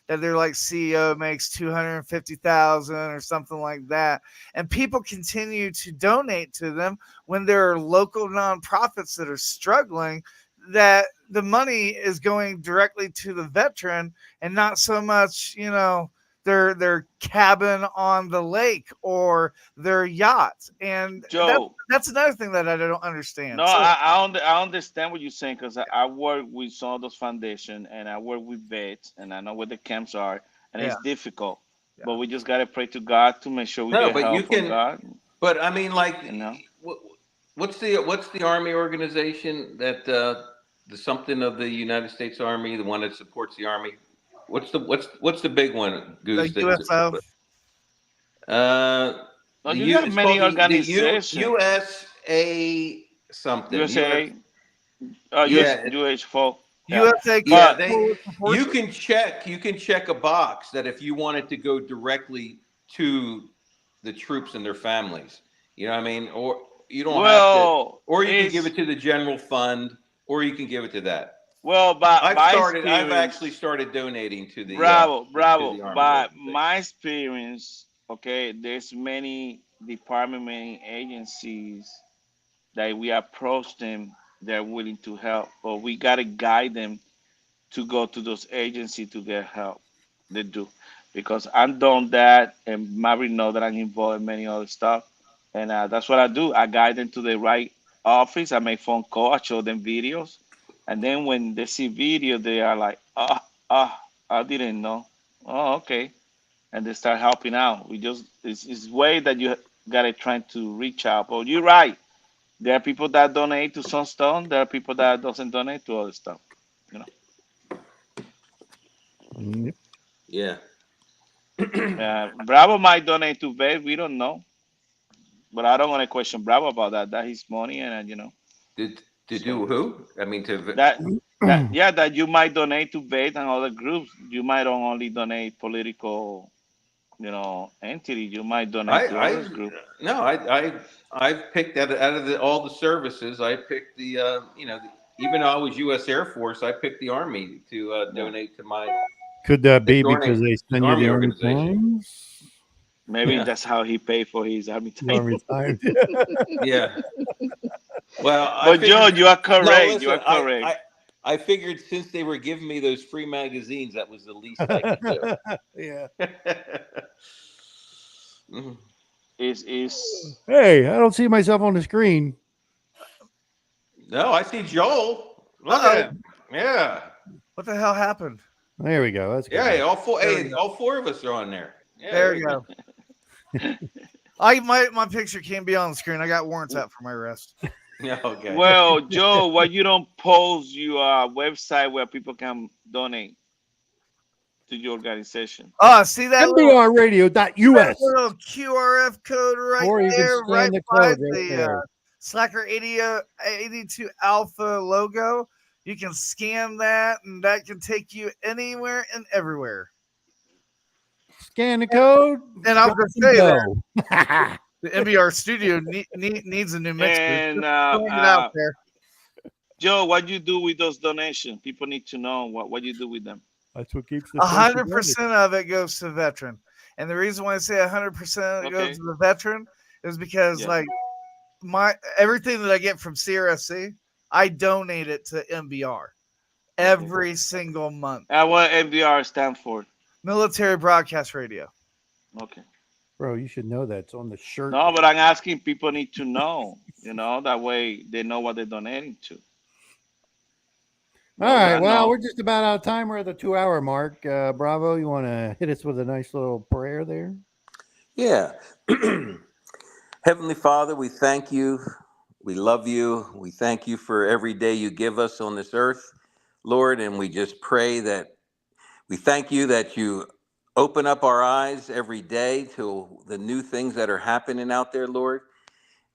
that their like CEO makes 250,000 or something like that, and people continue to donate to them when there are local nonprofits that are struggling. That the money is going directly to the veteran and not so much, you know, their cabin on the lake or their yacht. And Joe, that's another thing that I don't understand. No, So, I understand what you're saying because I work with some of those foundations and I work with vets and I know where the camps are and it's difficult. But we just gotta pray to God to make sure we get help from God. But I mean, like, you know, what's the Army organization that the something of the United States Army, the one that supports the Army? What's the big one, Goose? The USO. You got many organizations. USA something. USA. UH4. USA. You can check a box that if you want it to go directly to the troops and their families. You know what I mean? Or you don't have to, or you can give it to the general fund, or you can give it to that. Well, I've actually started donating to the bravo. By my experience, okay, there's many departments, many agencies that we approach them, they're willing to help, but we gotta guide them to go to those agencies to get help. They do, because I'm done that, and Mary know that I'm involved in many other stuff, and that's what I do. I guide them to the right office. I make phone call. I show them videos. And then when they see video, they are like, I didn't know. Oh, okay. And they start helping out. It's way that you gotta try to reach out. But you're right. There are people that donate to some stuff. There are people that doesn't donate to other stuff. You know. Yeah. Bravo might donate to Vet. We don't know. But I don't want to question Bravo about that. That's his money, and you know. To do who? I mean, to that you might donate to Vet and other groups. You might don't only donate political, you know, entity. You might donate to other groups. No, I've picked out of all the services. I picked the you know, even though I was U.S. Air Force, I picked the Army to donate to my. Could that be because they send you the Army times? Maybe that's how he paid for his Army time. Yeah. Well, but Joe, you are correct. No, listen, you are correct. I figured since they were giving me those free magazines, that was the least I could do. Yeah. Hey, I don't see myself on the screen. No, I see Joel. Look at him. Yeah. What the hell happened? There we go. That's good. Yeah, all four of us are on there. Yeah, there you go. My picture can't be on the screen. I got warrants out for my arrest. Yeah, okay. Well, Joe, why you don't post your website where people can donate to your organization? Oh, see that MBRradio.us. little QRF code right Or you can there, scan right the by code right the there. Slacker 82 Alpha logo. You can scan that, and that can take you anywhere and everywhere. Scan the code. And I was going to say go. that the MBR studio needs a new mixer. And Just throwing it out there. Joe, what you do with those donations? People need to know what you do with them. That's what keeps the 100% of it goes to the veteran. And the reason why I say 100% goes to the veteran is because like everything that I get from CRSC, I donate it to MBR every single month. And what MBR stand for? Military Broadcast Radio. Okay. Bro, you should know that. It's on the shirt. No, but I'm asking people need to know, that way they know what they're donating to. All right. Well, we're just about out of time. We're at the 2-hour mark. Bravo, you want to hit us with a nice little prayer there? Yeah. Heavenly Father, we thank you. We love you. We thank you for every day you give us on this earth, Lord. And we just pray that we thank you that you open up our eyes every day to the new things that are happening out there, Lord.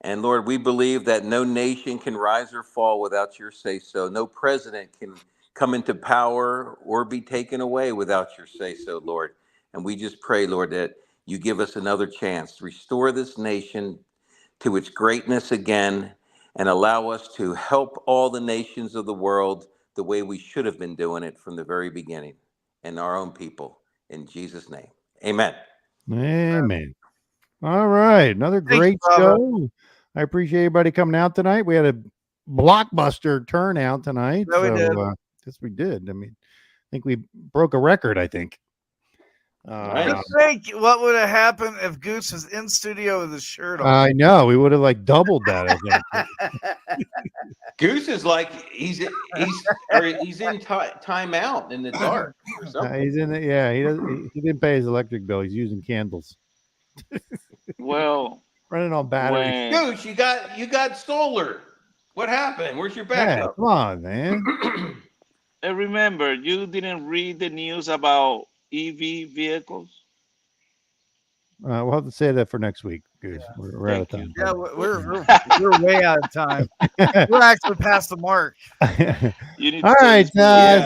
And Lord, we believe that no nation can rise or fall without your say-so. No president can come into power or be taken away without your say-so, Lord. And we just pray, Lord, that you give us another chance to restore this nation to its greatness again and allow us to help all the nations of the world the way we should have been doing it from the very beginning and our own people. In Jesus' name, amen. Amen. All right. Another great show. I appreciate everybody coming out tonight. We had a blockbuster turnout tonight. No, we did. Yes, we did. I mean, I think we broke a record, I think. Just think what would have happened if Goose was in studio with his shirt on. I know. We would have like doubled that, I think. Goose is like he's in timeout in the dark or something. He's in it. Yeah, he didn't pay his electric bill. He's using candles. Well, running on batteries. Goose, you got solar. What happened? Where's your Yeah, backup? come on, man. And remember, you didn't read the news about EV vehicles? We'll have to say that for next week, Goose. We're out of time. Yeah, we're way out of time. We're actually past the mark. All right.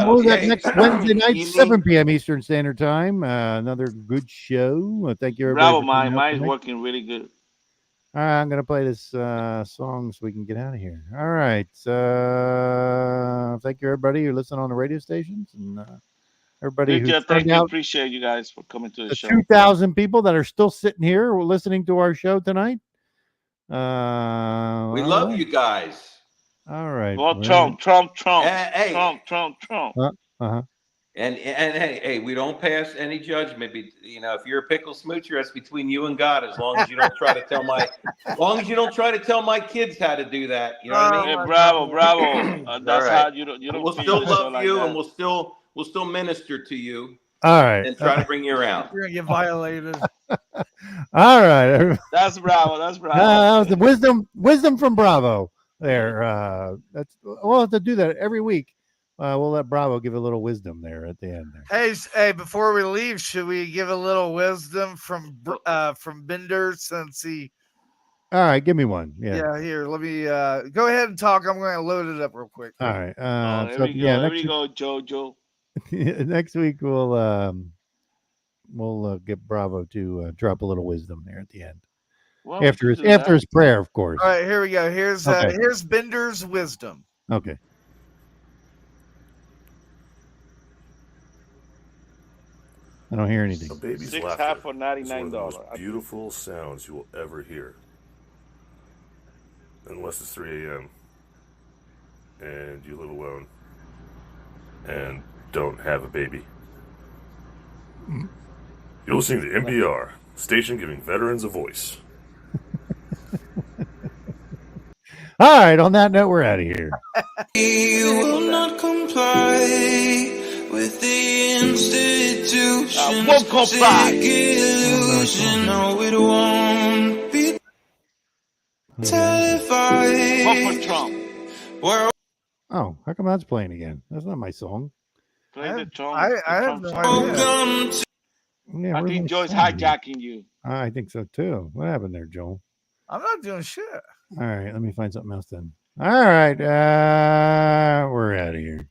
We'll be back next Wednesday night, 7 p.m. Eastern Standard Time. Another good show. Thank you, everybody. Bravo, mine's working really good. All right, I'm going to play this song so we can get out of here. All right. Thank you, everybody who listen on the radio stations and everybody who thank you. Appreciate you guys for coming to the show. 2,000 people that are still sitting here listening to our show tonight. We love you guys. All right. Well, Trump. Hey. Trump. And hey, we don't pass any judgment. If you're a pickle smoocher, that's between you and God. As long as you don't try to tell my kids how to do that. You know what I mean? Hey, bravo. That's right. how you don't. We'll still love you, and we'll still minister to you. All right. And try to bring you around. You're gonna get violated. All right. That's bravo. That was the wisdom from Bravo. There. We'll have to do that every week. We'll let Bravo give a little wisdom there at the end. There. Hey, before we leave, should we give a little wisdom from Bender since he? All right, give me one. Yeah. Here, let me go ahead and talk. I'm going to load it up real quick. All right. There we go, Jojo. Next week we'll get Bravo to drop a little wisdom there at the end. Well, after his prayer, of course. All right, here we go. Here's Bender's wisdom. Okay. I don't hear anything. A baby's 6 laughter half for is one of the $99. most beautiful sounds you will ever hear. Unless it's 3 a.m. and you live alone and don't have a baby. You're listening to NPR, station giving veterans a voice. All right, on that note, we're out of here. You will not comply with the institution. Won't comply. 'cause you know it won't be. Tell if I. Vote for Trump. Oh, how come that's playing again? That's not my song. Play the Trump. I have no idea. Yeah, I where's think my Joe's song? hijacking you. I think so too. What happened there, Joel? I'm not doing shit. All right, let me find something else then. All right, we're out of here.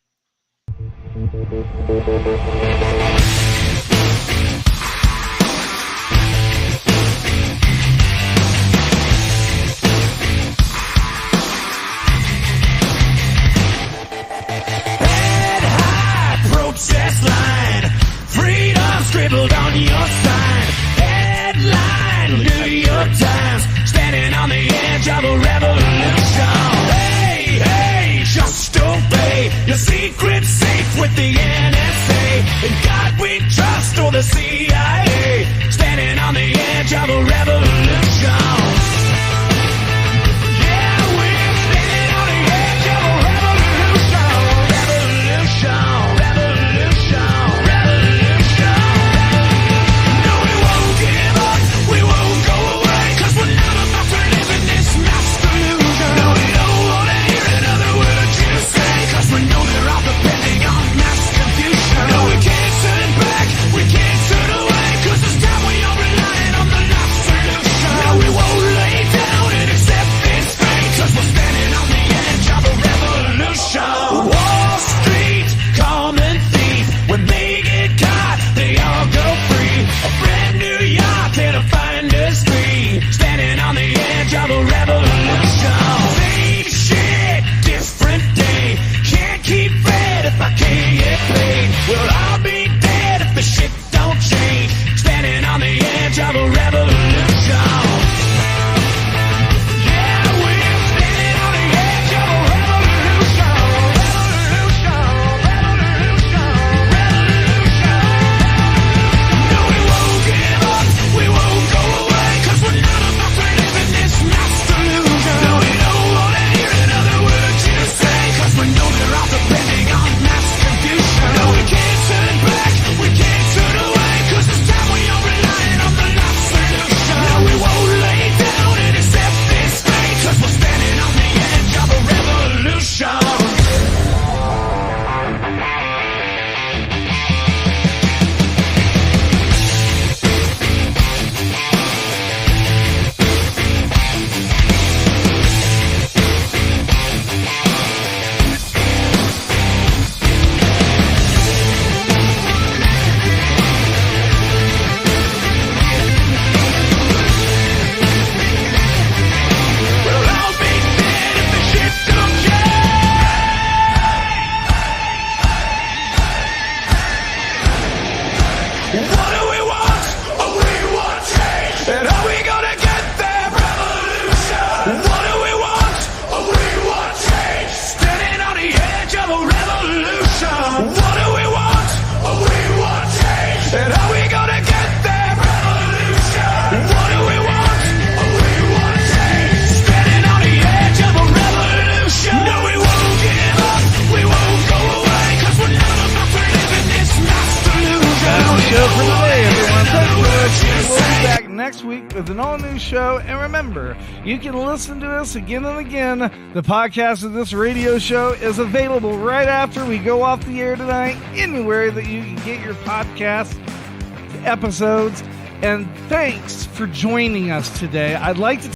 Protest line, freedom scribbled on your sign. Headline, New York Times, standing on the edge of a revolution. Hey, hey, just obey. Your secret's safe with the NSA. In God we trust, or the CIA, standing on the edge of a revolution. Yeah, we're standing on the edge of a revolution. Revolution. Wall Street, common thief. When they get caught, they all go free. A brand new yacht in a finder's fee, standing on the edge of a revolution. Same shit, different day. Can't keep fed if I can't get paid. We'll all be dead if the shit don't change. Standing on the edge of a revolution. Yeah, we're standing on the edge of a revolution. Next week with an all-new show, and remember, you can listen to us again and again. The podcast of this radio show is available right after we go off the air tonight, anywhere that you can get your podcast episodes. And thanks for joining us today. I'd like to